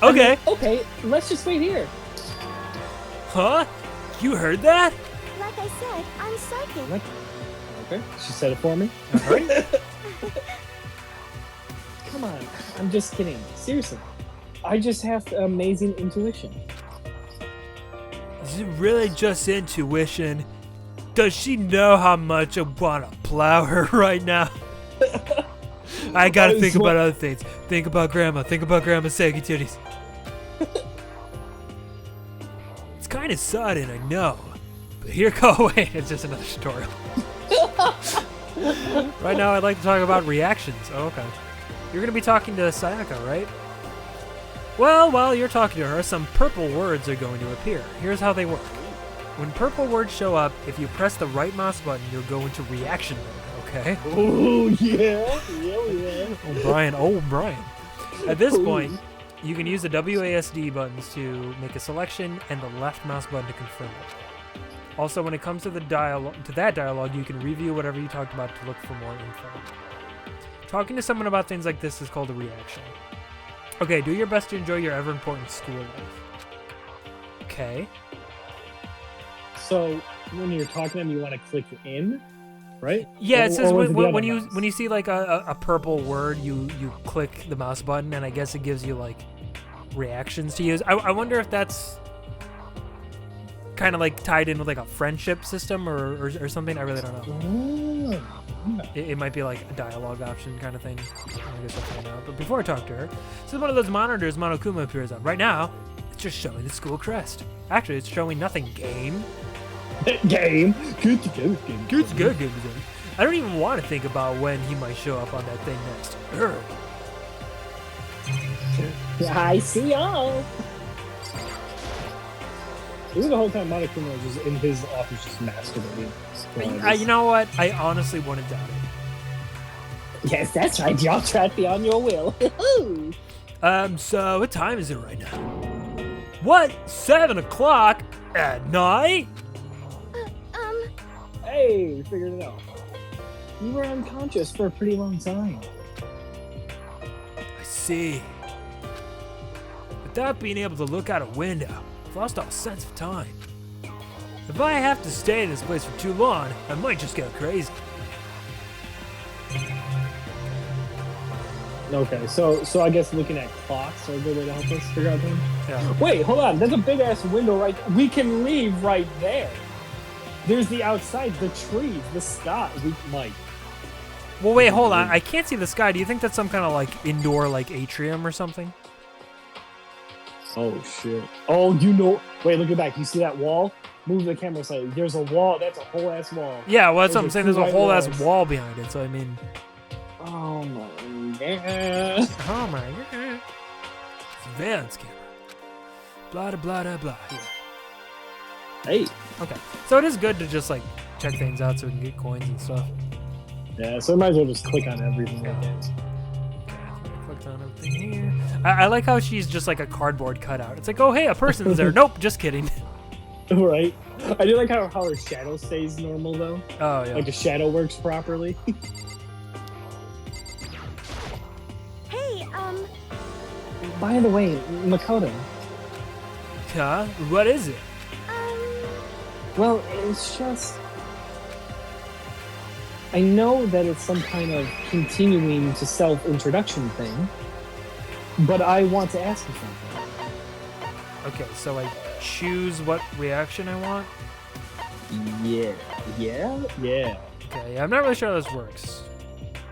Okay. Okay, let's just wait here. Huh? You heard that? Like I said, I'm psychic. Okay, she said it for me. Alright. Come on, I'm just kidding. Seriously, I just have amazing intuition. Is it really just intuition? Does she know how much I want to plow her right now? I gotta think about other things. Think about grandma. Think about grandma's saggy titties. It's kind of sudden, I know. But here wait, it's just another tutorial. Right now, I'd like to talk about reactions. Oh, okay. You're going to be talking to Sayaka, right? Well, while you're talking to her, some purple words are going to appear. Here's how they work. When purple words show up, if you press the right mouse button, you'll go into reaction mode, okay? Oh, yeah. Yeah. Oh, Brian. At this point, you can use the WASD buttons to make a selection and the left mouse button to confirm it. Also, when it comes to that dialogue, you can review whatever you talked about to look for more info. Talking to someone about things like this is called a reaction. Okay, do your best to enjoy your ever-important school life. Okay. So when you're talking to them, you want to click in, right? Yeah, it says or when you see like a purple word, you click the mouse button, and I guess it gives you like reactions to use. I wonder if that's kind of like tied in with like a friendship system or something. I really don't know. It might be like a dialogue option kind of thing. I guess I'll find out. But before I talk to her, this is one of those monitors Monokuma appears on. Right now, it's just showing the school crest. Actually, it's showing nothing. Game. Game. Good. I don't even want to think about when he might show up on that thing next. I see y'all. Even the whole time Monokuma was just in his office just masturbating. You know what? I honestly wouldn't doubt it. Yes, that's right. Y'all track me on your will. So what time is it right now? What? 7 o'clock at night? Hey, we figured it out. You were unconscious for a pretty long time. I see. Without being able to look out a window, I've lost all sense of time. If I have to stay in this place for too long, I might just go crazy. Okay, so I guess looking at clocks are a good way to help us figure out time. Yeah. Wait, hold on. There's a big ass window right. We can leave right there. There's the outside, the trees, the sky. We might. Well, wait, hold on. I can't see the sky. Do you think that's some kind of like indoor like atrium or something? Oh shit. Oh, you know. Wait, look at back. You see that wall? Move the camera slightly. There's a wall. That's a whole ass wall. Yeah, well, that's what I'm saying. There's a whole ass walls. wall behind it. So I mean. Oh my god. Oh my god. Surveillance camera. Blah blah blah blah. Here. Hey. Okay. So it is good to just like check things out so we can get coins and stuff. Yeah, so I might as well just click on everything I guess. Clicked on everything here. I like how she's just like a cardboard cutout. It's like, oh hey, a person's there. Nope, just kidding. Right. I do like how her shadow stays normal though. Oh yeah. Like the shadow works properly. Hey, By the way, Makoto. Huh? What is it? Well, it's just... I know that it's some kind of continuing to self-introduction thing, but I want to ask you something. Okay, so I choose what reaction I want? Yeah. Okay, I'm not really sure how this works.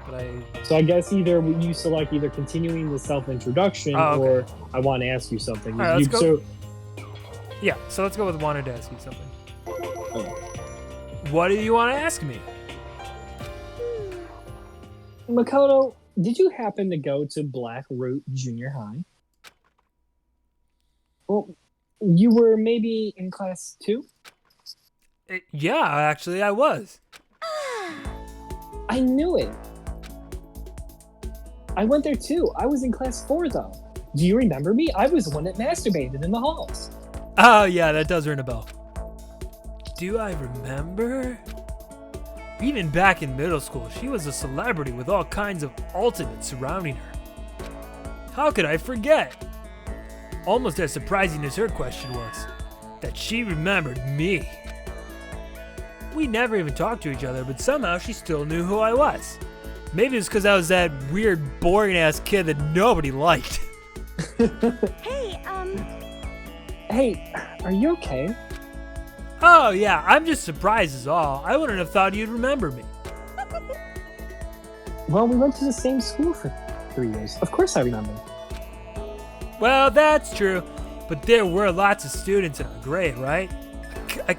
But So I guess either you select either continuing the self-introduction or I want to ask you something. All right, let's go. Yeah, so let's go with wanted to ask you something. Oh. What do you want to ask me? Makoto, did you happen to go to Black Root Junior High? Well, you were maybe in class 2? Yeah, actually I was. I knew it. I went there too. I was in class 4 though. Do you remember me? I was the one that masturbated in the halls. Oh yeah, that does ring a bell. Do I remember? Even back in middle school, she was a celebrity with all kinds of ultimates surrounding her. How could I forget? Almost as surprising as her question was, that she remembered me. We never even talked to each other, but somehow she still knew who I was. Maybe it's because I was that weird, boring-ass kid that nobody liked. Hey, are you okay? Oh yeah, I'm just surprised is all. I wouldn't have thought you'd remember me. Well, we went to the same school for 3 years. Of course I remember. Well, that's true, but there were lots of students in our grade, right? I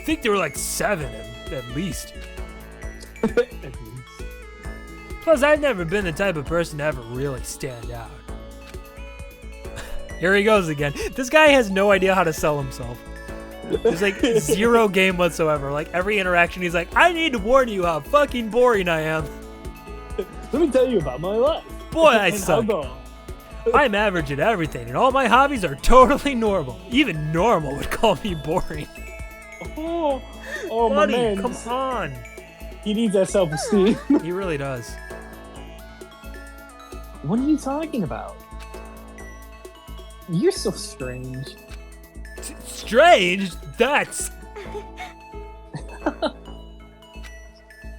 think there were like 7 at least. Plus, I've never been the type of person to ever really stand out. Here he goes again. This guy has no idea how to sell himself. There's like 0 game whatsoever. Like every interaction, he's like, I need to warn you how fucking boring I am. Let me tell you about my life. Boy, I suck. I'm average at everything, and all my hobbies are totally normal. Even normal would call me boring. Oh, buddy, my man. come on. He needs that self-esteem. He really does. What are you talking about? You're so strange. Strange? That's...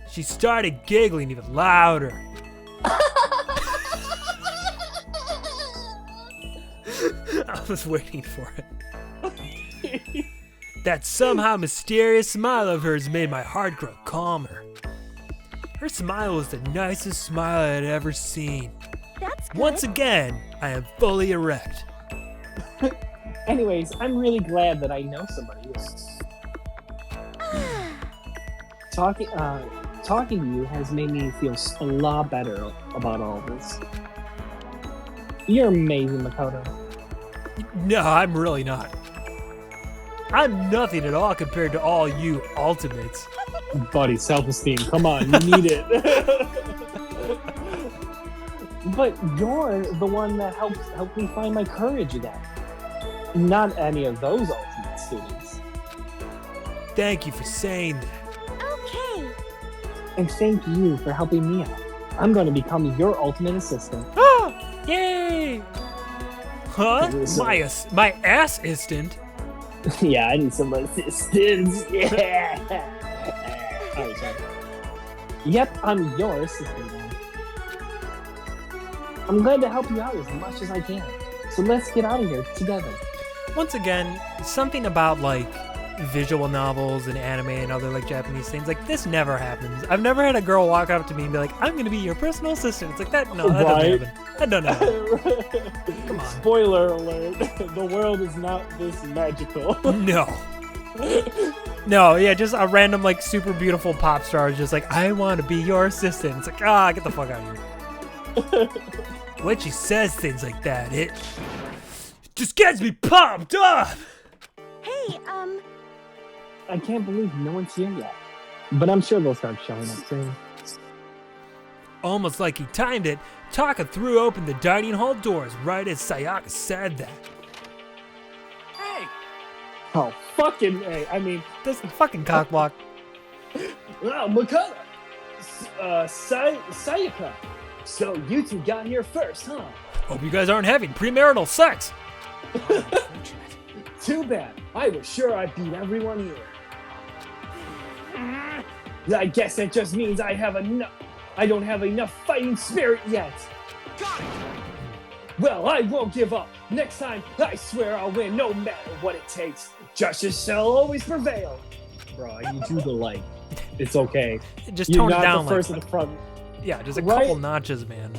She started giggling even louder. I was waiting for it. That somehow mysterious smile of hers made my heart grow calmer. Her smile was the nicest smile I had ever seen. That's good. Once again, I am fully erect. Anyways, I'm really glad that I know somebody who's... Talking to you has made me feel a lot better about all this. You're amazing, Makoto. No, I'm really not. I'm nothing at all compared to all you ultimates. Buddy, self-esteem. Come on, you need it. But you're the one that helped me find my courage again. Not any of those ultimate students. Thank you for saying that. Okay. And thank you for helping me out. I'm going to become your ultimate assistant. Ah! Yay! Huh? So- My ass assistant? Yeah, I need some assistance. Yeah. Alright, sorry. Yep, I'm your assistant now. I'm glad to help you out as much as I can. So let's get out of here together. Once again, something about like visual novels and anime and other like Japanese things, like this never happens. I've never had a girl walk up to me and be like, I'm gonna be your personal assistant. It's like that doesn't happen. That doesn't happen. Come on. Spoiler alert. The world is not this magical. No. No, yeah, just a random like super beautiful pop star is just like, I want to be your assistant. It's like, get the fuck out of here. When she says things like that, it just gets me pumped up. Hey, I can't believe no one's here yet. But I'm sure they'll start showing up soon. Almost like he timed it, Taka threw open the dining hall doors right as Sayaka said that. Hey! Oh, fucking A. I mean, This fucking cockblock. Makoto! Sayaka! So you two got here first, huh? Hope you guys aren't having premarital sex. Too bad. I was sure I beat everyone here. I guess that just means I don't have enough fighting spirit yet. Got it! Well, I won't give up. Next time, I swear I'll win no matter what it takes. Justice shall always prevail. Bro, I need you to like. It's okay. Just you're tone it not down the first like in the front. yeah, just a Right? couple notches, man.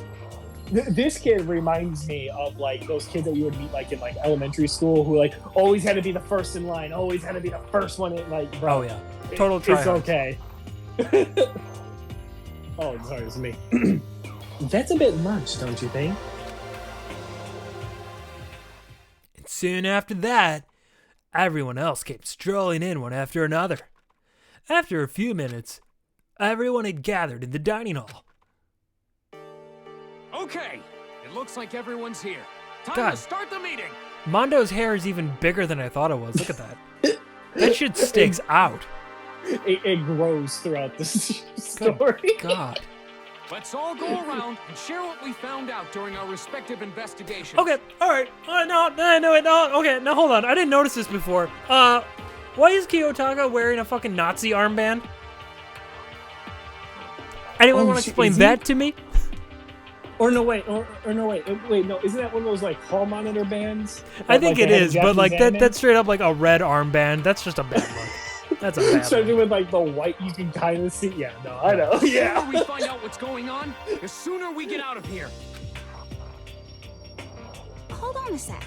This kid reminds me of like those kids that you would meet like in like elementary school who like always had to be the first in line, always had to be the first one in like. Bro, Oh yeah, total It's tryhard. okay. Oh, sorry, it's me. That's a bit much, don't you think? And soon after that, everyone else came strolling in one after another. After a few minutes, everyone had gathered in the dining hall. Okay, it looks like everyone's here. Time God. to start the meeting. Mondo's hair is even bigger than I thought it was. Look at that. That shit sticks out. It grows throughout this story. God. Let's all go around and share what we found out during our respective investigations. Okay, alright. No, okay, now hold on. I didn't notice this before. Why is Kiyotaka wearing a fucking Nazi armband? Anyone want to explain is that to me? Or no, wait, no, isn't that one of those like hall monitor bands? I think like, it they had is, in but like Japanese anime? that's straight up like a red armband. That's just a bad look. That's a bad Especially one. with like the white, you can kind of see. Yeah, no, I know. The Yeah. sooner we find out what's going on, the sooner we get out of here. Hold on a sec.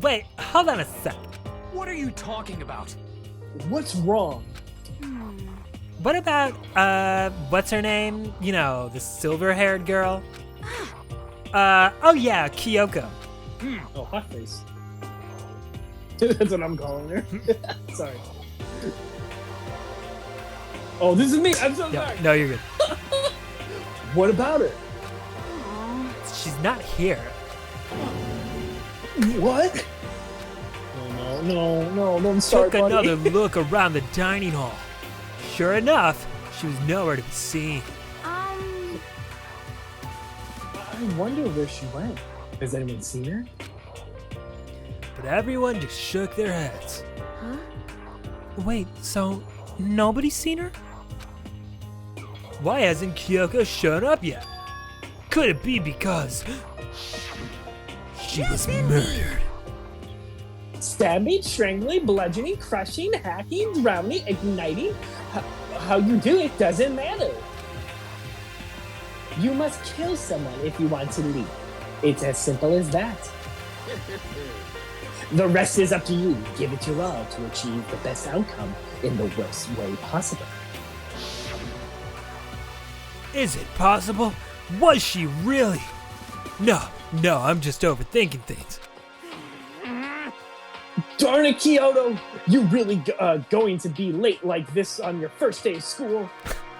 Wait, hold on a sec. What are you talking about? What's wrong? What about, what's her name? You know, the silver-haired girl? Oh yeah, Kyoko. Oh, hot face. That's what I'm calling her. Sorry. Oh, this is me. I'm so sorry. No, you're good. What about her? She's not here. What? No, don't start, Took buddy. another look around the dining hall. Sure enough, she was nowhere to be seen. I wonder where she went. Has anyone seen her? But everyone just shook their heads. Huh? Wait, so nobody's seen her? Why hasn't Kyoko shown up yet? Could it be because she was murdered? Stabbing, strangling, bludgeoning, crushing, hacking, drowning, igniting. How you do it doesn't matter. You must kill someone if you want to leave. It's as simple as that. The rest is up to you. Give it your all to achieve the best outcome in the worst way possible. Is it possible? Was she really? No, I'm just overthinking things. Darn it, Kyoto! You really going to be late like this on your first day of school?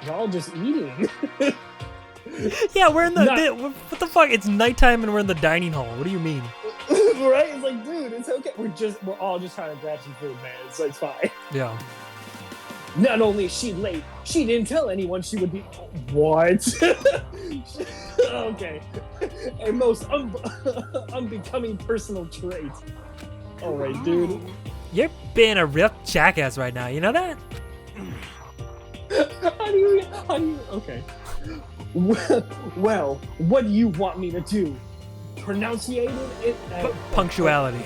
Y'all just eating. Yeah, we're in the what the fuck? It's nighttime and we're in the dining hall. What do you mean? Right? It's like, dude, it's okay. We're all just trying to grab some food, man. So it's fine. Yeah. Not only is she late, she didn't tell anyone she would be. What? Okay. A most unbecoming personal trait. All right, dude. You're being a real jackass right now. You know that? How do you? Okay. Well, what do you want me to do? Pronunciate it? Punctuality.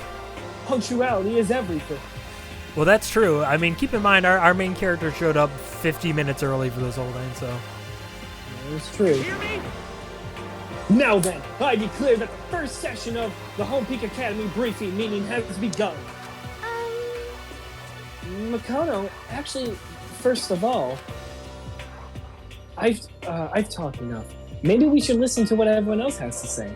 Punctuality is everything. Well, that's true. I mean, keep in mind, our main character showed up 50 minutes early for this whole thing, so. It's true. Hear me? Now then, I declare that the first session of the Home Peak Academy briefing meeting has begun. Makoto, actually, first of all, I've talked enough. Maybe we should listen to what everyone else has to say.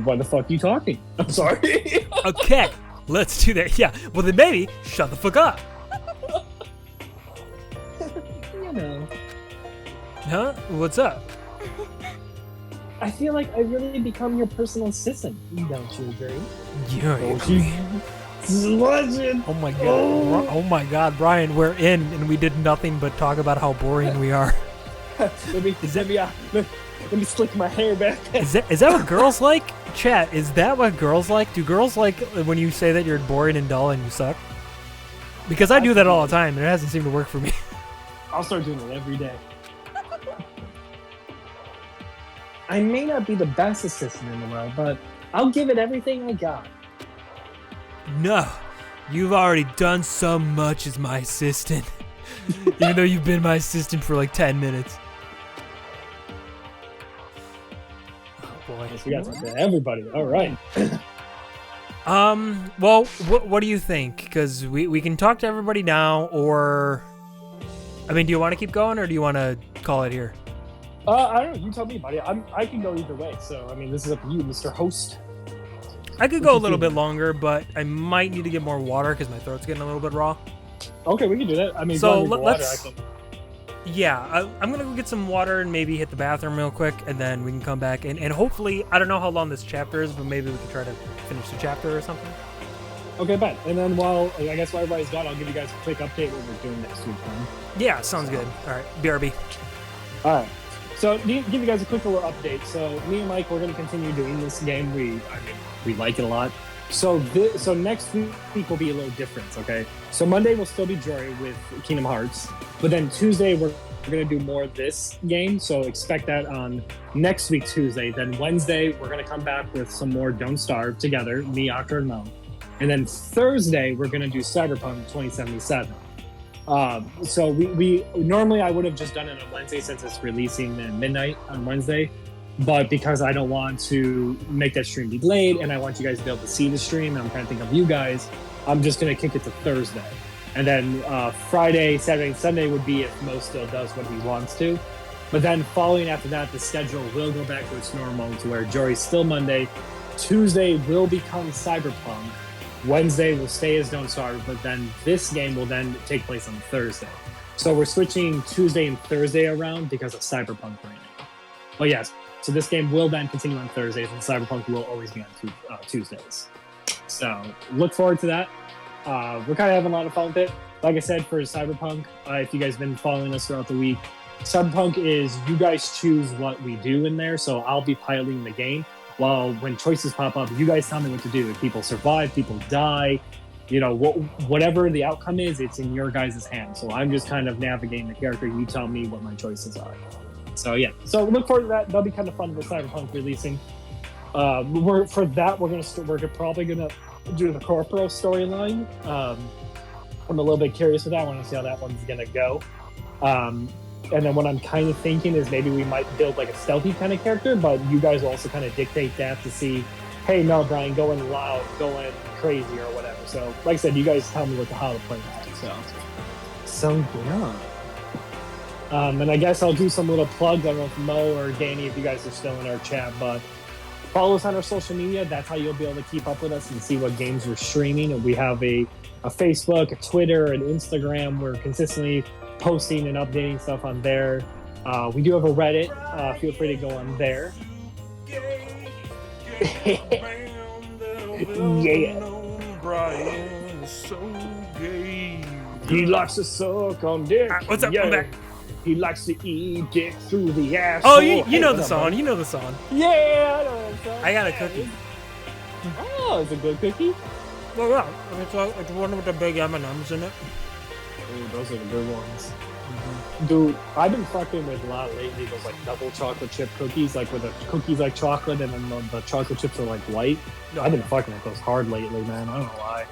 Why the fuck are you talking? I'm sorry. Okay, let's do that. Yeah, well then maybe shut the fuck up. You know. Huh? What's up? I feel like I really become your personal assistant. Don't you agree? Yeah, Legend. Oh my god. Oh my god, Brian, we're in and we did nothing but talk about how boring we are. Let me slick my hair back. Is that what girls like? Chat, is that what girls like? Do girls like when you say that you're boring and dull and you suck? Because I do that all the time and it hasn't seemed to work for me. I'll start doing it every day. I may not be the best assistant in the world, but I'll give it everything I got. No, you've already done so much as my assistant. Even though you've been my assistant for like 10 minutes. Oh boy. Yes, we got something for everybody. All right. Well, what do you think? Because we can talk to everybody now, or... I mean, do you want to keep going, or do you want to call it here? I don't know. You tell me, buddy. I can go either way. So, I mean, this is up to you, Mr. Host. I could go a little bit longer, but I might need to get more water because my throat's getting a little bit raw. Okay, we can do that. I mean, so let's... Yeah, I'm gonna go get some water and maybe hit the bathroom real quick, and then we can come back and hopefully, I don't know how long this chapter is, but maybe we can try to finish the chapter or something. Okay, bet. And then while everybody's gone, I'll give you guys a quick update what we're doing next week. Then. Yeah, sounds good. All right, BRB. All right. So, give you guys a quick little update. So, me and Mike, we're going to continue doing this game. We like it a lot. So, next week will be a little different, okay? So, Monday will still be Jory with Kingdom Hearts. But then Tuesday, we're going to do more of this game. So, expect that on next week, Tuesday. Then Wednesday, we're going to come back with some more Don't Starve together, me, Octor, and Mo. And then Thursday, we're going to do Cyberpunk 2077. So we normally I would have just done it on Wednesday since it's releasing at midnight on Wednesday, but because I don't want to make that stream be delayed and I want you guys to be able to see the stream, and I'm trying to think of you guys, I'm just gonna kick it to Thursday, and then Friday, Saturday, and Sunday would be if Mo still does what he wants to. But then following after that, the schedule will go back to its normal to where Jory's still Monday, Tuesday will become Cyberpunk. Wednesday will stay as Don't Starve, but then this game will then take place on Thursday. So we're switching Tuesday and Thursday around because of Cyberpunk right now. But yes, so this game will then continue on Thursdays, and Cyberpunk will always be on Tuesdays. So look forward to that. We're kind of having a lot of fun with it. Like I said, for Cyberpunk, if you guys have been following us throughout the week, Cyberpunk is you guys choose what we do in there. So I'll be piloting the game. Well, when choices pop up, you guys tell me what to do. If people survive, people die, you know, whatever the outcome is, it's in your guys' hands. So I'm just kind of navigating the character. You tell me what my choices are. So yeah, so look forward to that. That'll be kind of fun with Cyberpunk releasing. We're probably gonna do the Corporal storyline. I'm a little bit curious with that. I want to see how that one's gonna go. And then what I'm kind of thinking is maybe we might build like a stealthy kind of character, but you guys will also kind of dictate that to see, hey, no, Brian, going loud, going crazy or whatever. So, like I said, you guys tell me how to play that. So yeah. And I guess I'll do some little plugs. I don't know if Mo or Danny, if you guys are still in our chat, but follow us on our social media. That's how you'll be able to keep up with us and see what games we're streaming. And we have a Facebook, a Twitter, an Instagram. We're consistently posting and updating stuff on there. We do have a Reddit. Feel free to go on there. Yeah. Brian is so gay. He likes to suck on dick. What's up? Yeah. I'm back. He likes to eat dick through the ass. Oh, you know the song. You know the song. Yeah, I know that song. I got a cookie. Oh, it's a good cookie? Well, yeah. It's one with the big M&Ms in it. Ooh, those are the good ones. Dude, I've been fucking with a lot lately, those like double chocolate chip cookies, like where the cookies like chocolate and then the chocolate chips are like white. I've been fucking with those hard lately, man. I don't know why.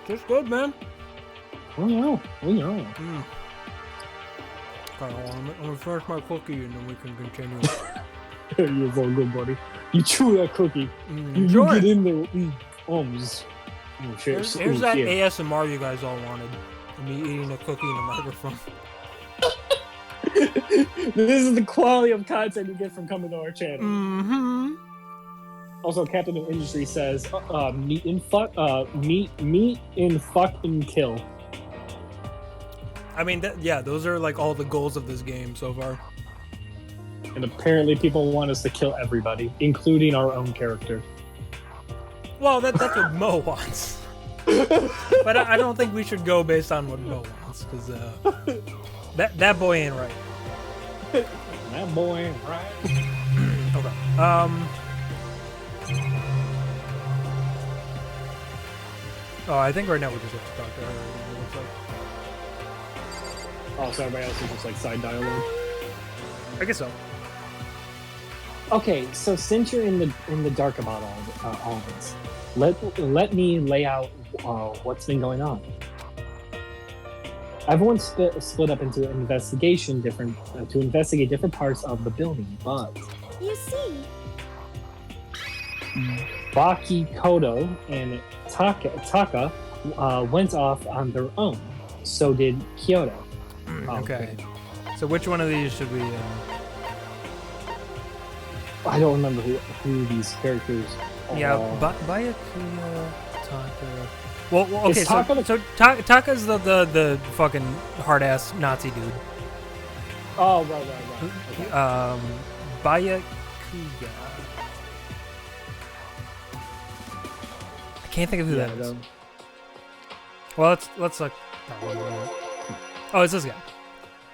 Just good, man. Oh no. I'm gonna finish my cookie and then we can continue. You're so good, buddy. You chew that cookie. You get in there. Here's that ASMR you guys all wanted. Me eating a cookie in a microphone. This is the quality of content you get from coming to our channel. Mm-hmm. Also, Captain of Industry says, meet and fuck and kill. I mean, yeah, those are like all the goals of this game so far. And apparently people want us to kill everybody, including our own character. Well, that's what Mo wants. But I don't think we should go based on what Mo wants, because that boy ain't right. That boy ain't right. Okay. Oh, I think right now we just have to talk to her. It looks like. Oh, so everybody else is just like side dialogue. I guess so. Okay, so since you're in the dark about all this, let me lay out what's been going on. Everyone's split up into investigate different parts of the building, but You see, Baki, Kodo, and Taka went off on their own. So did Kyoto. Okay. So which one of these should we? I don't remember who these characters are. Yeah, Bayakuya, Taka. Well, okay. Is So Taka's the fucking hard ass Nazi dude. Oh, right. Okay. Bayakuya. I can't think of who that is. Well, let's like. Oh, it's this guy.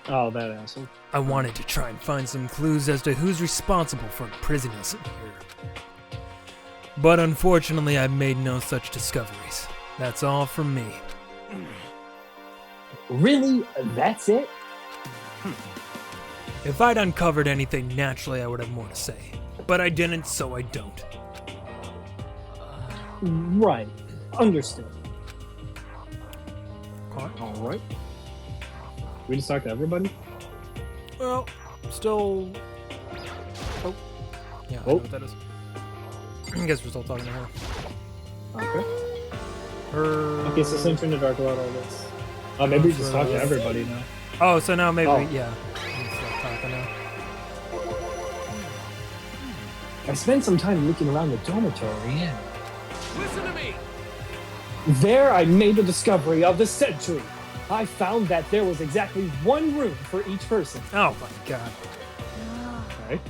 Oh, that asshole. I wanted to try and find some clues as to who's responsible for imprisoning us in here. But unfortunately, I've made no such discoveries. That's all from me. Really? That's it? If I'd uncovered anything, naturally I would have more to say. But I didn't, so I don't. Right. Understood. Okay. Alright. We just talked to everybody? Well, still. Oh. Yeah, I know what that is. I guess we're still talking to her. Okay. Her. Okay, so since we're in the dark about all this. Oh, maybe we just talked to everybody now. Oh, so now maybe, Oh. yeah. We can start talking now. I spent some time looking around the dormitory and Listen to me. there I made the discovery of the century. I found that there was exactly one room for each person. Oh my god. Okay.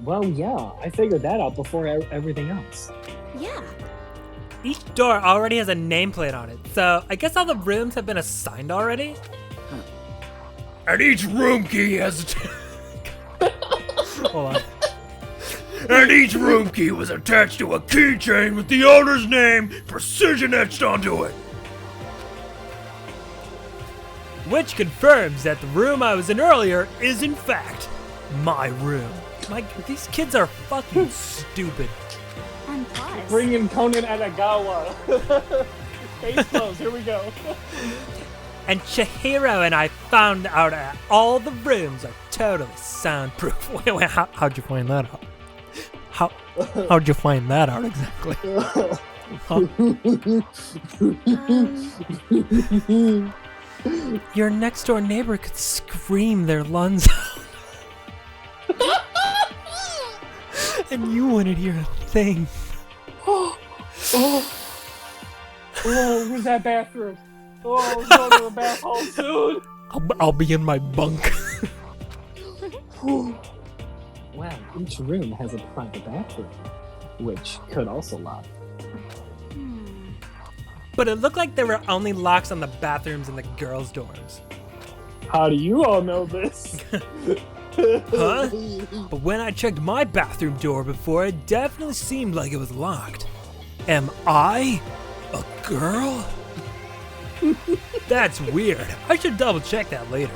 Well, yeah, I figured that out before everything else. Yeah. Each door already has a nameplate on it, so I guess all the rooms have been assigned already? And each room key has Hold on. and each room key was attached to a keychain with the owner's name precision etched onto it. Which confirms that the room I was in earlier is in fact my room. These kids are fucking stupid. And plus, Bring in Conan Anagawa. Case closed, here we go. And Chihiro and I found out that all the rooms are totally soundproof. Wait, how'd you find that out? How'd you find that out exactly? Huh? Your next door neighbor could scream their lungs out. And you wouldn't hear a thing. Oh, where's that bathroom? Oh, go to the bath hole soon. I'll be in my bunk. Well, each room has a private bathroom, which could also lock. But it looked like there were only locks on the bathrooms and the girls' doors. How do you all know this? Huh? But when I checked my bathroom door before, it definitely seemed like it was locked. Am I a girl? That's weird. I should double check that later.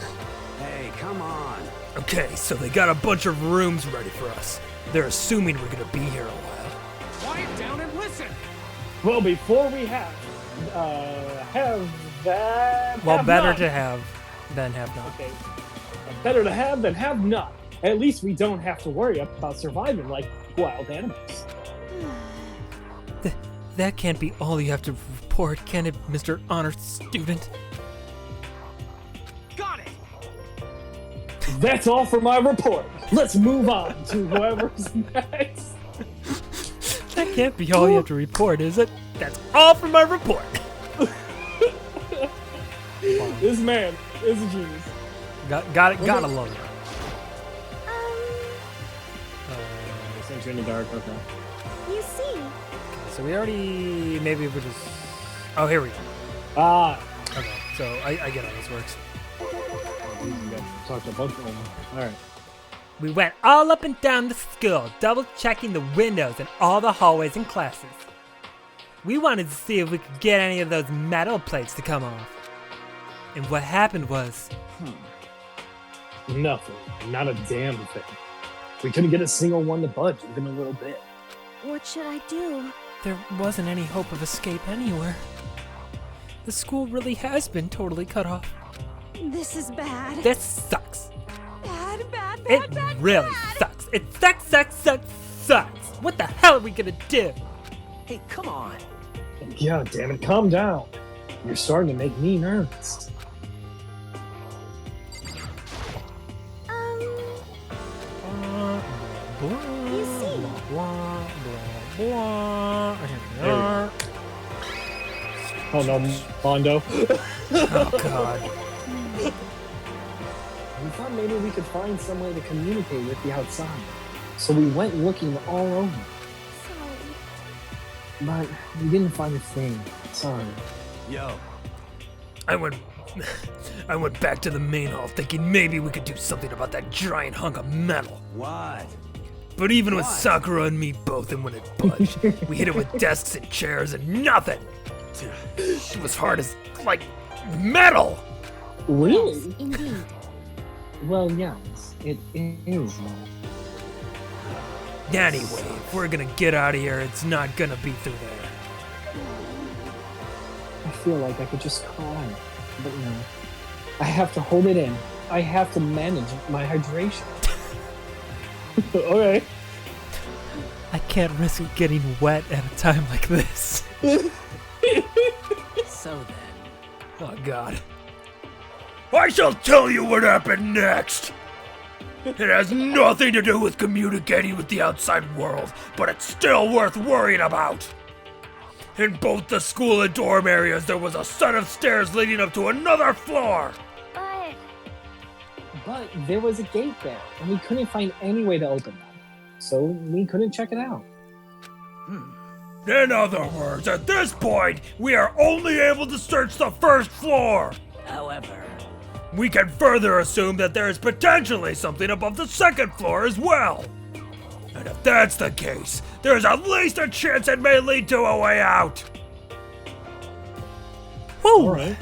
Hey, come on. Okay, so they got a bunch of rooms ready for us. They're assuming we're gonna be here a while. Quiet down and listen. Well, before we have that. Well, have better none. to have than have not. Okay. Better to have than have not. At least we don't have to worry about surviving like wild animals. That can't be all you have to report, can it, Mr. Honor Student? Got it. That's all for my report. Let's move on to whoever's next. That can't be all you have to report, is it? That's all for my report. This man is a genius. Gotta love it. Since you're in the dark, okay. you see, So we already, maybe we're just, oh, here we go. Ah, Okay, so I get how this works. We got talked to a bunch of them. Alright. We went all up and down the school, double checking the windows and all the hallways and classes. We wanted to see if we could get any of those metal plates to come off. And what happened was, Nothing. Not a damn thing. We couldn't get a single one to budge, even a little bit. what should I do? there wasn't any hope of escape anywhere. The school really has been totally cut off. This is bad. This sucks. Bad. It really sucks. It sucks. What the hell are we gonna do? Hey, come on. God damn it, calm down. You're starting to make me nervous. You see. Oh no, Mondo. Oh god. we thought maybe we could find some way to communicate with the outside. So we went looking all over. Sorry. But we didn't find a thing. Sorry. Yo, I went back to the main hall thinking maybe we could do something about that giant hunk of metal. what? But even with What? Sakura and me both, and when it budged, we hit it with desks and chairs and nothing. It was hard as, like, metal. Really? Yes, indeed. Well, yes, it is. Anyway, if we're gonna get out of here, it's not gonna be through there. I feel like I could just cry, but no. I have to hold it in. I have to manage my hydration. Okay. I can't risk getting wet at a time like this. So then. Oh god. I shall tell you what happened next. It has nothing to do with communicating with the outside world, but it's still worth worrying about. In both the school and dorm areas, there was a set of stairs leading up to another floor. But there was a gate there, and we couldn't find any way to open that. So we couldn't check it out. In other words, at this point, we are only able to search the first floor. However, We can further assume that there is potentially something above the second floor as well. And if that's the case, there's at least a chance it may lead to a way out. Woo! Alright.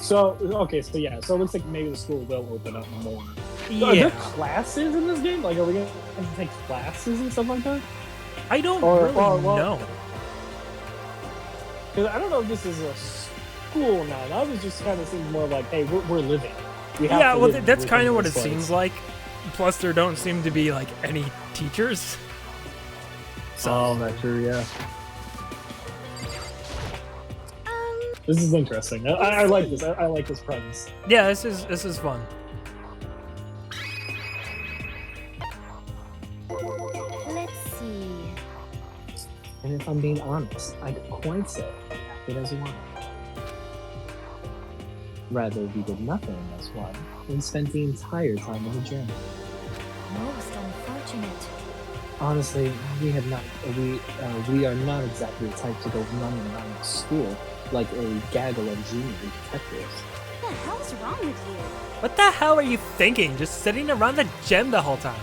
So, okay, so yeah, so it looks like maybe the school will open up more. Yeah. Are there classes in this game? Like, are we gonna take classes and stuff like that? I don't Or- really well, know. Because I don't know if this is a school now. That was just kind of seems more like, hey, we're living. We have Yeah, to well, live that's within kind of what it this place. seems like. Plus, there don't seem to be, like, any teachers. Oh, that's true, yeah. This is interesting. I like this. I like this premise. Yeah, this is fun. Let's see. And if I'm being honest, I'd quite say it as one. Rather, we did nothing as one and spent the entire time in the gym. Most unfortunate. Honestly, we are not exactly the type to go running around the school like a gaggle of junior detectives. What the hell's wrong with you? What the hell are you thinking? Just sitting around the gym the whole time.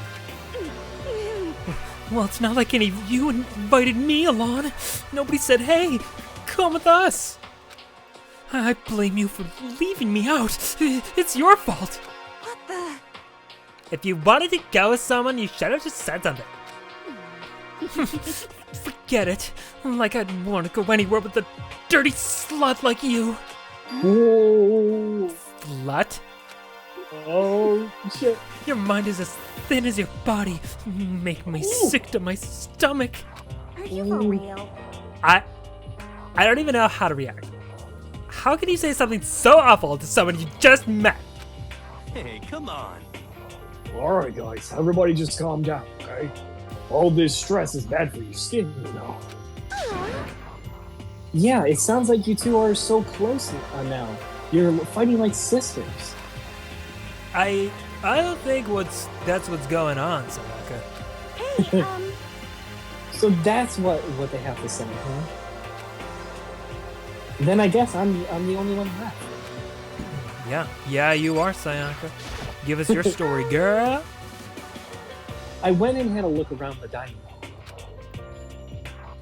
Well, it's not like any of you invited me along. Nobody said, hey, come with us. I blame you for leaving me out. It's your fault. What the? If you wanted to go with someone, you should have just said something. Forget it. Like I'd want to go anywhere with a dirty slut like you. Whoa! Slut? Oh, shit. Your mind is as thin as your body. Make me sick to my stomach. Are you for real? I don't even know how to react. How can you say something so awful to someone you just met? Hey, come on. Alright, guys, everybody just calm down, okay? All this stress is bad for your skin, you know. Yeah, it sounds like you two are so close now. You're fighting like sisters. I don't think that's what's going on, Sayaka. Hey, So that's what they have to say, huh? Then I guess I'm the only one left. Yeah, you are, Sayaka. Give us your story, girl. I went and had a look around the dining hall.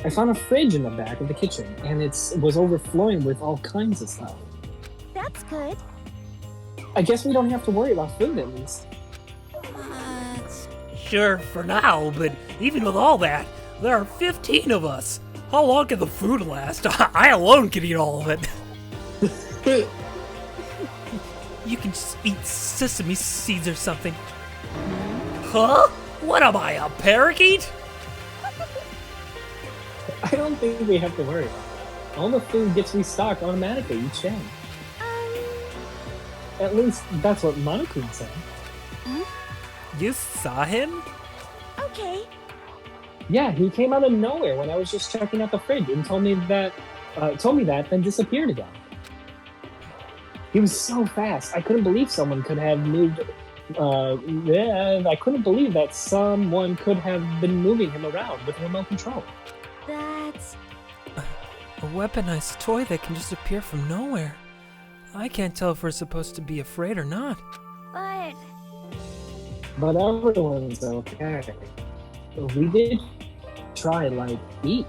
I found a fridge in the back of the kitchen, and it was overflowing with all kinds of stuff. that's good. I guess we don't have to worry about food at least. But Sure, for now, but even with all that, there are 15 of us. How long can the food last? I alone can eat all of it. You can just eat sesame seeds or something. Huh? What am I, a parakeet? I don't think we have to worry about that. All the food gets restocked automatically each day. At least that's what Monokun said. You saw him? okay. Yeah, he came out of nowhere when I was just checking out the fridge and told me that, then disappeared again. He was so fast. I couldn't believe someone could have moved. I couldn't believe that someone could have been moving him around with remote control. That's A weaponized toy that can just appear from nowhere. I can't tell if we're supposed to be afraid or not. but But everyone's okay. We did try, like, eat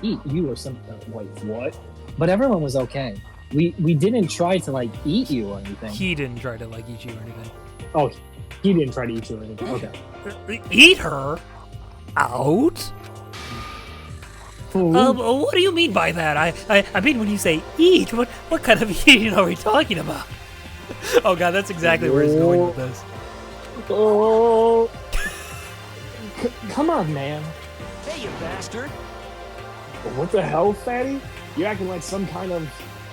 you or something. Wait, what? But everyone was okay. We didn't try to, like, eat you or anything. He didn't try to, like, eat you or anything. Oh, he didn't try to eat you or anything. Okay. Eat her? Out? What do you mean by that? I mean, when you say eat, what kind of eating are we talking about? Oh god, that's exactly where he's going with this. Oh. Come on, man. Hey, you bastard! What the hell, fatty? You're acting like some kind of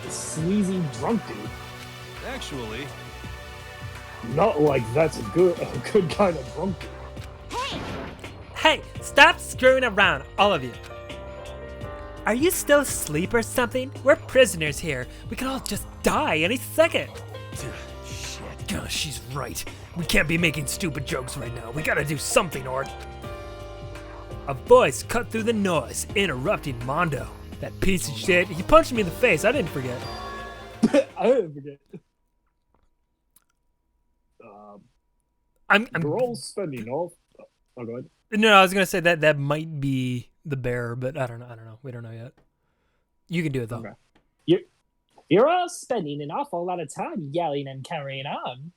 sleazy drunk dude. Actually, Not like that's a good kind of drunk dude. Hey, stop screwing around, all of you. Are you still asleep or something? We're prisoners here. We could all just die any second. Shit. Gosh, she's right. We can't be making stupid jokes right now. We gotta do something, or... A voice cut through the noise, interrupting Mondo. That piece of shit, he punched me in the face, I didn't forget. I didn't forget. We're all spending all... Oh, go ahead. No, I was gonna say that might be the bear, but I don't know. We don't know yet. You can do it though. Okay. You're all spending an awful lot of time yelling and carrying on.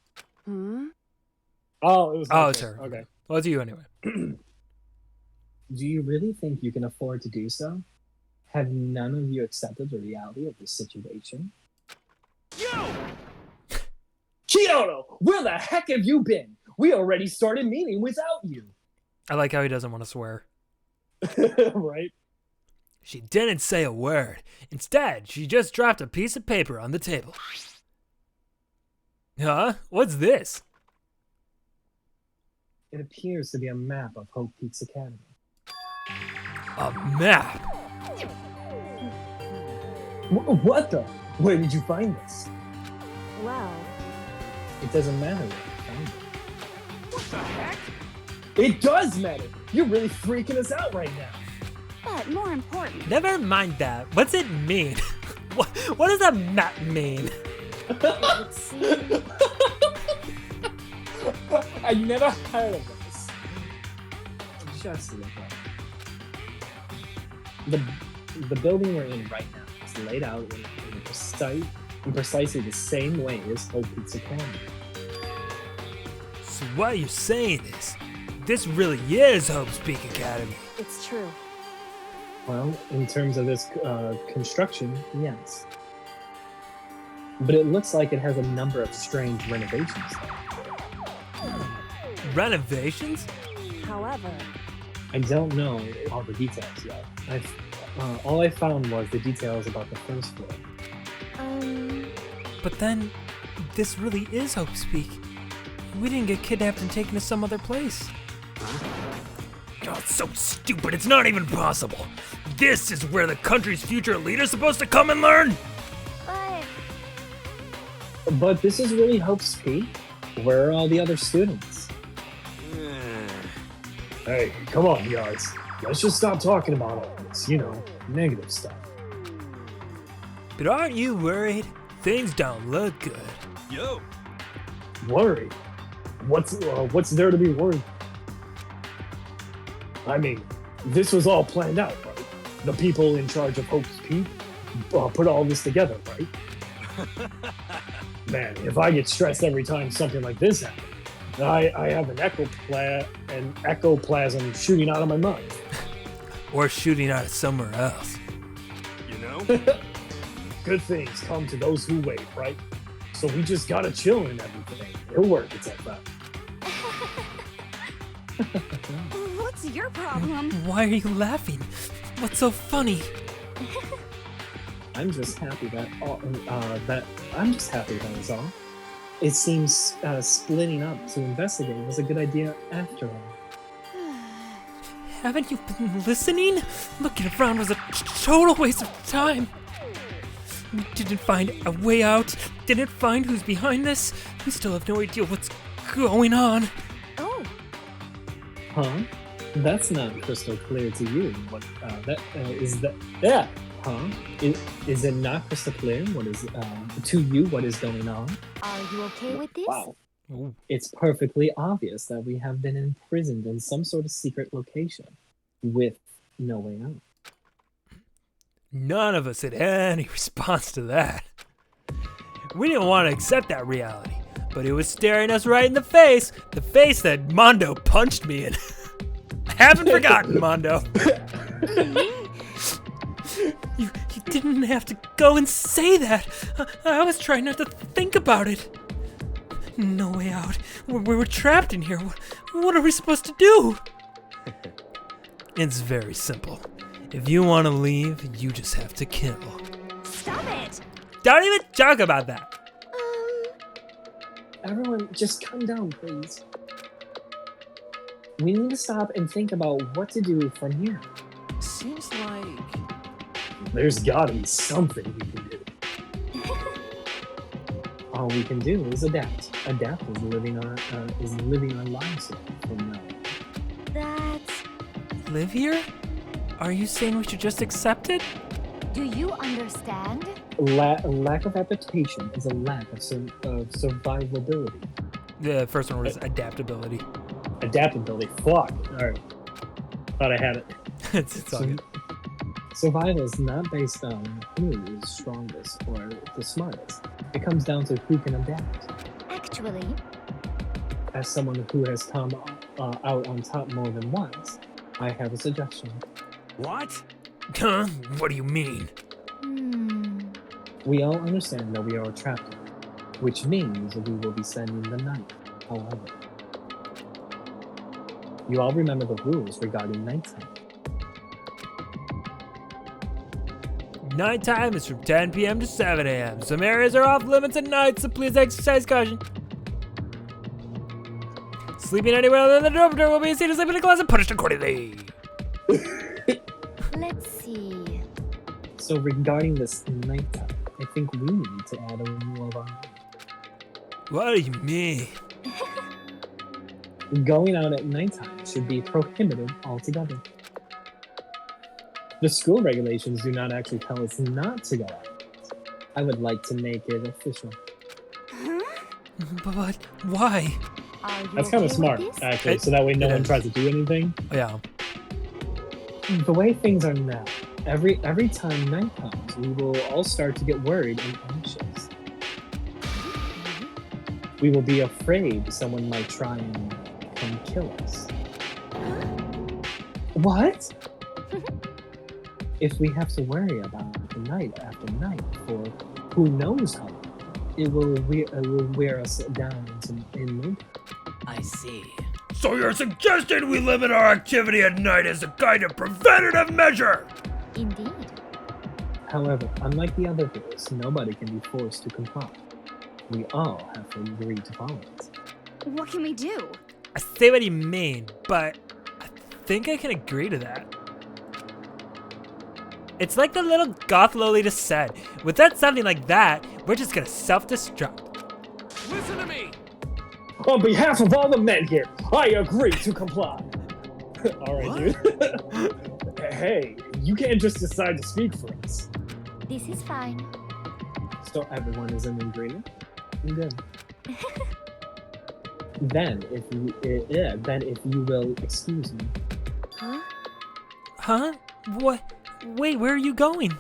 Oh, it was. Oh, it's her. Okay. Well, it's you anyway. Do you really think you can afford to do so? Have none of you accepted the reality of the situation? Kyoto, where the heck have you been? We already started meeting without you. I like how he doesn't want to swear. Right? She didn't say a word. Instead, she just dropped a piece of paper on the table. Huh? What's this? It appears to be a map of Hope Peaks Academy. A map? What the? Where did you find this? Well, It doesn't matter where you found it. What the heck? It does matter! You're really freaking us out right now. but more important, Never mind that. What's it mean? What does a map mean? it would seem I never heard of this. Just look up. The building we're in right now is laid out in precisely the same way as Hope Peaks Academy. So what you're saying is, this really is Hope's Peak Academy. it's true. Well, in terms of this construction, yes. But it looks like it has a number of strange renovations. Renovations? However, I don't know all the details yet. All I found was the details about the first floor. But then, this really is Hope's Peak. We didn't get kidnapped and taken to some other place. God, it's so stupid. It's not even possible. This is where the country's future leader's supposed to come and learn. But this is really Hope's Peak. Where are all the other students? Hey, come on, guys. Let's just stop talking about all this, negative stuff. But aren't you worried? Things don't look good. Yo, Worried? What's there to be worried? I mean, this was all planned out, right? The people in charge of Hope's Peak put all this together, right? Man, if I get stressed every time something like this happens, I have an ectoplasm shooting out of my mouth. Or shooting out of somewhere else. you know? Good things come to those who wait, right? So we just gotta chill and everything. It'll work itself out. what's your problem? Why are you laughing? What's so funny? I'm just happy that is all. It seems splitting up to investigate was a good idea after all. Haven't you been listening? Looking around was a total waste of time. We didn't find a way out, didn't find who's behind this. We still have no idea what's going on. Oh, Huh? That's not crystal clear to you. What is that? Yeah. Huh? Is it not crystal clear? What is to you? What is going on? are you okay with this? Wow. Ooh. It's perfectly obvious that we have been imprisoned in some sort of secret location with no way out. None of us had any response to that. We didn't want to accept that reality, but it was staring us right in the face that Mondo punched me in. I haven't forgotten, Mondo. You didn't have to go and say that. I was trying not to think about it. No way out. We're trapped in here. What are we supposed to do? It's very simple. If you want to leave, you just have to kill. Stop it! Don't even talk about that. Everyone, just calm down, please. We need to stop and think about what to do from here. Seems like... There's gotta be something we can do. All we can do is adapt. Adapt is living our lives here from now on. That's... Live here? Are you saying we should just accept it? Do you understand? Lack of adaptation is a lack of survivability. The first one was adaptability. Adaptability. Fuck. Alright. Thought I had it. It's all good. Survival is not based on who is strongest or the smartest. It comes down to who can adapt. Actually, As someone who has come out on top more than once, I have a suggestion. What? Huh? What do you mean? We all understand that we are trapped, which means we will be spending the night. However, you all remember the rules regarding nighttime. Nighttime is from 10 p.m. to 7 a.m. Some areas are off limits at night, so please exercise caution. Sleeping anywhere other than the dormitory will be seen as sleeping in a closet, punished accordingly. let's see. So regarding this nighttime, I think we need to add a rule of our own. What do you mean? Going out at nighttime should be prohibited altogether. The school regulations do not actually tell us not to go out. I would like to make it official. But why? Are you That's kind of okay smart, with this? actually, so that way no one tries to do anything. Yeah. The way things are now, every time night comes, we will all start to get worried and anxious. We will be afraid someone might try and come kill us. What? If we have to worry about the night after night for who knows how long, it will wear us down in mood. I see. So you're suggesting we limit our activity at night as a kind of preventative measure? Indeed. However, unlike the other rules, nobody can be forced to comply. We all have to agree to follow it. What can we do? I see what you mean, but I think I can agree to that. It's like the little goth Lolita said. Without something like that, we're just gonna self-destruct. Listen to me! On behalf of all the men here, I agree to comply. Alright, dude. Hey, you can't just decide to speak for us. This is fine. So everyone is in agreement? Good. Then if you will excuse me. Huh? Huh? What? Wait, where are you going?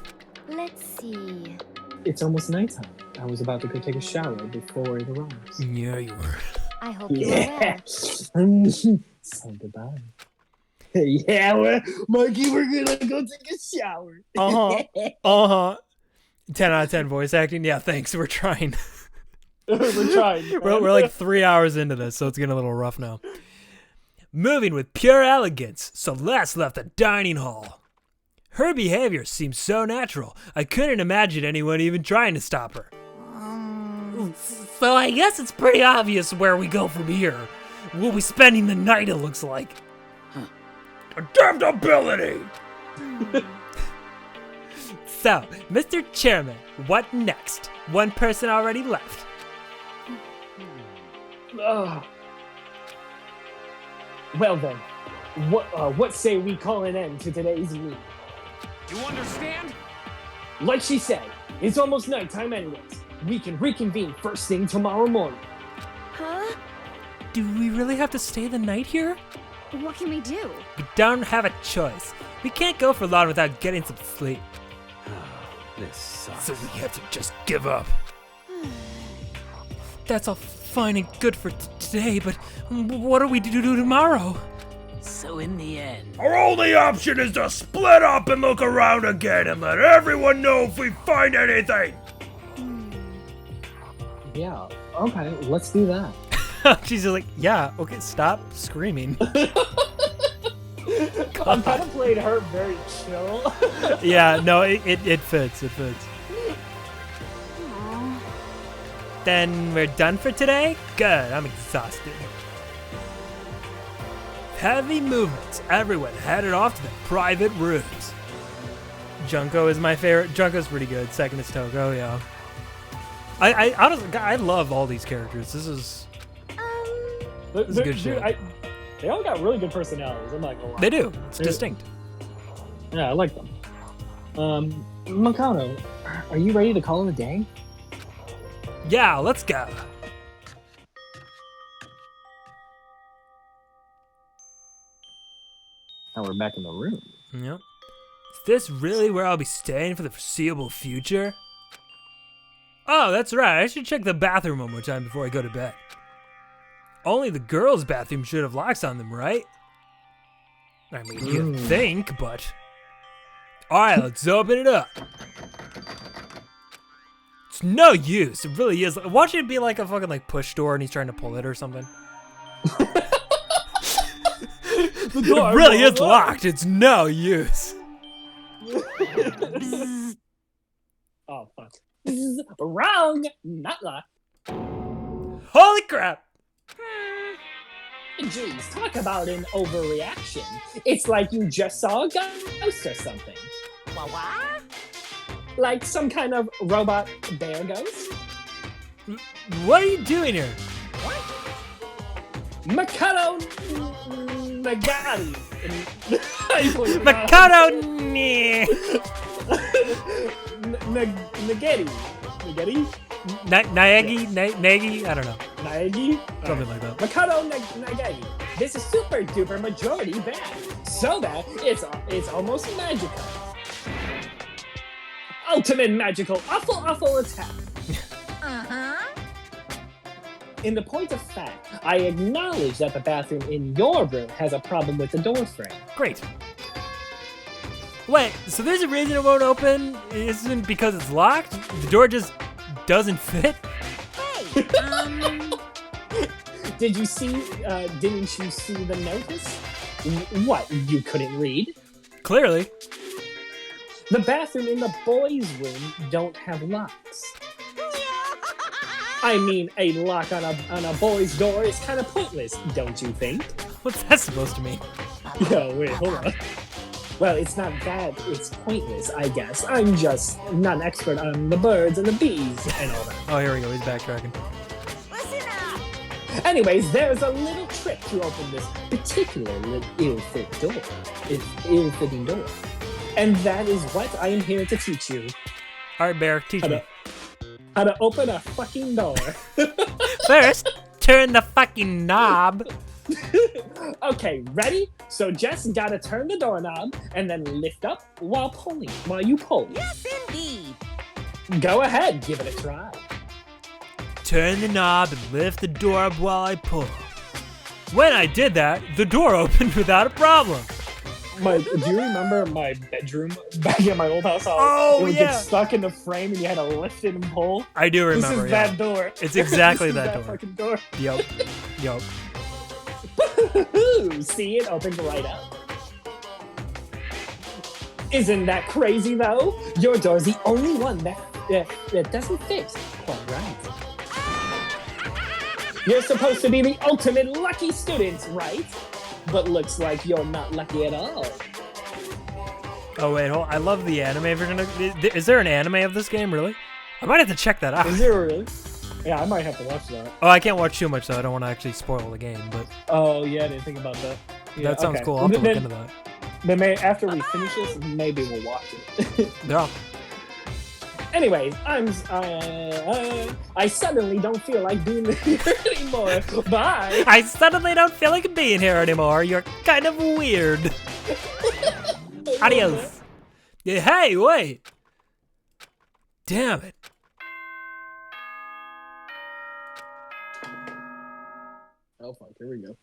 Let's see. It's almost nighttime. I was about to go take a shower before it arrives. Yeah, you were. I hope you are well. So goodbye. Yeah, Mikey, we're gonna go take a shower. Uh-huh. 10 out of 10 voice acting. Yeah, thanks. We're trying. We're trying. We're like 3 hours into this, so it's getting a little rough now. Moving with pure elegance, Celeste left the dining hall. Her behavior seemed so natural, I couldn't imagine anyone even trying to stop her. So I guess it's pretty obvious where we go from here. We'll be spending the night, it looks like. Adaptability! So, Mr. Chairman, what next? One person already left. Well then, what say we call an end to today's meeting? You understand? Like she said, it's almost nighttime anyways. We can reconvene first thing tomorrow morning. Huh? Do we really have to stay the night here? What can we do? We don't have a choice. We can't go for long without getting some sleep. This sucks. So we have to just give up. That's all fine and good for today, but what do we do tomorrow? So in the end, Our only option is to split up and look around again and let everyone know if we find anything. Yeah, Okay, let's do that. She's just like, yeah, okay, stop screaming. I'm kind of playing her very chill. Yeah, no, it fits. It fits. Then we're done for today? Good, I'm exhausted. Heavy movements. Everyone headed off to their private rooms. Junko is my favorite. Junko's pretty good. Second is Toko, yeah. I honestly, I love all these characters. This is good shit. They all got really good personalities. I'm not gonna lie. They do. It's distinct. Yeah, I like them. Makoto, are you ready to call it a day? Yeah, let's go. Now we're back in the room. Yep. Is this really where I'll be staying for the foreseeable future? Oh, that's right. I should check the bathroom one more time before I go to bed. Only the girls' bathroom should have locks on them, right? I mean, you'd think, but... Alright, let's open it up. It's no use. It really is. Watch it be like a fucking like push door and he's trying to pull it or something. The door it really is locked. It's no use. Oh, fuck. Wrong! Not locked. Holy crap! Jeez, talk about an overreaction. It's like you just saw a ghost or something. What? Like some kind of robot bear ghost? What are you doing here? Makoto Nagari. Makoto Nagari. Nagi? I don't know. Nagi? Something like that. Makoto Nagari. This is super duper majority bad. So bad, it's almost magical. Ultimate magical awful attack. In the point of fact, I acknowledge that the bathroom in your room has a problem with the door frame. Great. Wait, so there's a reason it won't open? It isn't because it's locked? The door just doesn't fit? Hey, Didn't you see the notice? What, you couldn't read? Clearly. The bathroom in the boys' room don't have locks. I mean, a lock on a boy's door is kind of pointless, don't you think? What's that supposed to mean? Yo, wait, hold on. Well, it's not that it's pointless, I guess. I'm just not an expert on the birds and the bees and all that. Oh, here we go. He's backtracking. listen up. Anyways, there's a little trick to open this particularly ill-fitting door. And that is what I am here to teach you. All right, Bear, teach me. How to open a fucking door. First, turn the fucking knob. Okay, ready? So just gotta turn the doorknob and then lift up while you pull. Yes, indeed. Go ahead, give it a try. Turn the knob and lift the door up while I pull. When I did that, the door opened without a problem. Do you remember my bedroom back at my old house? How Oh, it would yeah. get stuck in the frame and you had to lift it and pull? I do remember, This is yeah. that door. It's exactly This is that door. fucking door. Yup. See, it opened right up. Isn't that crazy, though? Your door's the only one that doesn't fit quite right. You're supposed to be the ultimate lucky student, right? But looks like you're not lucky at all. Oh, wait, hold on. I love the anime version. Is there an anime of this game, really? I might have to check that out. Is there really? Yeah, I might have to watch that. Oh, I can't watch too much, though. I don't want to actually spoil the game, but Oh, yeah, I didn't think about that. Yeah, that sounds okay. cool. I'll have to look into that. Then after we finish this, maybe we'll watch it. Yeah. Anyway, I suddenly don't feel like being here anymore. Bye. I suddenly don't feel like being here anymore. You're kind of weird. Adios. Yeah, hey, wait. Damn it. Oh, fuck, here we go.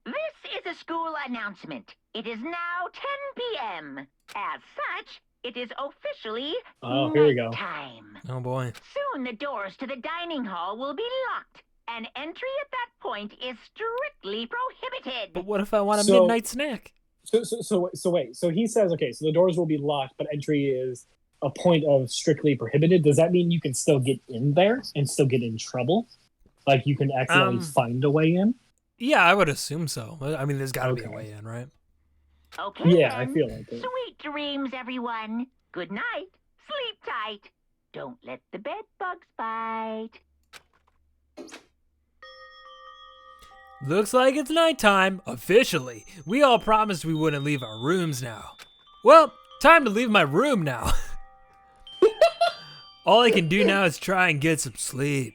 This is a school announcement. It is now 10 p.m. As such, It is officially here we go. nighttime. Oh boy. Soon the doors to the dining hall will be locked, and entry at that point is strictly prohibited. But what if I want a So- midnight snack? So wait. So he says, okay, so the doors will be locked, but entry is a point of strictly prohibited. Does that mean you can still get in there and still get in trouble? Like you can accidentally find a way in? Yeah, I would assume so. I mean, there's got to be a Okay. way in, right? Okay, Yeah, I then. feel like it. Sweet dreams, everyone. Good night. Sleep tight. Don't let the bed bugs bite. Looks like it's nighttime, officially. We all promised we wouldn't leave our rooms now. Well, time to leave my room now. All I can do now is try and get some sleep.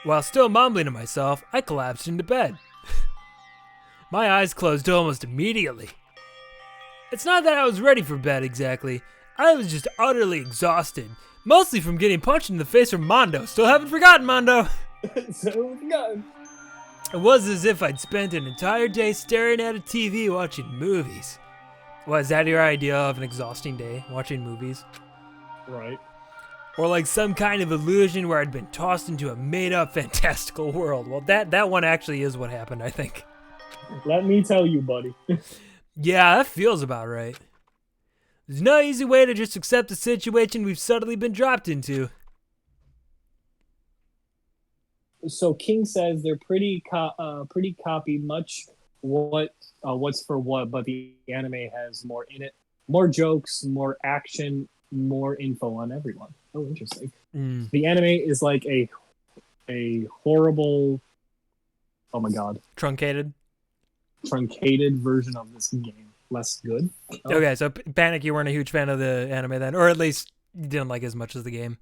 While still mumbling to myself, I collapsed into bed. My eyes closed almost immediately. It's not that I was ready for bed exactly. I was just utterly exhausted, mostly from getting punched in the face from Mondo. Still haven't forgotten, Mondo. So no. It was as if I'd spent an entire day staring at a TV watching movies. Was that your idea of an exhausting day, watching movies? Right. Or like some kind of illusion where I'd been tossed into a made-up fantastical world. Well, that one actually is what happened, I think. Let me tell you, buddy. Yeah, that feels about right. There's no easy way to just accept the situation we've suddenly been dropped into. So King says they're pretty copy much what's for what, but the anime has more in it, more jokes, more action, more info on everyone. Oh, interesting. The anime is like a horrible, oh my god, truncated version of this game. Less good. Oh. Okay, so Panic, you weren't a huge fan of the anime then, or at least you didn't like as much as the game.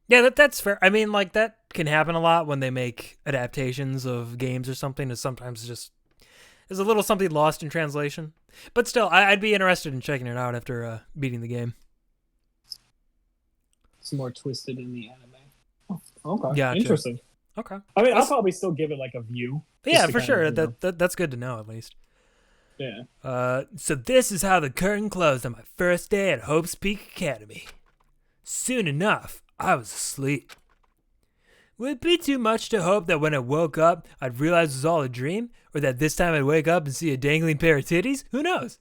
Yeah, that's fair. I mean, like, that can happen a lot when they make adaptations of games or something. Is sometimes just is a little something lost in translation. But still, I'd be interested in checking it out after beating the game. It's more twisted in the anime. Oh, okay. Gotcha. Interesting. Okay. I mean, I'll probably still give it like a view. Yeah, for sure. That's good to know, at least. Yeah. So this is how the curtain closed on my first day at Hope's Peak Academy. Soon enough, I was asleep. Would it be too much to hope that when I woke up, I'd realize it was all a dream? Or that this time I'd wake up and see a dangling pair of titties? Who knows?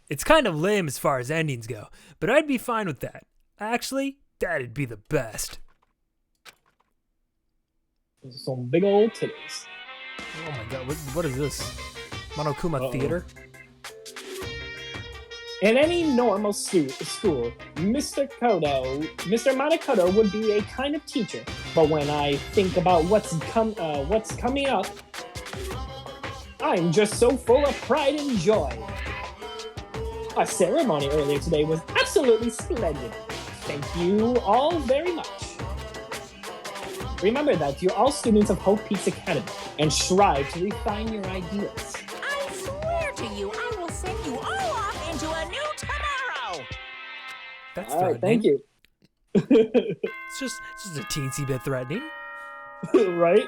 It's kind of lame as far as endings go, but I'd be fine with that. Actually, that'd be the best. Some big old titties. Oh my god, what is this? Monokuma Theater? In any normal school, Mr. Manakoto would be a kind of teacher. But when I think about what's coming up, I'm just so full of pride and joy. Our ceremony earlier today was absolutely splendid. Thank you all very much. Remember that you're all students of Hope Peaks Academy and strive to refine your ideas. I swear to you, I will send you all off into a new tomorrow. That's all right, threatening. thank you. It's just a teensy bit threatening. Right?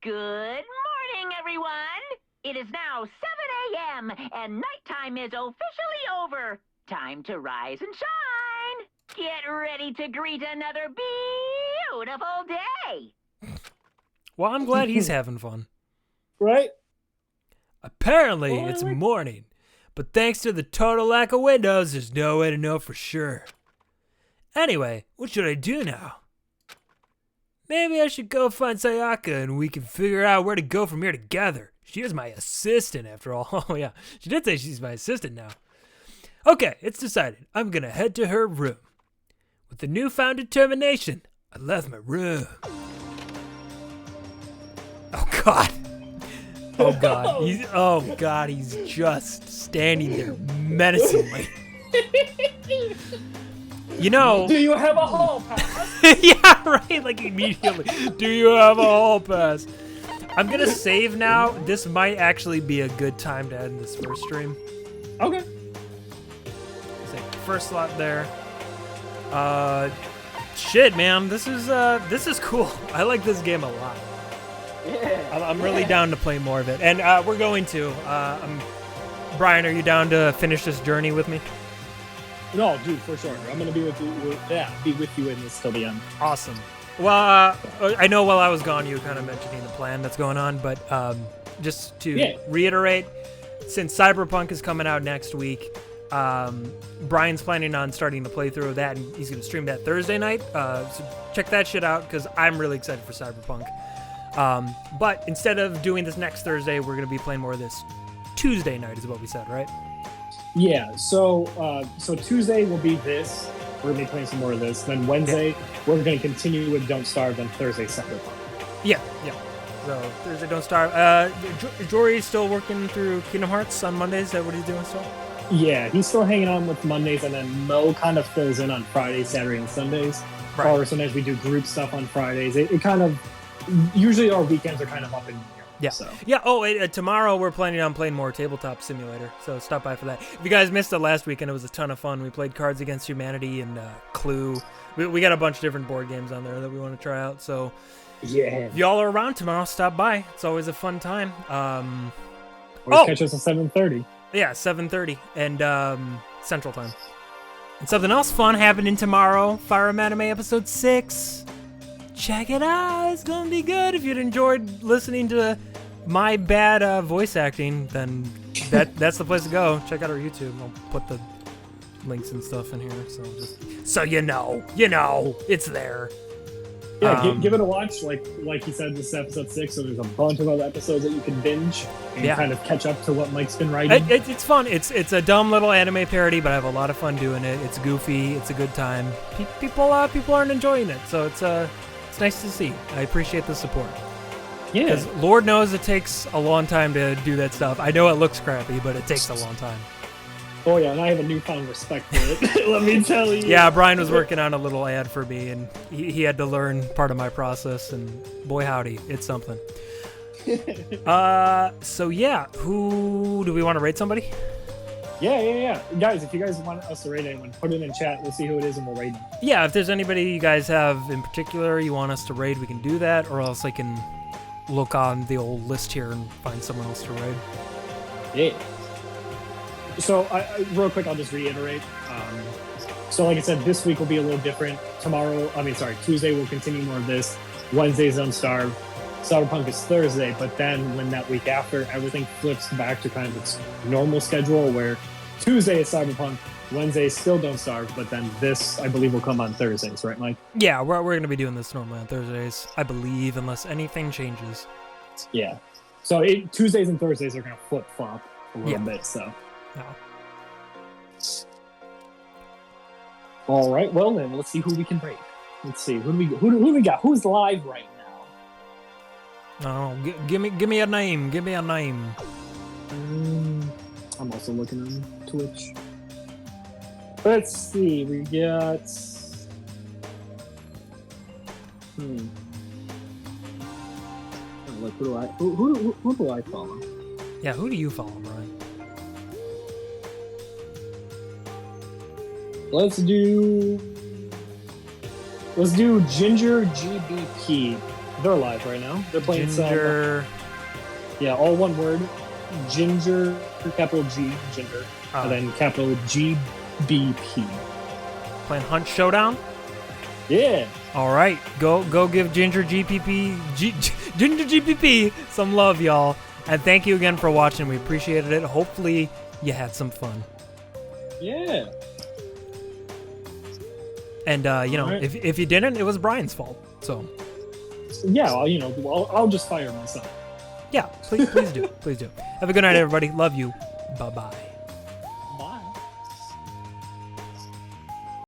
Good morning, everyone. It is now 7 a.m. and nighttime is officially over. Time to rise and shine. Get ready to greet another beautiful day. Well, I'm glad he's having fun. Right? Apparently, it's morning. But thanks to the total lack of windows, there's no way to know for sure. Anyway, what should I do now? Maybe I should go find Sayaka and we can figure out where to go from here together. She is my assistant, after all. Oh, yeah. She did say she's my assistant now. Okay, it's decided. I'm gonna head to her room. With the newfound determination, I left my room. Oh, God. Oh, God. He's just standing there menacingly. You know... Do you have a hall pass? Yeah, right? Like, immediately. Do you have a hall pass? I'm gonna save now. This might actually be a good time to end this first stream. Okay. First slot there. Shit, man. This is cool. I like this game a lot. Yeah. I'm really down to play more of it, and we're going to. Brian, are you down to finish this journey with me? No, dude, for sure. I'm gonna be with you. Be with you in this till the end. Awesome. Well, I know while I was gone, you were kind of mentioning the plan that's going on, but just to reiterate, since Cyberpunk is coming out next week, Brian's planning on starting the playthrough of that, and he's going to stream that Thursday night. So check that shit out, because I'm really excited for Cyberpunk. But instead of doing this next Thursday, we're going to be playing more of this Tuesday night, is what we said, right? Yeah. So Tuesday will be this. We're gonna be playing some more of this. Then Wednesday, we're gonna continue with Don't Starve. Then Thursday, Cyberpunk. Yeah. So Thursday, Don't Starve. Jory's still working through Kingdom Hearts on Mondays. Is that what he's doing still? Yeah, he's still hanging on with Mondays, and then Mo kind of fills in on Fridays, Saturday, and Sundays. Right. Or sometimes we do group stuff on Fridays. It kind of usually our weekends are kind of up in the air. Yeah. So. Yeah. Oh, tomorrow we're planning on playing more Tabletop Simulator, so stop by for that. If you guys missed it last weekend, it was a ton of fun. We played Cards Against Humanity and Clue. We got a bunch of different board games on there that we want to try out. So yeah, if y'all are around tomorrow, stop by. It's always a fun time. Catch us at 7:30. Yeah, 7:30 and Central Time. And something else fun happening tomorrow. Fire Emblem Anime Episode 6. Check it out. It's gonna be good. If you'd enjoyed listening to my bad voice acting, then that's the place to go. Check out our YouTube. I'll put the links and stuff in here, so you know, it's there. Yeah, give it a watch. Like he said, this is episode 6, so there's a bunch of other episodes that you can binge and kind of catch up to what Mike's been writing. It's fun. It's a dumb little anime parody, but I have a lot of fun doing it. It's goofy. It's a good time. People aren't enjoying it, so it's nice to see. I appreciate the support. Yeah. Because Lord knows it takes a long time to do that stuff. I know it looks crappy, but it takes a long time. Oh yeah, and I have a newfound respect for it. Let me tell you. Yeah, Brian was working on a little ad for me, and he had to learn part of my process, and boy howdy, it's something. So yeah, who do we want to rate somebody? Yeah. Guys, if you guys want us to rate anyone, put it in chat. We'll see who it is, and we'll rate them. Yeah, if there's anybody you guys have in particular you want us to raid, we can do that, or else I can look on the old list here and find someone else to raid. Yeah. So, real quick, I'll just reiterate. So, like I said, this week will be a little different. Tuesday we'll continue more of this. Wednesday's Don't Starve. Cyberpunk is Thursday, but then when that week after, everything flips back to kind of its normal schedule, where Tuesday is Cyberpunk, Wednesday is still Don't Starve, but then this, I believe, will come on Thursdays, right, Mike? Yeah, we're going to be doing this normally on Thursdays, I believe, unless anything changes. Yeah. So Tuesdays and Thursdays are going to flip-flop a little bit, so. No. All right, well then, let's see who we can rate. Let's see, who do we got? Who's live right now? Oh, give me a name. Give me a name. I'm also looking on Twitch. Let's see, we got. Oh, look, who do I follow? Yeah, who do you follow, Brian? Let's do Ginger GBP. They're live right now. They're playing Ginger. Yeah, all one word. Ginger, capital G, Ginger, and then capital GBP. Playing Hunt Showdown? Yeah. All right, go give Ginger GPP some love, y'all. And thank you again for watching. We appreciated it. Hopefully you had some fun. Yeah. And if you didn't, it was Brian's fault. So. Yeah, I'll just fire myself. Yeah, please do. Please do. Have a good night, everybody. Love you. Bye-bye.